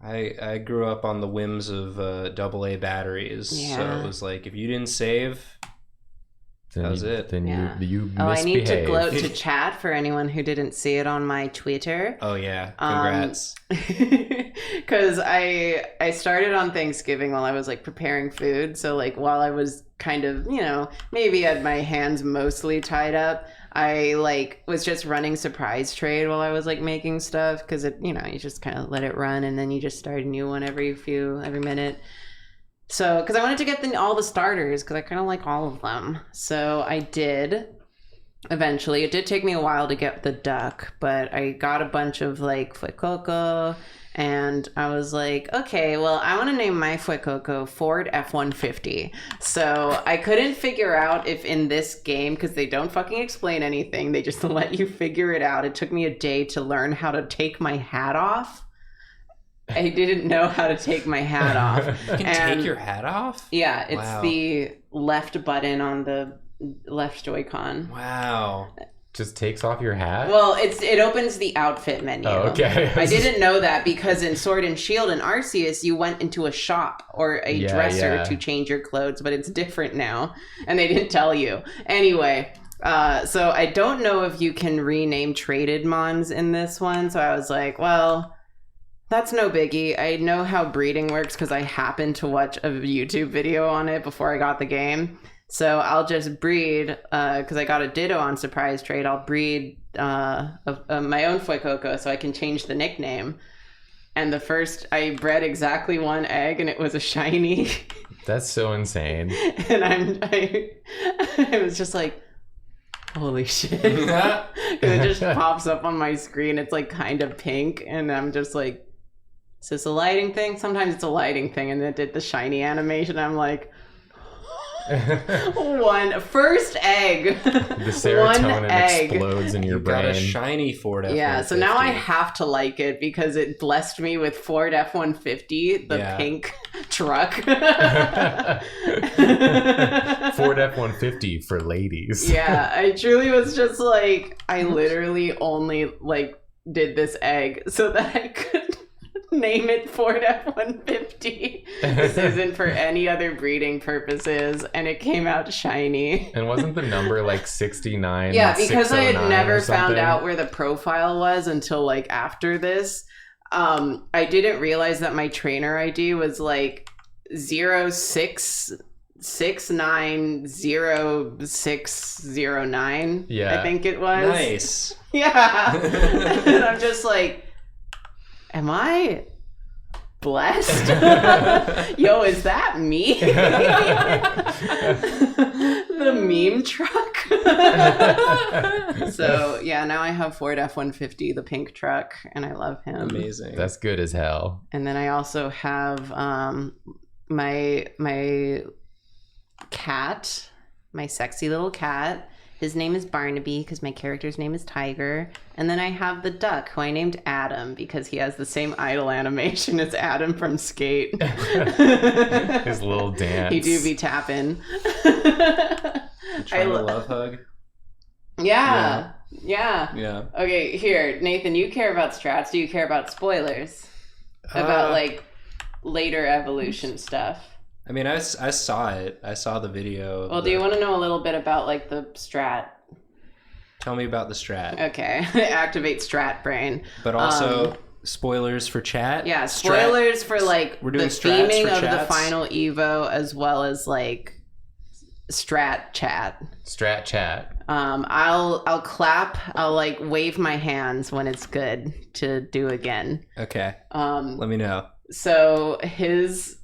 S3: I grew up on the whims of AA batteries. So
S1: Yeah.
S3: it was like, if you didn't save,
S2: Then
S3: That was
S2: you,
S3: it.
S2: Then
S1: Yeah.
S2: you
S1: Oh, I need to
S2: misbehaved.
S1: gloat to chat for anyone who didn't see it on my Twitter.
S3: Oh yeah, congrats.
S1: Because I started on Thanksgiving while I was like preparing food. So like while I was kind of, maybe had my hands mostly tied up, I like was just running surprise trade while I was like making stuff because it, you just kind of let it run and then you just start a new one every minute. So, because I wanted to get all the starters because I kind of like all of them. So I did. Eventually, it did take me a while to get the duck, but I got a bunch of like Fuecoco, and I was like, okay, well, I want to name my Fuecoco Ford F-150. So I couldn't figure out if in this game, because they don't fucking explain anything, they just let you figure it out. It took me a day to learn how to take my hat off. I didn't know how to take my hat off.
S3: You can take your hat off?
S1: Yeah, it's
S3: Wow.
S1: the left button on the left Joy-Con.
S3: Wow.
S2: Just takes off your hat?
S1: Well, it opens the outfit menu.
S2: Oh, okay.
S1: I didn't know that because in Sword and Shield and Arceus, you went into a shop or a dresser to change your clothes, but it's different now, and they didn't tell you. Anyway, so I don't know if you can rename traded mons in this one, so I was like, well, that's no biggie. I know how breeding works because I happened to watch a YouTube video on it before I got the game. So I'll just breed, because I got a Ditto on surprise trade, I'll breed my own Fuecoco so I can change the nickname. And the first, I bred exactly one egg and it was a shiny.
S2: That's so insane.
S1: And I was just like, holy shit. 'Cause it just pops up on my screen. It's like kind of pink. And I'm just like, is this a lighting thing? Sometimes it's a lighting thing. And it did the shiny animation. I'm like, first egg.
S2: The serotonin
S1: One egg.
S2: explodes in your
S3: You got
S2: brain.
S3: a shiny Ford F-150.
S1: Yeah, so now I have to like it because it blessed me with Ford F-150, the pink truck.
S2: Ford F-150 for ladies.
S1: Yeah, I truly was just like, I literally only like did this egg so that I could name it Ford F-150. This isn't for any other breeding purposes, and it came out shiny.
S2: And wasn't the number like 69?
S1: Yeah, because I had
S2: 609
S1: never
S2: or
S1: found
S2: something?
S1: out where the profile was until like after this. I didn't realize that my trainer ID was like 06690609.
S2: Yeah.
S1: I think it was.
S3: Nice.
S1: Yeah. And I'm just like, am I blessed? Yo, is that me? The meme truck. So yeah, now I have Ford F-150, the pink truck, and I love him.
S3: Amazing.
S2: That's good as hell.
S1: And then I also have my cat, my sexy little cat. His name is Barnaby because my character's name is Tiger. And then I have the duck, who I named Adam because he has the same idle animation as Adam from Skate.
S2: His little dance.
S1: He do be tapping.
S3: Trying to love hug.
S1: Yeah.
S3: Yeah.
S1: Okay, here, Nathan, you care about strats. Do you care about spoilers? About like later evolution stuff?
S3: I mean, I saw it. I saw the video.
S1: Well, do you want to know a little bit about like the strat?
S3: Tell me about the strat.
S1: Okay, activate strat brain.
S3: But also spoilers for chat.
S1: Yeah, spoilers for like
S3: We're
S1: the
S3: doing strats
S1: theming
S3: for
S1: of the
S3: chats?
S1: final Evo, as well as like strat chat.
S2: Strat chat.
S1: I'll clap. I'll like wave my hands when it's good to do again.
S3: Okay. Let me know.
S1: So his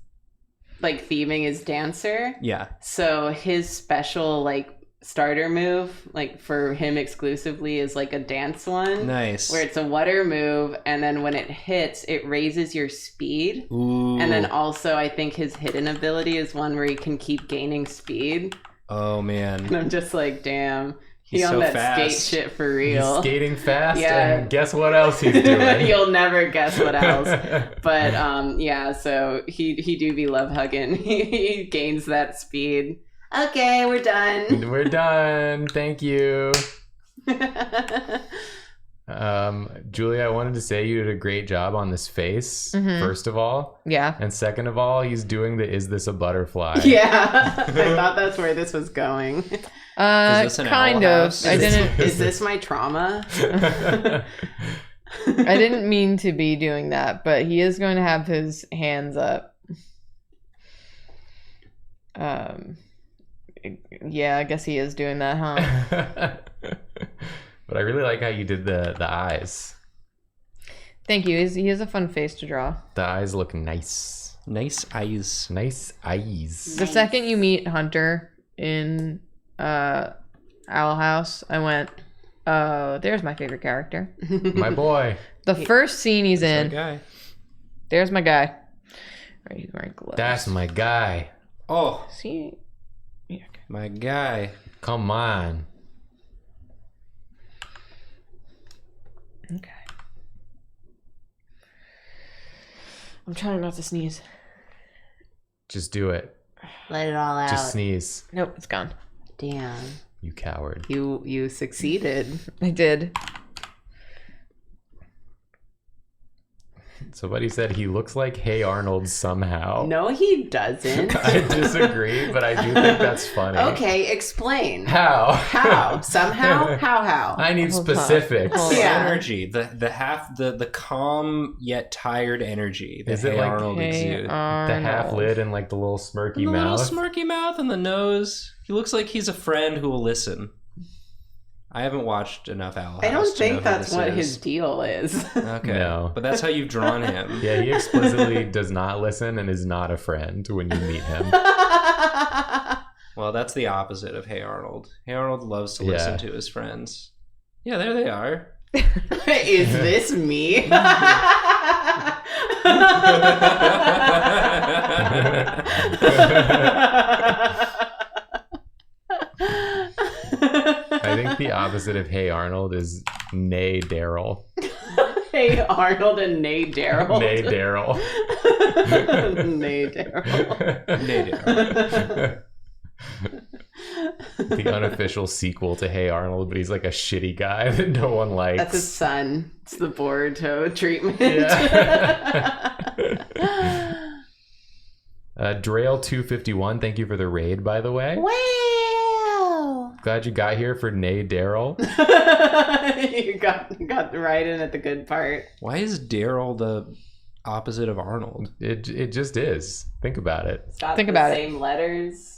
S1: like theming is dancer.
S3: Yeah.
S1: So his special like starter move, like for him exclusively, is like a dance one.
S3: Nice.
S1: Where it's a water move, and then when it hits, it raises your speed.
S3: Ooh.
S1: And then also, I think his hidden ability is one where he can keep gaining speed.
S3: Oh man.
S1: And I'm just like, damn, he
S3: He's
S1: on
S3: so
S1: that
S3: fast.
S1: skate shit for real.
S2: He's skating fast,
S1: Yeah.
S2: and guess what else he's doing?
S1: You'll never guess what else. But yeah, so he do be love hugging. He gains that speed. Okay, we're done.
S2: We're done. Thank you. Julia, I wanted to say you did a great job on this face, first of all.
S4: Yeah.
S2: And second of all, he's doing the "Is this a butterfly?"
S1: Yeah, I thought that's where this was going.
S3: Is this an
S4: Kind
S3: owl
S4: of.
S3: house?
S4: I didn't.
S1: Is this my trauma?
S4: I didn't mean to be doing that, but he is going to have his hands up. Yeah, I guess he is doing that, huh?
S2: But I really like how you did the eyes.
S4: Thank you. He has a fun face to draw.
S2: The eyes look nice.
S3: Nice eyes.
S2: Nice eyes.
S4: The second you meet Hunter in Owl House, I went, oh, there's my favorite character.
S2: My boy.
S4: The first scene he's
S3: That
S4: in,
S3: guy.
S4: there's my guy. Right, he's wearing gloves.
S2: That's my guy.
S3: Oh,
S4: See? Yeah, okay.
S3: my guy.
S2: Come on.
S4: Okay. I'm trying not to sneeze.
S2: Just do it.
S5: Let it all out.
S2: Just sneeze.
S4: Nope, it's gone.
S5: Damn.
S2: You coward.
S1: You succeeded.
S4: I did.
S2: Somebody said he looks like Hey Arnold somehow.
S1: No, he doesn't.
S2: I disagree, but I do think that's funny.
S1: Okay, explain.
S2: How?
S1: How? Somehow? How?
S2: I need
S4: Hold on.
S2: specifics.
S4: Hold on.
S1: Yeah.
S3: Energy, the calm yet tired energy that
S2: Is it
S3: Hey
S2: like
S3: Arnold exudes.
S2: The half lid and like the little smirky
S3: The little
S2: mouth.
S3: smirky mouth and the nose. He looks like he's a friend who will listen. I haven't watched enough Owl House.
S1: I don't
S3: to know
S1: think
S3: who
S1: that's
S3: this
S1: what
S3: is.
S1: his deal is.
S3: Okay,
S2: No.
S3: but that's how you've drawn him.
S2: Yeah, he explicitly does not listen and is not a friend when you meet him.
S3: Well, that's the opposite of Hey Arnold. Hey Arnold loves to listen to his friends. Yeah, there they are.
S1: Is this me?
S2: I think the opposite of Hey Arnold is Nay Daryl.
S1: Hey Arnold and Nay Daryl.
S2: Nay Daryl.
S1: Nay Daryl.
S3: Nay Daryl.
S2: The unofficial sequel to Hey Arnold, but he's like a shitty guy that no one likes.
S1: That's his son. It's the Boruto treatment.
S2: Yeah. Drail 251, thank you for the raid, by the way.
S5: Wow.
S2: Glad you got here for Nay Daryl.
S1: you got right in at the good part.
S3: Why is Daryl the opposite of Arnold?
S2: It just is. Think about it.
S1: It's got
S4: Think
S1: the
S4: about it.
S1: same letters.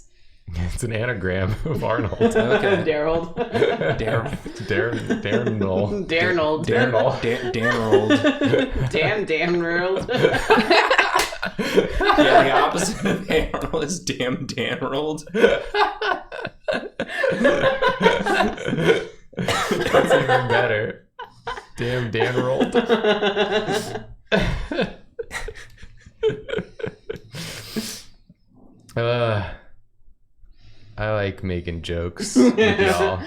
S2: It's an anagram of Arnold.
S3: Okay.
S1: Daryl.
S3: Daryl.
S2: Darnold.
S1: Darnold.
S3: Daryl.
S1: Dan Danrold.
S3: Yeah, the opposite of Hey Arnold is damn Danrold.
S2: That's even better. Damn Danrold. I like making jokes with y'all.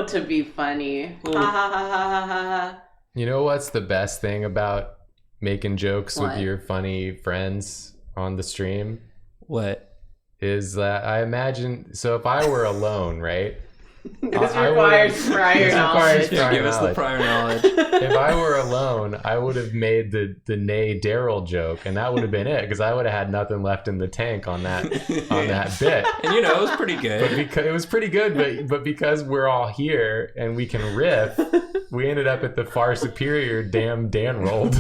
S1: To be funny. Ha ha ha ha ha ha.
S2: You know what's the best thing about making jokes
S1: What?
S2: with your funny friends on the stream?
S3: What?
S2: Is that I imagine, so if I were alone, right?
S1: This
S2: I
S1: requires
S2: would've-
S1: prior
S2: this
S1: knowledge.
S2: requires prior
S3: Give us the
S2: knowledge.
S3: prior knowledge.
S2: If I were alone, I would have made the Nay Daryl joke, and that would have been it, because I would have had nothing left in the tank on that bit.
S3: And you know, it was pretty
S2: But
S3: good.
S2: because it was pretty good, but because we're all here and we can riff, we ended up at the far superior damn Danrold.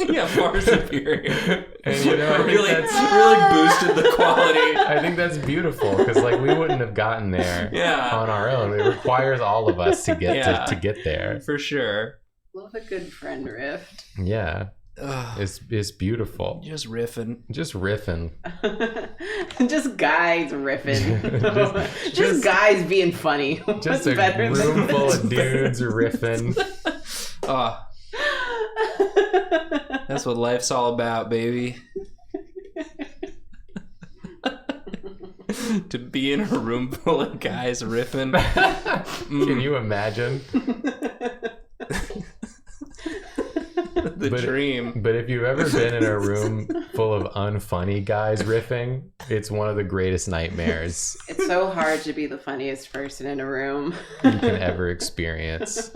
S3: Yeah, far superior.
S2: And you know, I think
S3: really,
S2: that's
S3: really boosted the quality.
S2: I think that's beautiful, because like we wouldn't have gotten there
S3: Yeah.
S2: on our own. It requires all of us to get
S3: Yeah.
S2: to get there.
S3: For sure.
S1: Love a good friend rift.
S2: Yeah,
S3: Ugh,
S2: it's beautiful.
S3: just riffing.
S2: Just riffing.
S1: Just guys riffing.
S2: Just-
S1: just guys being funny.
S2: Just
S1: What's
S2: a
S1: better
S2: room
S1: than
S2: full
S1: this?
S2: of dudes riffing.
S3: Oh, that's what life's all about, baby. To be in a room full of guys riffing.
S2: Can you imagine?
S3: The dream.
S2: But if you've ever been in a room full of unfunny guys riffing, it's one of the greatest nightmares
S1: It's so hard to be the funniest person in a room.
S2: you can ever experience.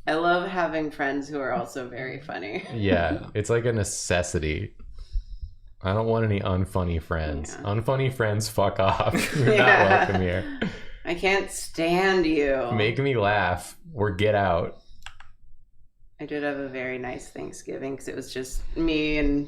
S1: I love having friends who are also very funny.
S2: Yeah, it's like a necessity. I don't want any unfunny friends.
S1: Yeah.
S2: Unfunny friends, fuck off. You're
S1: Yeah.
S2: not welcome here.
S1: I can't stand you.
S2: Make me laugh or get out.
S1: I did have a very nice Thanksgiving because it was just me and,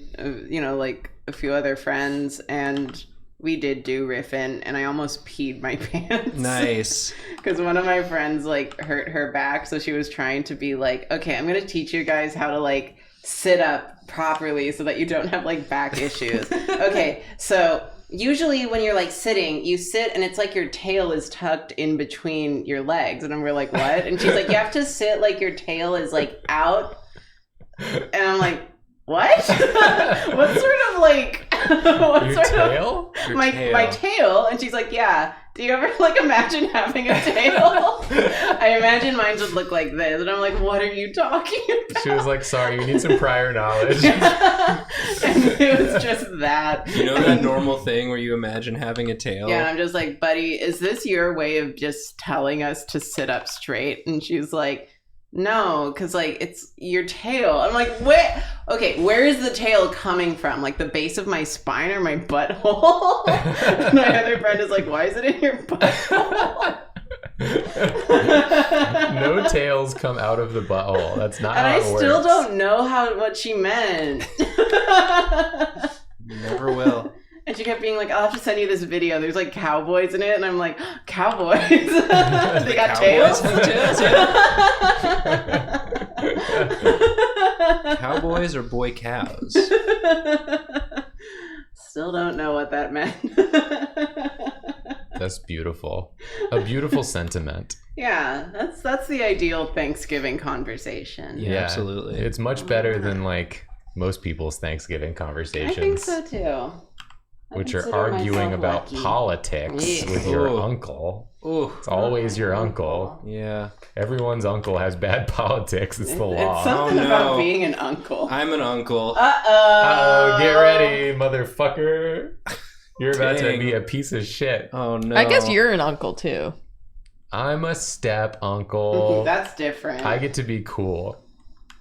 S1: like a few other friends, and we did do riffing, and I almost peed my pants.
S3: Nice.
S1: Because one of my friends, like, hurt her back, so she was trying to be like, okay, I'm going to teach you guys how to, like, sit up properly so that you don't have, like, back issues. Okay, so usually when you're, like, sitting, you sit and it's like your tail is tucked in between your legs. And we're like, what? And she's like, you have to sit like your tail is, like, out. And I'm like, what? What sort of, like... what
S2: Your
S1: sort
S2: tail?
S1: Of, my tail. And she's like, yeah. Do you ever, like, imagine having a tail? I imagine mine would look like this. And I'm like, what are you talking about?
S2: She was like, sorry, you need some prior knowledge.
S1: And it was just that.
S3: You know that normal thing where you imagine having a tail?
S1: Yeah, and I'm just like, buddy, is this your way of just telling us to sit up straight? And she's like, no, because, like, it's your tail. I'm like, where? Okay, where is the tail coming from? Like, the base of my spine or my butthole? And my other friend is like, why is it in your butthole?
S2: No tails come out of the butthole. That's not
S1: And
S2: how
S1: I
S2: it works.
S1: still don't know what she meant.
S3: You never will.
S1: And she kept being like, I'll have to send you this video. There's, like, cowboys in it. And I'm like, cowboys? They got tails?
S3: Cowboys or boy cows?
S1: Still don't know what that meant.
S2: That's beautiful. A beautiful sentiment.
S1: Yeah, that's the ideal Thanksgiving conversation.
S3: Yeah, absolutely.
S2: It's much better than, like, most people's Thanksgiving conversations.
S1: I think so too. I
S2: Which are
S1: consider
S2: arguing
S1: myself
S2: about
S1: lucky.
S2: politics
S1: Yeah.
S2: with your
S3: Ooh.
S2: uncle.
S3: Ooh,
S2: It's always your uncle.
S3: yeah.
S2: Everyone's uncle has bad politics. It's the law.
S1: It's something
S3: Oh, no.
S1: about being an uncle.
S3: I'm an uncle.
S1: Uh-oh.
S2: Oh, get ready, motherfucker. You're about to
S3: Dang.
S2: be a piece of shit.
S3: Oh no.
S4: I guess you're an uncle too.
S2: I'm a step uncle.
S1: That's different.
S2: I get to be cool.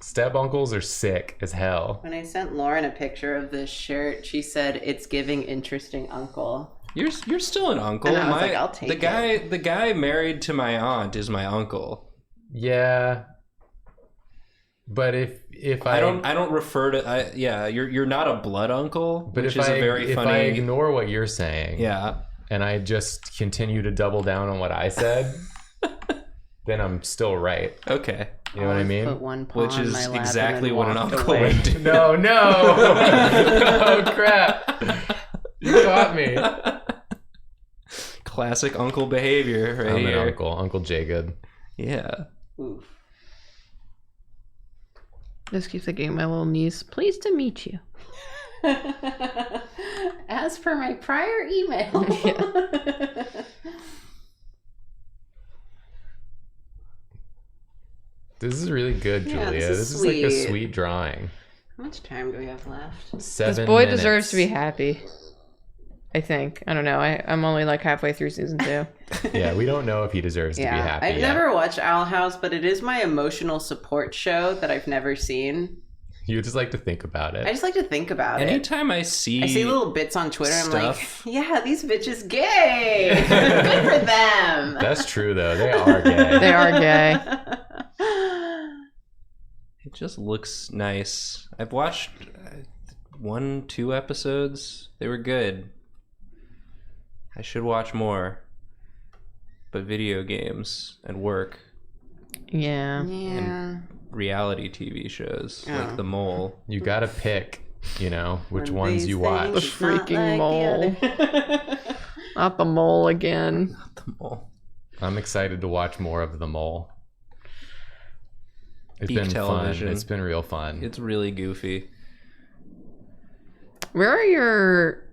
S2: Step uncles are sick as hell.
S1: When I sent Lauren a picture of this shirt, she said, it's giving interesting uncle.
S3: You're still an uncle.
S1: And I was like, I'll take
S3: the guy married to my aunt is my uncle.
S2: Yeah. But if
S3: I don't refer to you're not a blood uncle,
S2: But
S3: which
S2: if
S3: is
S2: I
S3: a very
S2: if I
S3: funny
S2: ignore what you're saying,
S3: yeah.
S2: and I just continue to double down on what I said, then I'm still right.
S3: Okay.
S2: You know what I mean?
S1: Put one paw
S3: Which
S1: on
S3: is
S1: my lap
S3: exactly
S1: and then
S3: what an
S1: walked
S3: uncle
S1: away.
S3: would do.
S2: No, no. Oh crap. You caught me.
S3: Classic uncle behavior right
S2: I'm
S3: here.
S2: an uncle, Uncle Jacob.
S3: Yeah.
S1: Oof.
S4: Just keep thinking, my little niece. Pleased to meet you.
S1: As per my prior email.
S2: This is really good,
S1: Yeah,
S2: Julia.
S1: this is
S2: like a
S1: sweet.
S2: sweet drawing.
S1: How much time do we have left?
S2: 7
S4: This boy
S2: minutes.
S4: deserves to be happy. I think. I don't know. I'm only like halfway through season 2.
S2: Yeah, we don't know if he deserves to be happy.
S1: I've
S2: yet.
S1: never watched Owl House, but it is my emotional support show that I've never seen.
S2: You just like to think about it.
S1: I just like to think about it.
S3: Anytime I see
S1: little bits on Twitter. I'm
S3: stuff.
S1: like, yeah, these bitches gay. Good for them.
S2: That's true, though. They are gay.
S4: They are gay.
S3: it just looks nice. I've watched 1-2 episodes. They were good. I should watch more. But video games and work,
S4: Yeah.
S1: Yeah.
S3: reality TV shows
S1: Oh.
S3: like The Mole.
S2: You gotta pick, which
S1: One of
S2: ones
S1: these
S2: you
S1: things
S2: watch.
S4: The
S1: is not
S4: freaking
S1: like
S4: mole.
S1: the other.
S4: Not the mole again.
S3: The Mole.
S2: I'm excited to watch more of The Mole. It's
S3: Peak
S2: been
S3: television.
S2: fun. It's been real fun.
S3: It's really goofy.
S4: Where are your...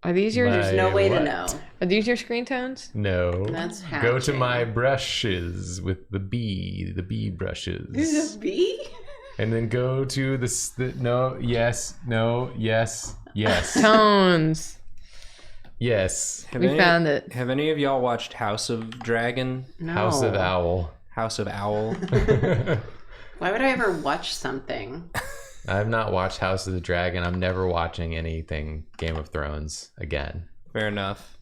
S4: Are these your...
S2: My-
S1: No way
S2: what?
S1: to know.
S4: Are these your screen tones?
S2: No.
S1: That's
S2: Go to
S1: hatching.
S2: my brushes with the bee brushes.
S1: Is it B?
S2: And then go to no, yes, no, yes, yes.
S4: Tones.
S2: Yes.
S3: Have
S4: We found it.
S3: Have any of y'all watched House of Dragon?
S1: No.
S2: House of Owl.
S3: House of Owl.
S1: Why would I ever watch something?
S2: I've not watched House of the Dragon. I'm never watching anything Game of Thrones again.
S3: Fair enough.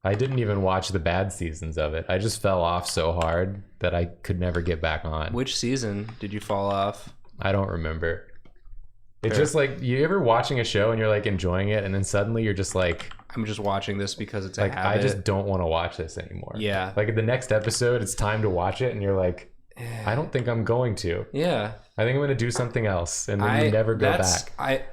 S2: I didn't even watch the bad seasons of it. I just fell off so hard that I could never get back on.
S3: Which season did you fall off?
S2: I don't remember. It's
S3: Fair.
S2: just like, you ever watching a show and you're like enjoying it, and then suddenly you're just like,
S3: I'm just watching this because it's a
S2: like
S3: habit.
S2: I just don't want to watch this anymore.
S3: Yeah.
S2: Like the next episode, it's time to watch it, and you're like, I don't think I'm going to.
S3: Yeah.
S2: I think I'm going to do something else, and then you never go back.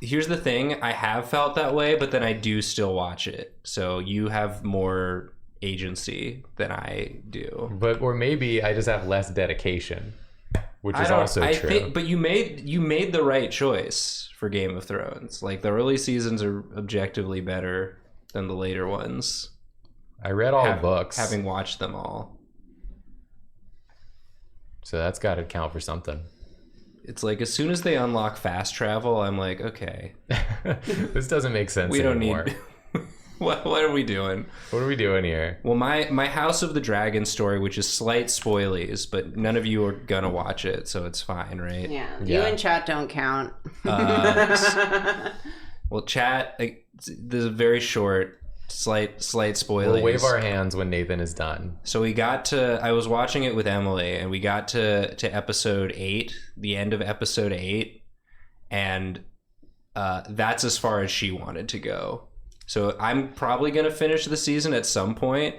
S3: Here's the thing. I have felt that way, but then I do still watch it. So you have more agency than I do.
S2: But or maybe I just have less dedication, which is also true.
S3: But you made the right choice for Game of Thrones. Like the early seasons are objectively better than the later ones.
S2: I read all the books,
S3: having watched them all.
S2: So that's got to count for something.
S3: It's like as soon as they unlock fast travel, I'm like, okay,
S2: this doesn't make sense.
S3: We don't
S2: anymore.
S3: need. What are we doing?
S2: What are we doing here?
S3: Well, my House of the Dragon story, which is slight spoilies, but none of you are gonna watch it, so it's fine, right?
S1: Yeah, you and chat don't count.
S3: Well, chat, this is very short, slight spoilies.
S2: We'll wave our hands when Nathan is done.
S3: So I was watching it with Emily, and we got to episode 8, the end of episode 8, and that's as far as she wanted to go. So I'm probably going to finish the season at some point,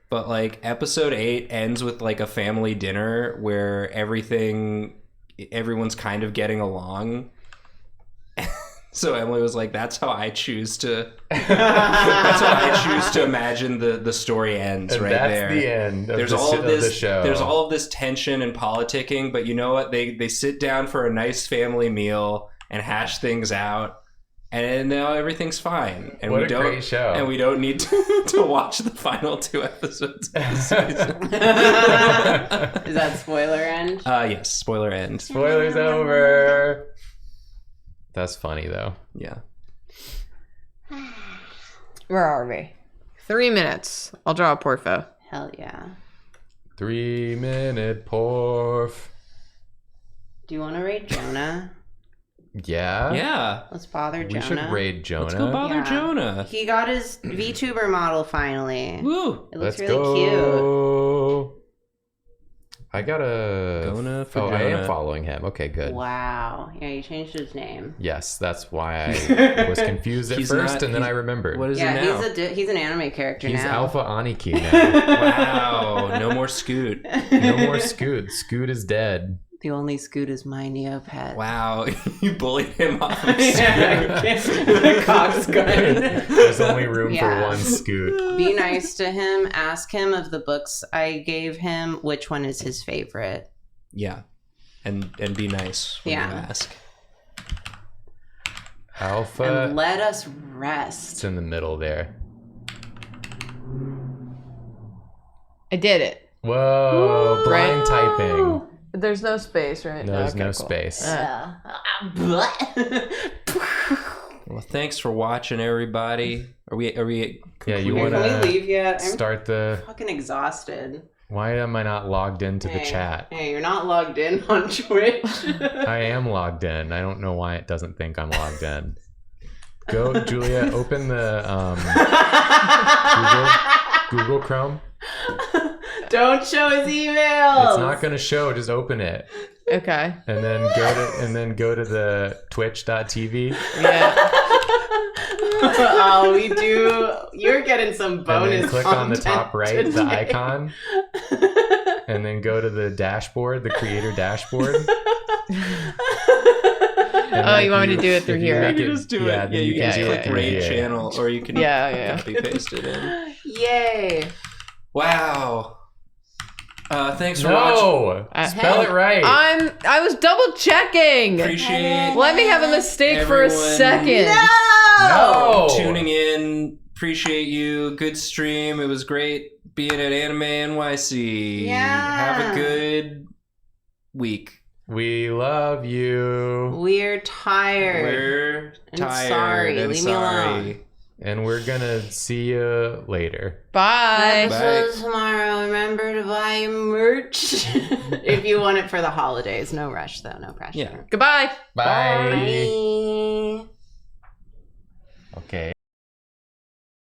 S3: but like episode 8 ends with like a family dinner where everyone's kind of getting along. So Emily was like, that's how I choose to imagine the story ends. And right
S2: that's
S3: there.
S2: The end of
S3: there's
S2: the,
S3: all of this,
S2: the show.
S3: There's all of this tension and politicking, but you know what? They sit down for a nice family meal and hash things out. And now everything's fine, and
S2: what
S3: we don't.
S2: Great show.
S3: And we don't need to watch the final 2 episodes of the season.
S1: Is that spoiler end?
S3: Yes, spoiler end.
S2: Spoilers over. That's funny though.
S3: Yeah.
S4: Where are we? 3 minutes. I'll draw a porfo.
S1: Hell yeah.
S2: 3-minute porf.
S1: Do you want to raid Jonah?
S2: Yeah.
S3: Yeah.
S1: Let's bother Jonah.
S2: We should raid Jonah.
S3: Let's go bother Jonah.
S1: He got his VTuber model finally.
S3: Woo!
S1: It looks
S2: Let's
S1: really
S2: go. I gotta.
S3: Gona for
S2: I am
S3: Jonah.
S2: following him. Okay, good.
S1: cute. Wow. Yeah, you changed his name.
S2: Yes, that's why I was confused at
S3: He's
S2: first,
S3: not-
S2: and then
S3: he's-
S2: I remembered.
S3: What is
S1: Yeah,
S3: he now?
S1: he's an anime character
S2: He's
S1: now.
S2: Alpha Aniki now.
S3: Wow. No more Scoot.
S2: No more Scoot. Scoot is dead.
S1: The only Scoot is my Neopet.
S3: Wow. You bullied him off of
S1: The cock's gun.
S2: There's only room
S1: Yeah.
S2: for one Scoot.
S1: Be nice to him. Ask him of the books I gave him, which one is his favorite.
S3: Yeah. And be nice when you ask.
S2: Alpha.
S1: And let us
S2: It's
S1: rest.
S2: in the middle there.
S4: I did it.
S2: Whoa! Blind typing.
S4: There's no space, right?
S2: No, there's
S4: Okay,
S2: no
S4: cool.
S2: space.
S3: Well, thanks for watching, everybody. Are we?
S2: Yeah, you
S1: Can
S2: wanna
S1: we leave yet? I'm
S2: start the?
S1: fucking exhausted.
S2: Why am I not logged into the
S1: Hey,
S2: chat?
S1: Hey, you're not logged in on Twitch.
S2: I am logged in. I don't know why it doesn't think I'm logged in. Go, Julia. Open the Google Chrome.
S1: Don't show his emails.
S2: It's not gonna show. Just open it,
S4: Okay.
S2: and then go to the Twitch.tv.
S4: Yeah.
S1: Oh, we do. You're getting some bonus.
S2: And then click on the
S1: content
S2: top right, the
S1: today.
S2: icon, and then go to the dashboard, the creator dashboard.
S4: Oh, you want me to do it through here?
S3: You can just do it.
S2: then
S3: Yeah, you can
S2: do
S3: just
S2: it
S3: click
S2: through
S3: raid
S2: here.
S3: channel, or you can
S4: Yeah.
S3: copy paste it in.
S1: Yay!
S3: Wow. Thanks for watching.
S2: No, spell it right.
S4: I was double checking.
S3: Appreciate
S4: Let me have a mistake for a
S3: Everyone-
S4: second.
S2: no.
S3: tuning in. Appreciate you. Good stream. It was great being at Anime NYC.
S1: Yeah.
S3: Have a good week.
S2: We love you.
S1: We're tired.
S3: We're
S1: And
S3: tired
S1: sorry.
S3: and
S1: Leave me
S3: sorry.
S1: alone.
S2: And we're gonna see you later.
S4: Bye.
S1: Episode tomorrow. Remember to buy your merch if you want it for the holidays. No rush though. No pressure.
S3: Yeah.
S4: Goodbye.
S2: Bye.
S1: Bye.
S2: Okay.